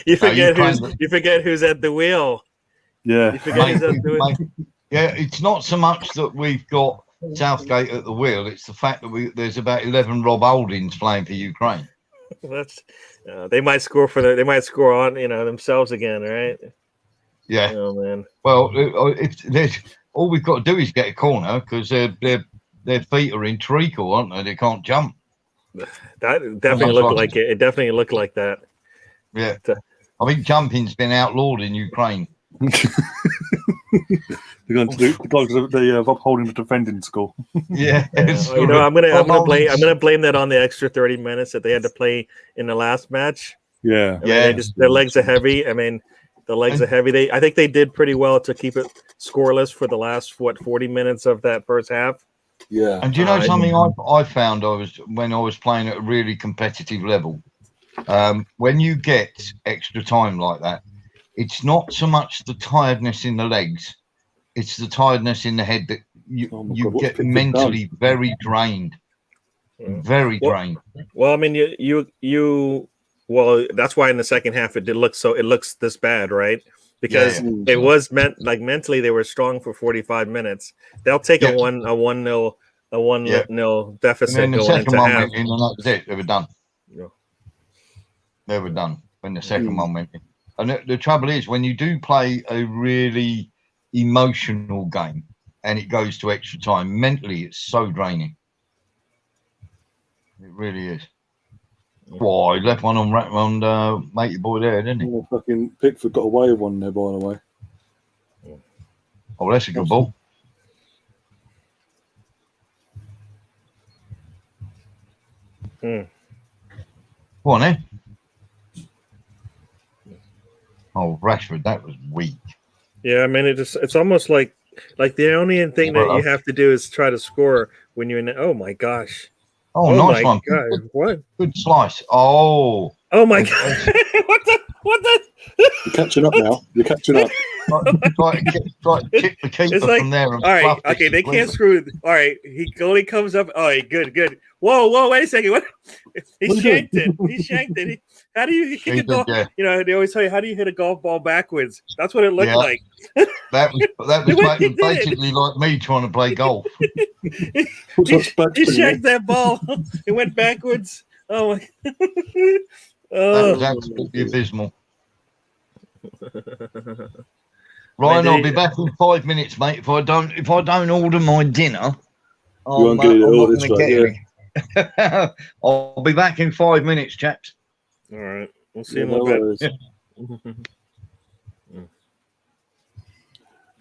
C: You forget who's at the wheel.
A: yeah.
C: You forget who's at the wheel.
B: Yeah, it's not so much that we've got Southgate at the wheel; it's the fact that there's about 11 Rob Holdings playing for Ukraine.
C: That's they might score on themselves again, right?
B: Yeah.
C: Oh man.
B: Well, if all we've got to do is get a corner because their feet are in treacle, aren't they? They can't jump.
C: That definitely looked like it. It definitely looked like that.
B: Yeah, I think jumping's been outlawed in Ukraine.
A: They're going to do the Rob Holding the defending school.
B: Yeah,
C: I'm gonna blame that on the extra 30 minutes that they had to play in the last match.
A: Yeah.
C: Their legs are heavy. I mean, the legs are heavy. I think they did pretty well to keep it scoreless for the last 40 minutes of that first half.
A: Yeah.
B: And do you know something I found when I was playing at a really competitive level? When you get extra time like that, it's not so much the tiredness in the legs, it's the tiredness in the head that you get mentally very drained. Very drained.
C: Well, I mean, well, that's why in the second half it looks this bad, right? Because it was mentally they were strong for 45 minutes. They'll take a 1-0 deficit
B: and then the
C: going
B: second
C: into
B: one
C: half.
B: went in, and that was it. They were done.
C: Yeah.
B: They were done when the second one went in. And the trouble is, when you do play a really emotional game and it goes to extra time, mentally it's so draining. It really is. Why, he left one on matey boy there, didn't he?
A: Oh, fucking Pickford got away with one there, by the way.
B: Oh, that's a good ball. Go on, then. Oh, Rashford, that was weak.
C: Yeah, I mean, it's almost like the only thing that you have to do is try to score when you're in. Oh my gosh!
B: Oh, nice one.
C: God, what?
B: Good slice. Oh
C: my God! What the?
A: You're catching up now. You're catching up.
B: Try to kick the keeper from there. And
C: all right, okay, they can't screw. All right, goalie comes up. All right, good. Whoa, wait a second. What? He shanked it. How do you hit a golf?
B: Yeah.
C: You know, they always tell you, how do you hit a golf ball backwards? That's what it looked like.
B: That was basically like me trying to play golf.
C: He shanked that ball. It went backwards. Oh my!
B: That was absolutely abysmal. Ryan, I'll be back in 5 minutes, mate. If I don't order my dinner, I'm not going to get it. I'll be back in 5 minutes, chaps.
C: All right, we'll see you in a little bit.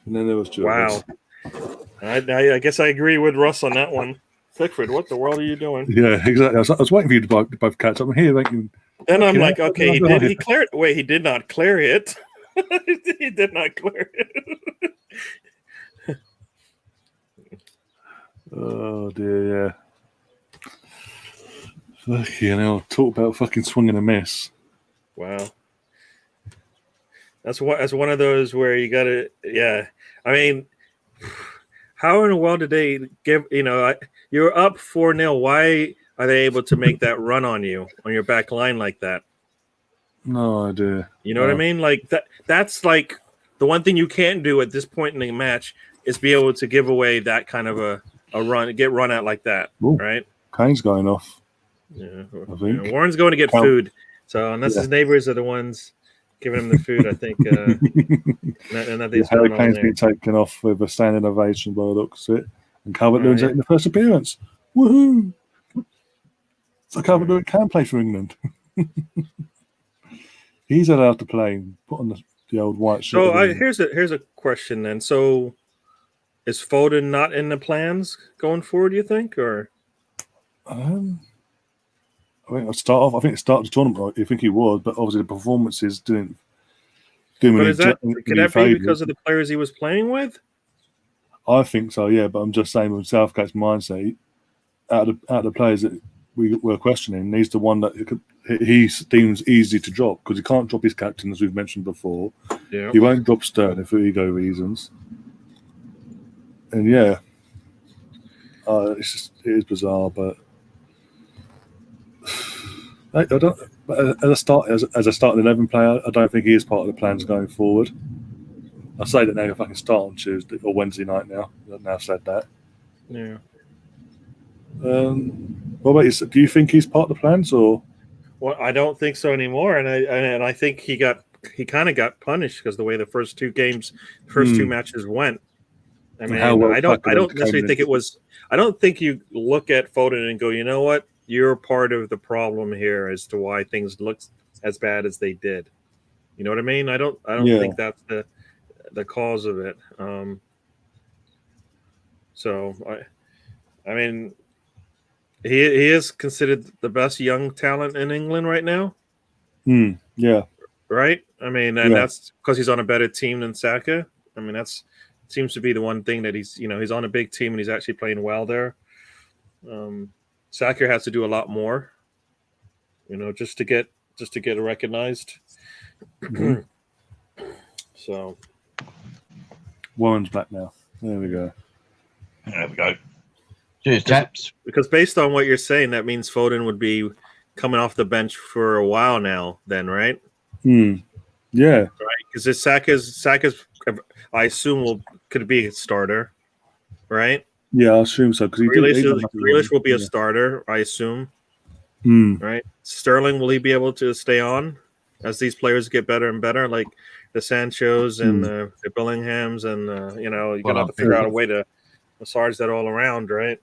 A: And then there was
C: wow. I guess I agree with Russ on that one. Pickford, what the world are you doing?
A: Yeah, exactly. I was waiting for you to both catch up. I'm here, thank you.
C: Then I'm like, okay, he cleared it. Wait, he did not clear it. He did not clear it.
A: Oh dear, yeah. Fucking hell, talk about fucking swinging a miss.
C: Wow. That's one of those where you gotta, I mean, how in the world did they give? you're up 4-0. Why are they able to make that run on you on your back line like that?
A: No idea.
C: You know what I mean? Like that's like the one thing you can't do at this point in the match is be able to give away that kind of a run, get run at like that,
A: Ooh.
C: right?
A: Kane's going off.
C: Yeah,
A: I think.
C: Warren's going to get
A: Count.
C: food. So unless his neighbors are the ones giving him the food, I think nothing's
A: Harry
C: going on
A: Kane's
C: there.
A: been taken off with a standing ovation by the looks of it. And Calvert-Lewin's
C: yeah.
A: making the first appearance. Woohoo! So Calvert-Lewin can play for England. He's allowed to play and put on the old white shirt.
C: So here's a question then. So is Foden not in the plans going forward, you think? Or
A: I think at start the tournament, I think he was, but obviously the performances didn't do
C: but
A: any
C: is that could that be
A: favours.
C: because of the players he was playing with?
A: I think so, yeah. But I'm just saying, with Southgate's mindset, out of the players that we were questioning, he's the one that he deems easy to drop because he can't drop his captain, as we've mentioned before.
C: Yeah.
A: He won't drop Sterling for ego reasons. And yeah, it is bizarre, but I don't. But as a starting 11 player, I don't think he is part of the plans going forward. I say that now if I can start on Tuesday or Wednesday night now. I've now said that.
C: Yeah.
A: What about you? Do you think he's part of the plans or?
C: Well, I don't think so anymore, and I think he kind of got punished because the way the first two matches went. I mean, I don't necessarily think it was. I don't think you look at Foden and go, you know what, you're part of the problem here as to why things look as bad as they did. You know what I mean? I don't think that's the cause of it. So I mean. He is considered the best young talent in England right now.
A: Yeah.
C: Right? I mean, and that's because he's on a better team than Saka. I mean, that's seems to be the one thing that he's on a big team and he's actually playing well there. Saka has to do a lot more, just to get recognized. So
A: Warren's back now. There we go.
B: There we go. Cheers, chaps.
C: Because based on what you're saying, that means Foden would be coming off the bench for a while now. Then, right?
A: Yeah.
C: Right. Because Saka's, I assume could be a starter, right?
A: Yeah, I assume so. Because
C: Grealish will be a starter, I assume. Right. Sterling, will he be able to stay on as these players get better and better, like the Sanchos and the Bellinghams, and you're gonna have to figure out a way to massage that all around, right?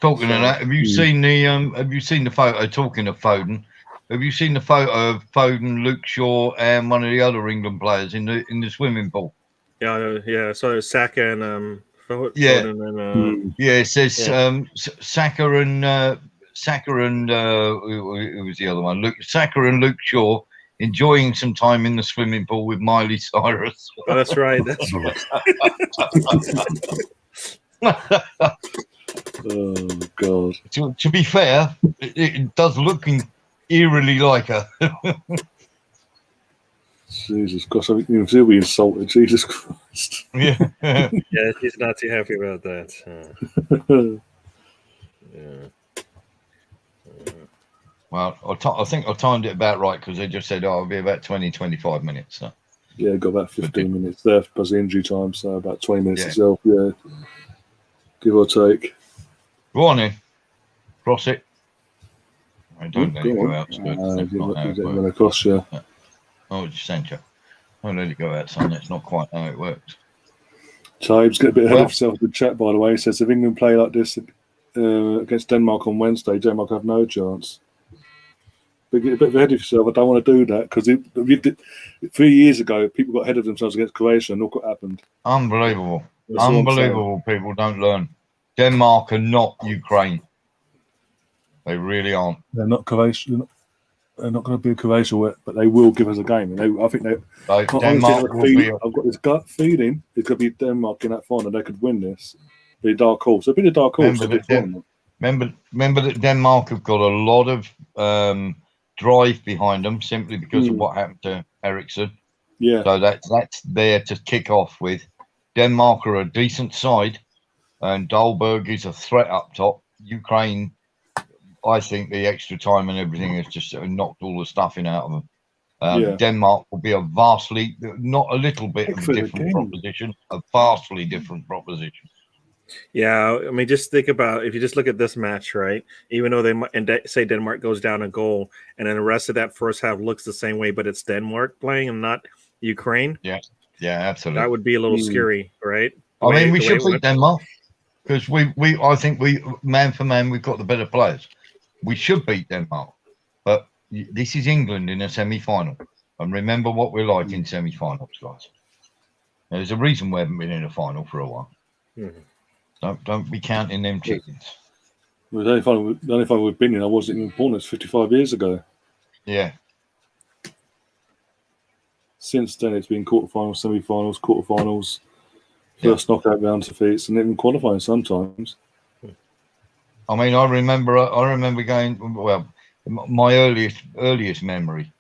B: Talking of that, have you seen the photo? Talking of Foden, have you seen the photo of Foden, Luke Shaw, and one of the other England players in the swimming pool?
C: Yeah. So there's Saka and Foden and
B: it says Saka and who was the other one? Saka and Luke Shaw enjoying some time in the swimming pool with Miley Cyrus.
C: Oh, that's right. That's right.
A: Oh God!
B: To be fair, it does look eerily like her.
A: Jesus Christ! I mean, he'll be insulted. Jesus Christ!
B: Yeah,
C: yeah, he's not too happy about that. Yeah.
B: Well, I think I timed it about right because they just said, it'll be about 20-25 minutes. So.
A: Yeah, got about 15 minutes left plus the injury time, so about 20 minutes itself. Yeah, give or take.
B: Go on in. Cross it. I don't let it go out.
A: Across, yeah.
B: Oh, it's Sancho. Don't let it go out, son. That's not quite how it works.
A: Chives get a bit ahead of himself in the chat, by the way. He says if England play like this against Denmark on Wednesday, Denmark have no chance. But get a bit ahead of yourself. I don't want to do that because 3 years ago, people got ahead of themselves against Croatia and look what happened.
B: Unbelievable. Unbelievable. People don't learn. Denmark are not Ukraine. They really aren't.
A: They're not Croatia. They're not going to be Croatia, but they will give us a game. And I think they.
B: Denmark will be.
A: I've got this gut feeling it could be Denmark in that final. They could win this. Be a dark horse. It'd be a dark horse.
B: Remember that Denmark have got a lot of drive behind them simply because of what happened to Eriksen.
A: Yeah.
B: So that's there to kick off with. Denmark are a decent side. and Dahlberg is a threat up top. Ukraine, I think the extra time and everything has just knocked all the stuffing out of them. Denmark will be a vastly, not a little bit of a different proposition, a vastly different proposition.
C: Yeah, I mean, just think about if you just look at this match, right? Even though say Denmark goes down a goal, and then the rest of that first half looks the same way, but it's Denmark playing and not Ukraine.
B: Yeah, absolutely.
C: That would be a little scary, right?
B: I mean, we should beat Denmark because I think man for man, we've got the better players. We should beat Denmark, but this is England in a semi-final, and remember what we're like in semi-finals, guys. There's a reason we haven't been in a final for a while. Don't be counting them chickens.
A: Well, the only final we've been in, I wasn't even born. It's 55 years ago.
B: Yeah.
A: Since then, it's been quarterfinals, semi-finals, quarterfinals, first knockout round defeats, and even qualifying sometimes.
B: I mean, I remember going. Well, my earliest memory,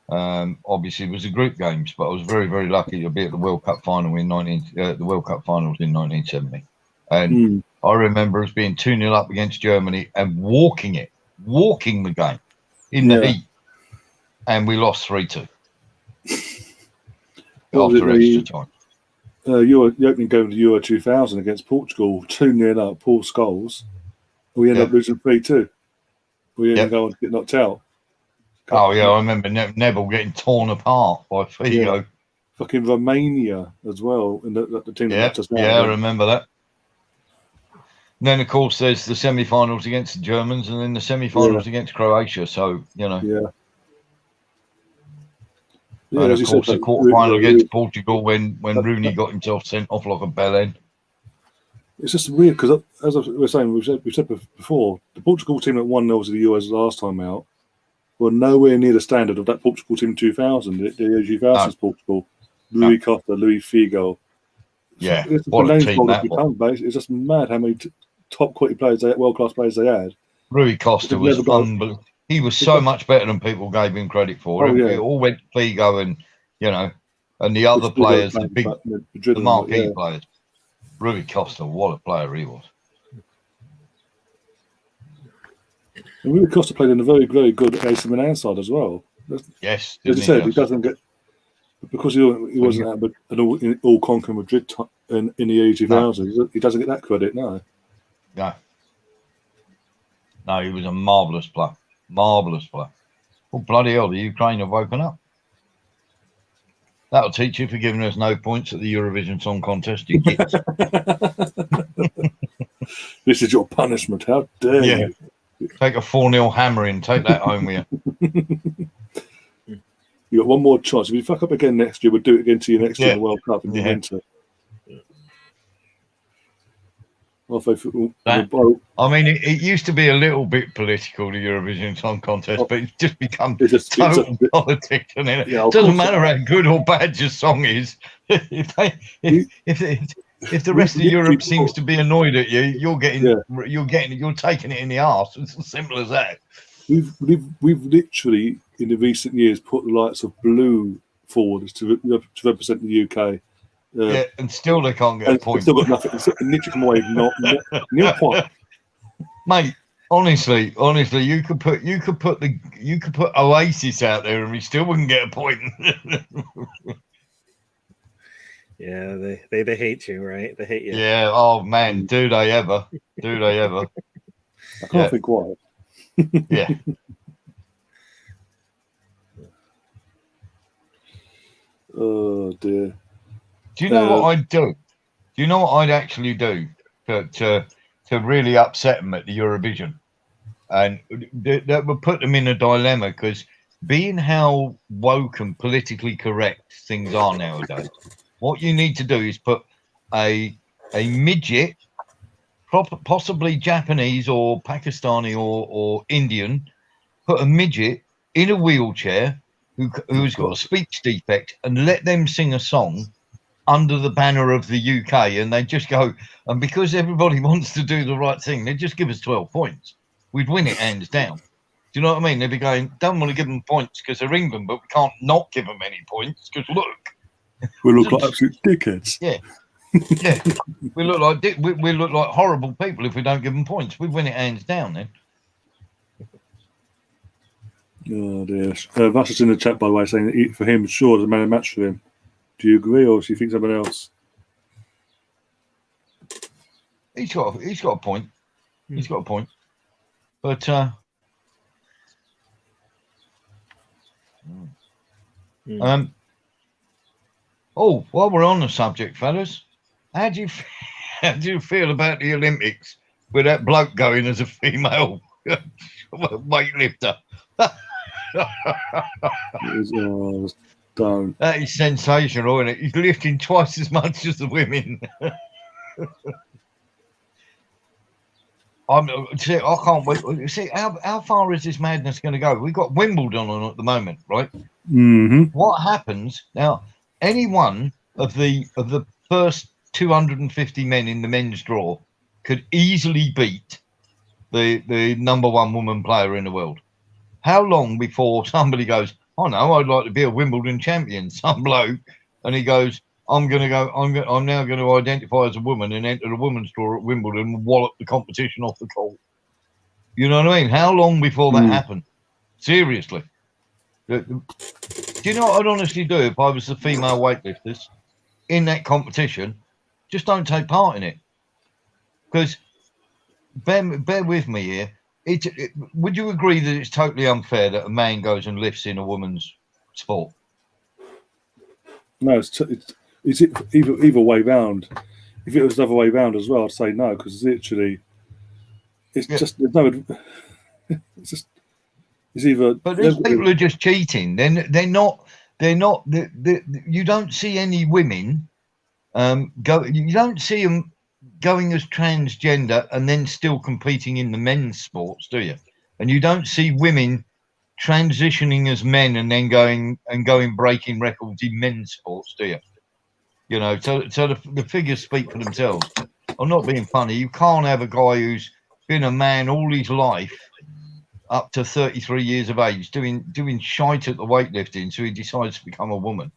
B: obviously, was the group games. But I was very, very lucky to be at the World Cup final the World Cup finals in 1970, and I remember us being 2-0 up against Germany and walking the game in the heat, and we lost 3-2 after extra time.
A: The opening game of the Euro 2000 against Portugal, 2-0 up, Paul Scholes. We ended up losing 3-2. We ended up going to get knocked out.
B: Oh, yeah, I remember Neville getting torn apart by Figo.
A: Yeah. Fucking Romania as well. And the team that knocked us out.
B: I remember that. And then, of course, there's the semi-finals against the Germans and then the semi-finals against Croatia. So, and of course, the quarter-final against Portugal when Rooney got himself sent off like a bellend.
A: It's just weird because, as we've said before, the Portugal team that 1-0 to the US last time out were nowhere near the standard of that Portugal team 2000. The 2000's Portugal, Rui Costa, Luis Figo.
B: Yeah, what a team that was.
A: It's just mad how many top quality players, world-class players they had.
B: Rui Costa was unbelievable. He was so much better than people gave him credit for. It all went to Figo and the other players, the marquee players. Rui Costa, what a player he was.
A: And Rui Costa played in a very, very good AC Milan side as well.
B: Yes.
A: As I said, he doesn't get... Because he wasn't an all-conquering Madrid in the early 2000s, he doesn't get that credit, no.
B: No, he was a marvellous player. Marvellous player. Oh, bloody hell, the Ukraine have woken up. That'll teach you for giving us no points at the Eurovision Song Contest, you kids.
A: This is your punishment. How dare you?
B: Take a 4-0 hammering. Take that home with you.
A: You got one more chance. If you fuck up again next year, we'll do it again to you next year in the World Cup in the winter.
B: I mean, it used to be a little bit political, the Eurovision Song Contest, but it's just become total politics, isn't it? It doesn't matter how good or bad your song is. If the rest of Europe seems to be annoyed at you, you're taking it in the arse. It's as simple as that.
A: We've literally in the recent years put the likes of Blue forward to represent the UK.
B: And still they can't get a point.
A: Still got nothing. Literally come away not nil point.
B: Mate, honestly, you could put Oasis out there and we still wouldn't get a point.
C: Yeah, they hate you, right? They hate you.
B: Yeah. Oh man, do they ever?
A: I can't think why.
B: Yeah.
A: Oh dear.
B: Do you know what I'd do? Do you know what I'd actually do to really upset them at the Eurovision? And that would put them in a dilemma because being how woke and politically correct things are nowadays, what you need to do is put a midget, possibly Japanese or Pakistani or Indian, put a midget in a wheelchair who's got a speech defect and let them sing a song under the banner of the UK, and they just go, and because everybody wants to do the right thing, they just give us 12 points. We'd win it hands down. Do you know what I mean? They'd be going, don't want to give them points because they're England, but we can't not give them any points because look.
A: We look like absolute dickheads.
B: Yeah. Yeah, we look like we look like horrible people if we don't give them points. We win it hands down then.
A: Oh dear. Vass is in the chat, by the way, saying that for him, Shaw is a man of match for him. Do you agree, or do you think someone else?
B: He's got a point. He's got a point. But oh, while we're on the subject, fellas, how do you feel about the Olympics with that bloke going as a female weightlifter?
A: Don't.
B: That is sensational, isn't it? He's lifting twice as much as the women. I can't wait. See, how far is this madness going to go? We've got Wimbledon on at the moment, right?
A: Mm-hmm.
B: What happens now? Any one of the first 250 men in the men's draw could easily beat the number one woman player in the world. How long before somebody goes, "Oh no, I'd like to be a Wimbledon champion"? Some bloke, and he goes, I'm now going to identify as a woman and enter the women's draw at Wimbledon and wallop the competition off the court. You know what I mean? How long before that happened? Seriously. Do you know what I'd honestly do if I was the female weightlifters in that competition? Just don't take part in it. Because, bear with me here, would you agree that it's totally unfair that a man goes and lifts in a woman's sport?
A: No, it's either way round. If it was the other way round as well, I'd say no, because literally, just there's no. It's either.
B: But these people are just cheating. They're not. You don't see any women go. You don't see them going as transgender and then still competing in the men's sports, do you? And you don't see women transitioning as men and then going breaking records in men's sports, do you? You know, so the figures speak for themselves. I'm not being funny. You can't have a guy who's been a man all his life, up to 33 years of age, doing shite at the weightlifting, so he decides to become a woman.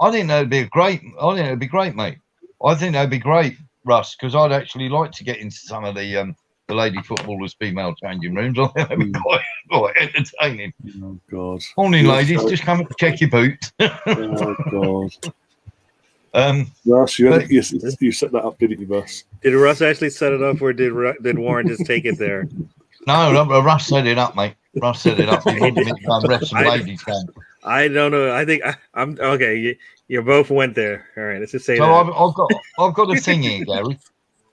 B: I think that'd be great, mate. I think that'd be great, Russ, because I'd actually like to get into some of the lady footballers' female changing rooms. I think that'd be quite entertaining.
A: Oh God!
B: Morning, ladies. Just come to check your boots.
A: Oh God! Russ, you set that up, didn't you, Russ?
C: Did Russ actually set it up, or did Warren just take it there?
B: No, Russ set it up, mate. Russ set it up. He wanted me to go and rep some ladies down.
C: I don't know. I think I'm okay. You both went there. All right, let's just say
B: so
C: that.
B: I've got a thing here, Gary.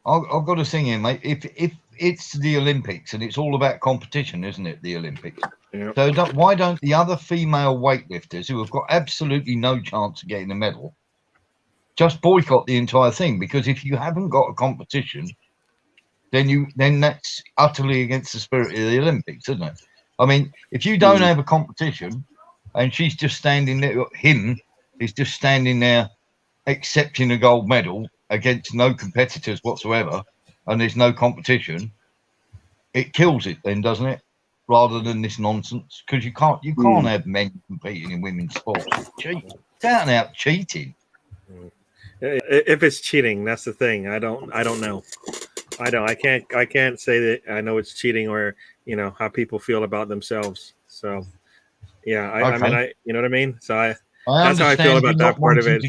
B: I've got a thing here, mate. If it's the Olympics and it's all about competition, isn't it? The Olympics.
C: Yeah.
B: So why don't the other female weightlifters who have got absolutely no chance of getting a medal just boycott the entire thing? Because if you haven't got a competition, then that's utterly against the spirit of the Olympics, isn't it? I mean, if you don't have a competition and she's just standing there, him is just standing there accepting a gold medal against no competitors whatsoever, and there's no competition, it kills it then, doesn't it? Rather than this nonsense, because you can't have men competing in women's sports. It's out and out cheating.
C: If it's cheating, that's the thing. I don't know. I can't say that I know it's cheating, or how people feel about themselves. So yeah, I mean, you know what I mean? So that's how I feel about that part of it.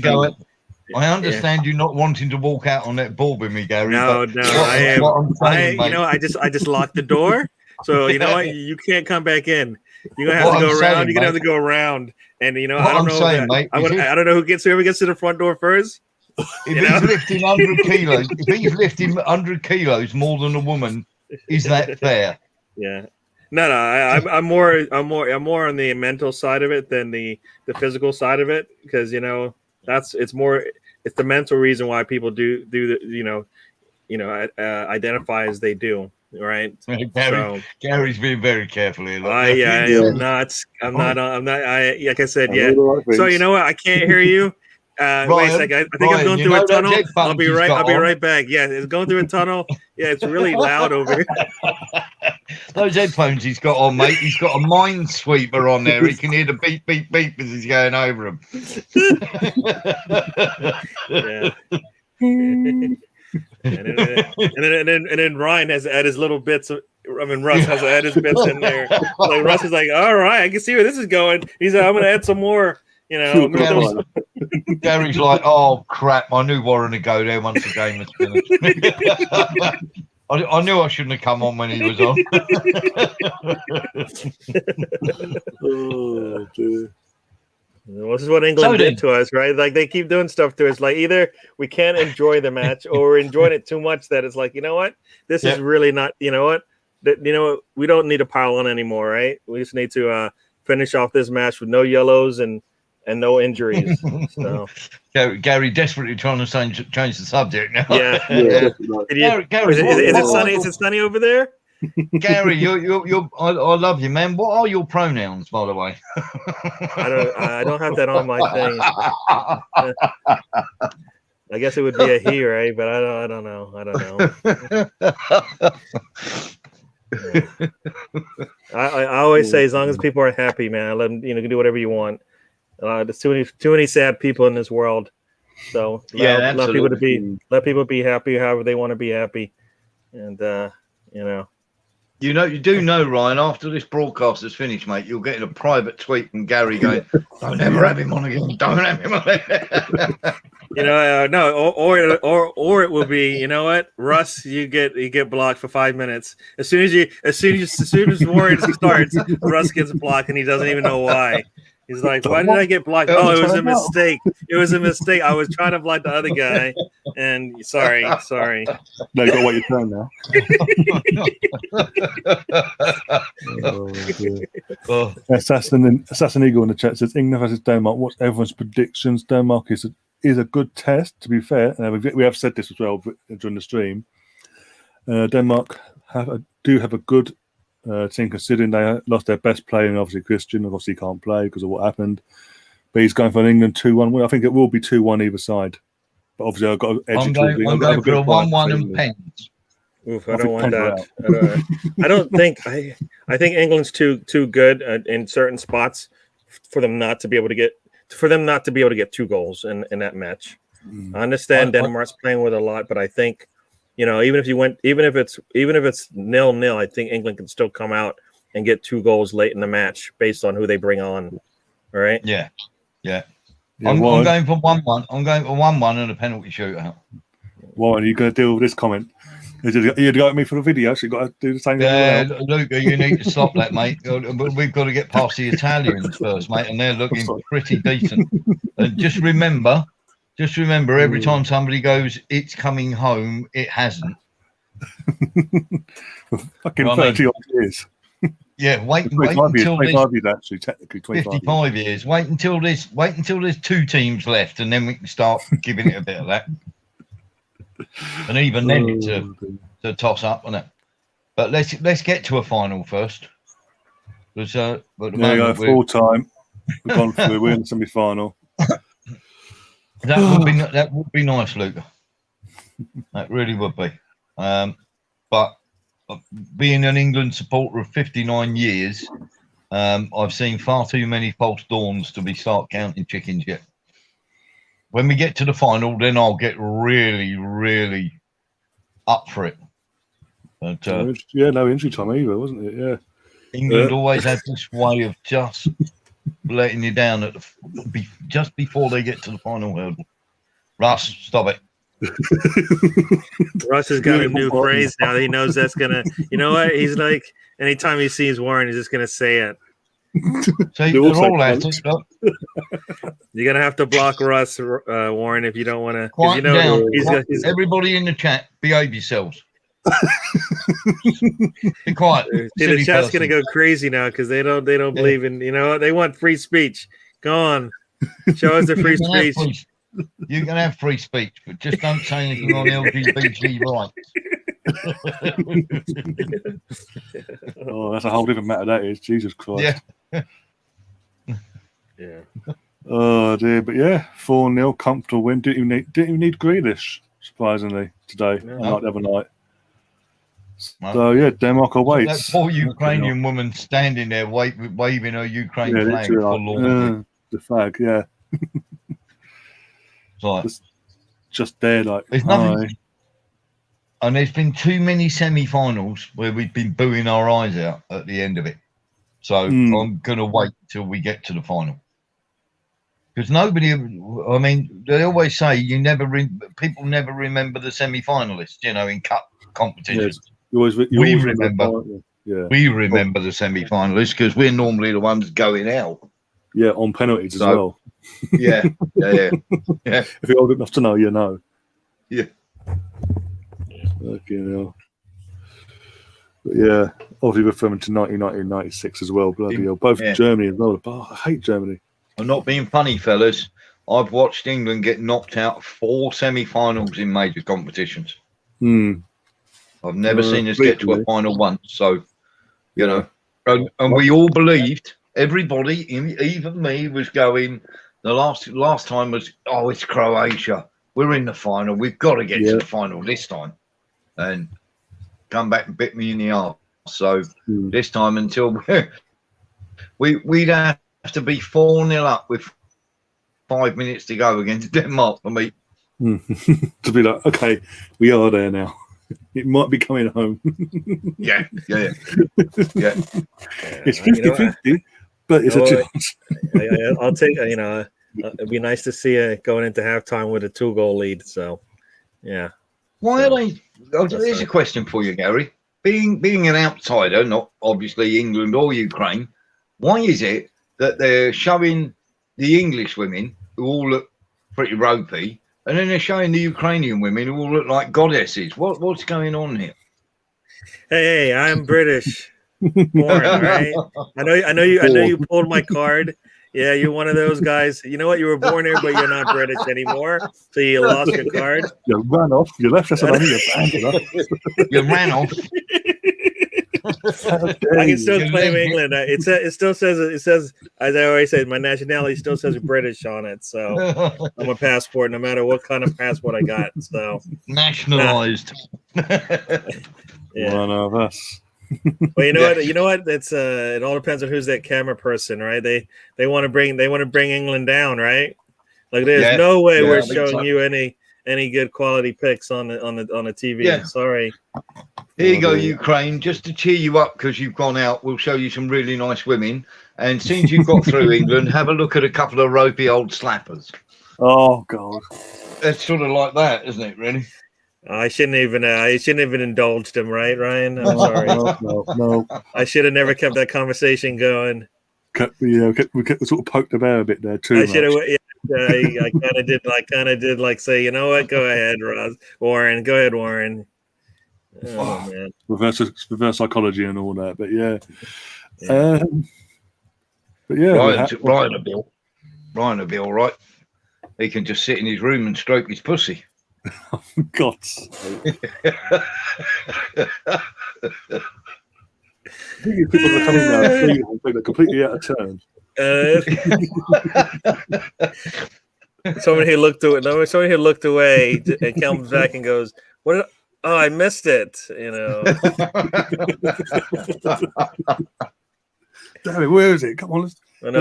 C: I understand you not wanting to walk out on that ball with me, Gary. No, I just locked the door. So you know what? You can't come back in. You're gonna have to go around. You're gonna have to go around. And I don't know.
B: Mate,
C: I don't know whoever gets to the front door first.
B: If he's lifting 100 kilos, if he's lifting 100 kilos more than a woman, is that fair?
C: Yeah. No. I'm more on the mental side of it than the physical side of it, because it's the mental reason why people do identify as they do, right?
B: Gary's being very careful here.
C: I'm not. Like I said, yeah. So you know what? I can't hear you.
B: Ryan,
C: wait a second. I think I'm going through a tunnel. I'll be right back. Yeah, it's going through a tunnel. Yeah, it's really loud over here.
B: Those headphones he's got on, mate. He's got a minesweeper on there. He can hear the beep, beep, beep as he's going over them.
C: Yeah. And then Ryan has to add his little bits. Russ has to add his bits in there. Like Russ is like, all right, I can see where this is going. He's like, I'm going to add some more. You know,
B: Gary's like, oh crap! I knew Warren would go there once the game was finished. I knew I shouldn't have come on when he was on.
A: Oh, dear.
C: Well, this is what England did to us, right? Like they keep doing stuff to us. Like either we can't enjoy the match, or we're enjoying it too much that it's like, you know what, this is really not. You know what, we don't need to pile on anymore, right? We just need to finish off this match with no yellows and no injuries. So
B: Gary desperately trying to change the subject now.
C: Yeah.
B: Gary,
C: is it sunny? Is it sunny over there?
B: Gary, I love you, man. What are your pronouns, by the way?
C: I don't have that on my thing. I guess it would be a he, right? But I don't know. I always say, as long as people are happy, man, I let them. You can do whatever you want. There's too many sad people in this world, so let people be happy however they want to be happy, and
B: you do know, Ryan. After this broadcast is finished, mate, you'll get a private tweet from Gary going, "Don't ever have him on again. Don't have him on again."
C: No, or it will be, you know what, Russ, you get blocked for 5 minutes. As soon as Warren starts, Russ gets blocked and he doesn't even know why. He's like, why did I get blocked? Oh, it was a mistake. It was a mistake. I was trying to block the other guy, and sorry.
A: No, you got to wait your turn now. Assassin Eagle in the chat says England versus Denmark. What's everyone's predictions? Denmark is a good test, to be fair. We have said this as well during the stream. Denmark do have a good team, considering they lost their best player, and obviously Christian obviously can't play because of what happened. But he's going for an England 2-1 win. I think it will be 2-1 either side. But obviously I've got to edge
B: I'm going for a 1-1 and pens.
C: Oof, I don't want that. I don't think I think England's too good in certain spots for them not to be able to get 2 goals in that match. I understand Denmark's playing with a lot, but I think, even if it's 0-0, I think England can still come out and get 2 goals late in the match based on who they bring on. All right.
B: Yeah. I'm going for 1-1. I'm going for 1-1 and a penalty shootout.
A: Warren, are you going to deal with this comment? You got me for the video, so you got to do the same.
B: Yeah, Luca, you need to stop that, mate. We've got to get past the Italians first, mate, and they're looking pretty decent. And just remember, every time somebody goes, "It's coming home," it hasn't.
A: Fucking 30 odd years.
B: Yeah, wait until
A: 25 years, actually, technically
B: 55 years. Wait until there's 2 teams left, and then we can start giving it a bit of that. And even then, it's a toss up, isn't it? But let's get to a final first. Because
A: full time. We've gone through. We're in the semi-final.
B: That would be nice, Luca. That really would be. But being an England supporter of 59 years, I've seen far too many false dawns to start counting chickens yet. When we get to the final, then I'll get really, really up for it. But,
A: no injury time either, wasn't it? Yeah.
B: England always had this way of just letting you down just before they get to the final hurdle. Russ, stop it.
C: Russ has got a new phrase now. He knows that's gonna. You know what? He's like, anytime he sees Warren, he's just gonna say it.
B: See, they're all at it.
C: You're gonna have to block Russ, Warren, if you don't want to.
B: Quiet down. Everybody in the chat, behave yourselves. Be quiet.
C: The chat's gonna go crazy now because they don't believe in. They want free speech. Go on, show us the free speech.
B: You can have free speech, but just don't say anything on LGBT rights.
A: Oh, that's a whole different matter. That is, Jesus Christ.
C: Yeah.
A: Oh dear, but yeah, 4-0, comfortable win. Didn't even need Grealish, surprisingly, today, like the other night. So yeah, Denmark awaits.
B: That poor Ukrainian woman standing there waving her Ukraine flag forlornly.
A: The flag, yeah.
B: Right.
A: just there, like,
B: There's nothing. And there's been too many semi-finals where we've been booing our eyes out at the end of it. So I'm going to wait till we get to the final. Because nobody, I mean, they always say people never remember the semi-finalists, you know, in cup competitions.
A: Yes.
B: We remember.
A: Yeah.
B: We remember the semi-finalists because we're normally the ones going out.
A: Yeah, on penalties as well.
B: Yeah.
A: If you're old enough to know, you know.
B: Yeah.
A: Okay, hell. But yeah, obviously referring to 1996 as well. Bloody hell. Both Germany as well. Oh, I hate Germany.
B: I'm not being funny, fellas. I've watched England get knocked out of 4 semi-finals in major competitions. I've never seen us get to a final once. So, you know, and we all believed, everybody, even me, was going, the last time was, oh, it's Croatia. We're in the final. We've got to get to the final this time. And come back and bit me in the arse. So this time, until we'd have to be 4-0 up with 5 minutes to go against Denmark for me.
A: To be like, okay, we are there now. It might be coming home.
B: Yeah.
A: It's 50-50, but it's a chance.
C: I'll take, you know, it'd be nice to see it going into halftime with a 2-goal lead. So, yeah.
B: Why are they? Here's a question for you, Gary. Being an outsider, not obviously England or Ukraine, why is it that they're showing the English women who all look pretty ropey, and then they're showing the Ukrainian women who all look like goddesses? What's going on here?
C: Hey, I'm British. Born, right? I know you pulled my card. Yeah, you're one of those guys. You know what? You were born here, but you're not British anymore. So you lost your card.
A: You ran off. You left us alone.
B: You ran off.
C: I can still claim England. It still says, as I always said, my nationality still says British on it. So I'm a passport, no matter what kind of passport I got. So
B: nationalized.
A: One of us.
C: Well, you know what? It's it all depends on who's that camera person, right? They want to bring England down, right? Like there's no way we're showing you any good quality pics on the TV.
B: Yeah.
C: Sorry.
B: Here you go, Ukraine. Just to cheer you up because you've gone out, we'll show you some really nice women. And since you've got through England, have a look at a couple of ropey old slappers.
A: Oh God.
B: It's sort of like that, isn't it? Really.
C: I shouldn't even indulged him, right, Ryan? I'm sorry.
A: No.
C: I should have never kept that conversation going.
A: We sort of poked the bear a bit there too.
C: I should have. Yeah, I kind of did like say, you know what? Go ahead, Warren. Go ahead, Warren. Oh man.
A: Reverse psychology and all that, but yeah.
B: Ryan will be all right. He can just sit in his room and stroke his pussy.
A: Oh, God. I think people are coming now and they're completely out of turn.
C: Someone here looked away and comes back and goes, "What? Oh, I missed it." You know.
A: Damn it! Where is it? Come on, let's.
C: I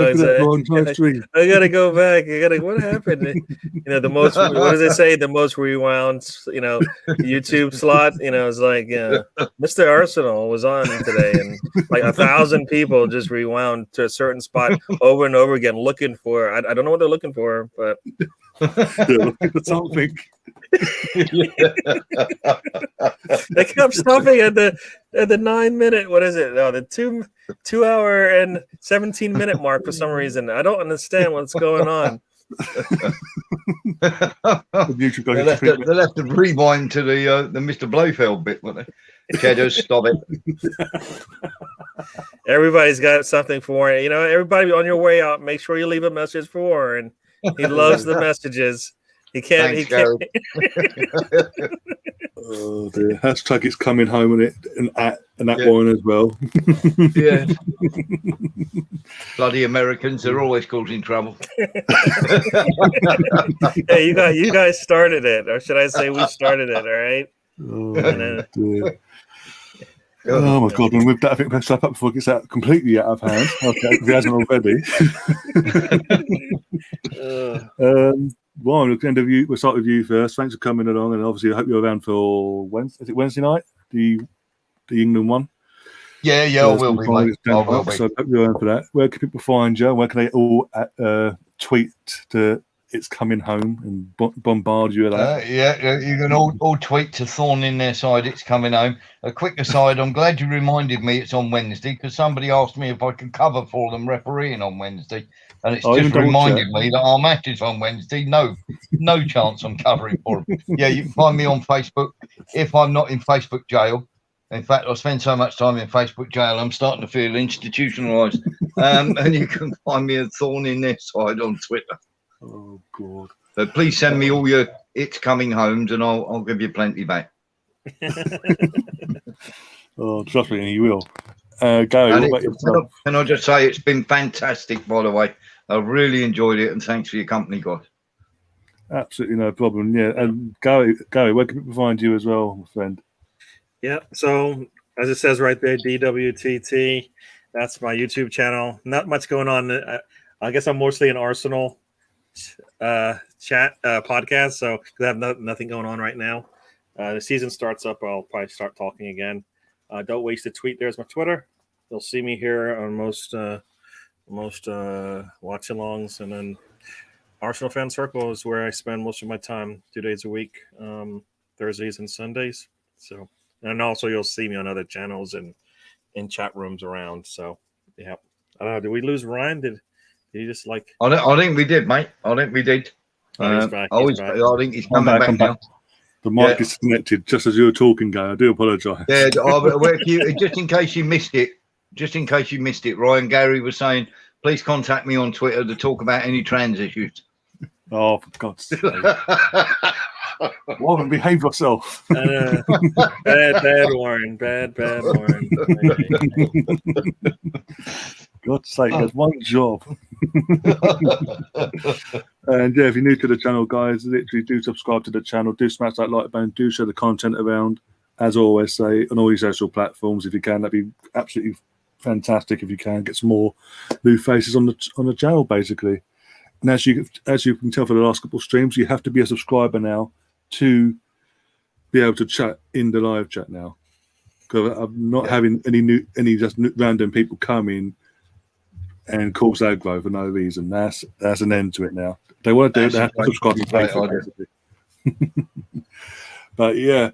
C: gotta go back. What happened? You know, the most. What does it say? The most rewound. You know, YouTube slot. You know, it's like Mr. Arsenal was on today, and like 1,000 people just rewound to a certain spot over and over again, looking for. I don't know what they're looking for, but
A: they're looking for something.
C: They kept stopping at the 9-minute. What is it? No, the 2 hour and 17-minute mark for some reason. I don't understand what's going on.
B: They'll have to rewind to the Mr. Blofeld bit, won't they? Shadows, stop it.
C: Everybody's got something for Warren. You know, everybody on your way out, make sure you leave a message for Warren. He loves the messages. He can't.
B: Thanks,
C: he can't.
A: Oh dear! Hashtag it's coming home and that one as well.
B: Yeah. Bloody Americans! They're always causing trouble.
C: Hey, you guys started it, or should I say we started it? All right.
A: Oh, dear. Oh my God! And with that, I think we'll step up before it gets out completely out of hand. Okay, if it hasn't already. Warren, we'll start with you first. Thanks for coming along, and obviously I hope you're around for Wednesday. Is it Wednesday night? The England one.
B: Yeah, I will be, mate. I will be.
A: So I hope you're around for that. Where can people find you? Where can they all tweet to "It's coming home" and bombard you with that?
B: You can all tweet to Thorn in their side. It's coming home. A quick aside, I'm glad you reminded me it's on Wednesday, because somebody asked me if I could cover for them refereeing on Wednesday, and it's just reminded me that our match is on Wednesday. No chance I'm covering for them. Yeah, you can find me on Facebook if I'm not in Facebook jail. In fact, I spend so much time in Facebook jail, I'm starting to feel institutionalised. And you can find me at Thorn in their side on Twitter.
A: Oh God!
B: So please send me all your "It's coming homes," and I'll give you plenty back.
A: Oh, trust me, you will. Gary, what about yourself?
B: Can I just say it's been fantastic, by the way. I've really enjoyed it, and thanks for your company, guys.
A: Absolutely no problem. Yeah, and Gary, where can people find you as well, my friend?
C: Yeah. So as it says right there, DWTT. That's my YouTube channel. Not much going on. I guess I'm mostly an Arsenal chat podcast. So because I have nothing going on right now. The season starts up, I'll probably start talking again. Don't waste a tweet. There's my Twitter. You'll see me here on most watch-alongs, and then Arsenal Fan Circle is where I spend most of my time, 2 days a week, Thursdays and Sundays. So, and also you'll see me on other channels and in chat rooms around. So, yeah. I don't know. Did we lose Ryan? Did he just like?
B: I think we did, mate. I think we did.
C: Oh, he's back.
B: I think he's coming back now.
A: The mic disconnected just as you were talking, Guy. I do apologise.
B: Yeah, just in case you missed it, Ryan Gary was saying, please contact me on Twitter to talk about any trans issues.
A: Oh, for God's sake. Warren, behave yourself.
C: Bad Warren. Bad Warren.
A: God's sake, there's one job. And yeah, if you're new to the channel, guys, literally do subscribe to the channel, do smash that like button, do share the content around. As I always say, on all your social platforms, if you can, that'd be absolutely fantastic. If you can get some more new faces on the channel, basically. And as you can tell for the last couple of streams, you have to be a subscriber now to be able to chat in the live chat now. Because I'm not having any just random people come in and cause aggro for no reason. That's an end to it now. If they want to do it, they have to subscribe to Facebook. But yeah.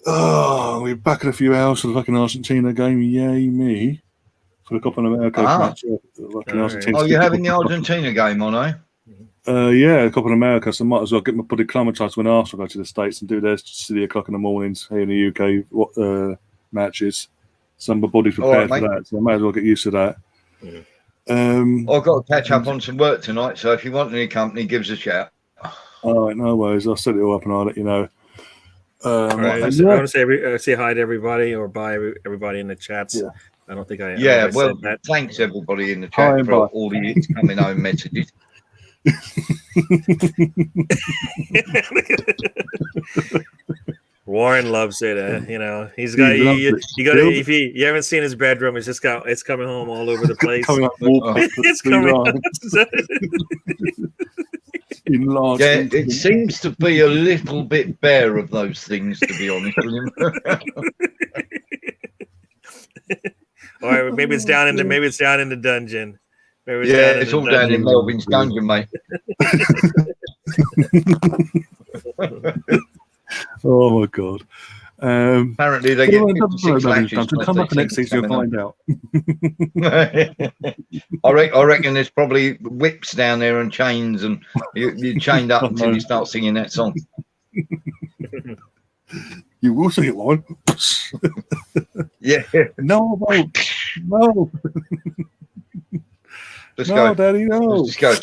A: Oh, we're back in a few hours for the fucking Argentina game. Yay me. For the Copa America match.
B: Oh, you're having the Argentina game on, eh?
A: Yeah, Copa America. So I might as well get my body acclimatized when Arsenal go to the States and do their silly o'clock in the mornings here in the UK matches. So my body's prepared for that. So I might as well get used to that.
C: Yeah.
B: I've got to catch up on some work tonight. So if you want any company, give us a shout.
A: All right, no worries. I'll set it all up and I'll let you know.
C: Right. I want to say hi to everybody or bye everybody in the chats.
A: Yeah.
C: I don't think I.
B: Well, thanks everybody in the chat for all the It's coming home messages.
C: Warren loves it. He's got. If you haven't seen his bedroom, it's coming home all over the place. It's coming.
B: It seems to be a little bit bare of those things, to be honest with you.
C: All right, maybe it's down in the dungeon.
B: It's all down in Melvin's dungeon, mate.
A: Oh my God!
B: Apparently they get 56 lashes.
A: Come up next season, you'll find out.
B: I reckon there's probably whips down there and chains, and you're chained up until you start singing that song.
A: You will sing it, Warren.
B: Yeah.
A: No.
B: Let's go,
A: Daddy. No.
B: Let's go.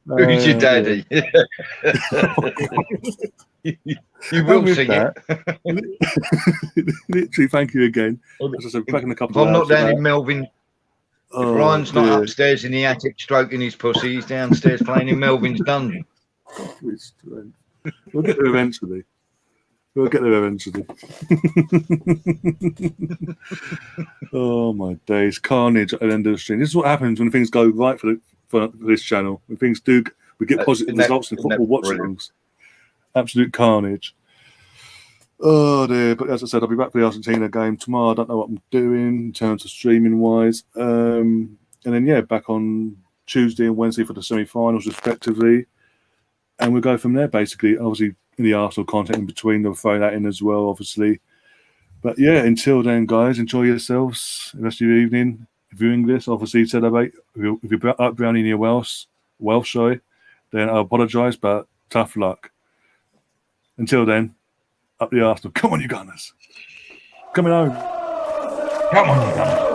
B: Who's your daddy? You will sing it.
A: Literally, thank you again. As I said, back in a couple
B: if I'm
A: not
B: down in Melvin, if Ryan's not upstairs in the attic stroking his pussy, he's downstairs playing in Melvin's dungeon.
A: We'll get there eventually. Oh my days, carnage at the end of the stream. This is what happens when things go right for for this channel. When things do, we get positive
B: Isn't that-
A: results in
B: isn't that
A: football watch
B: brilliant?
A: alongs. Absolute carnage. Oh dear! But as I said, I'll be back for the Argentina game tomorrow. I don't know what I'm doing in terms of streaming wise. And then yeah, back on Tuesday and Wednesday for the semi-finals respectively, and we'll go from there. Basically, obviously in the Arsenal content in between, they'll throw that in as well, obviously. But yeah, until then, guys, enjoy yourselves. The rest of your evening. If you're English, obviously celebrate. If you're up Brownie in your Welsh, sorry, then I apologise, but tough luck. Until then, up the Arsenal. Come on, you Gunners. Coming home.
B: Come on, you Gunners.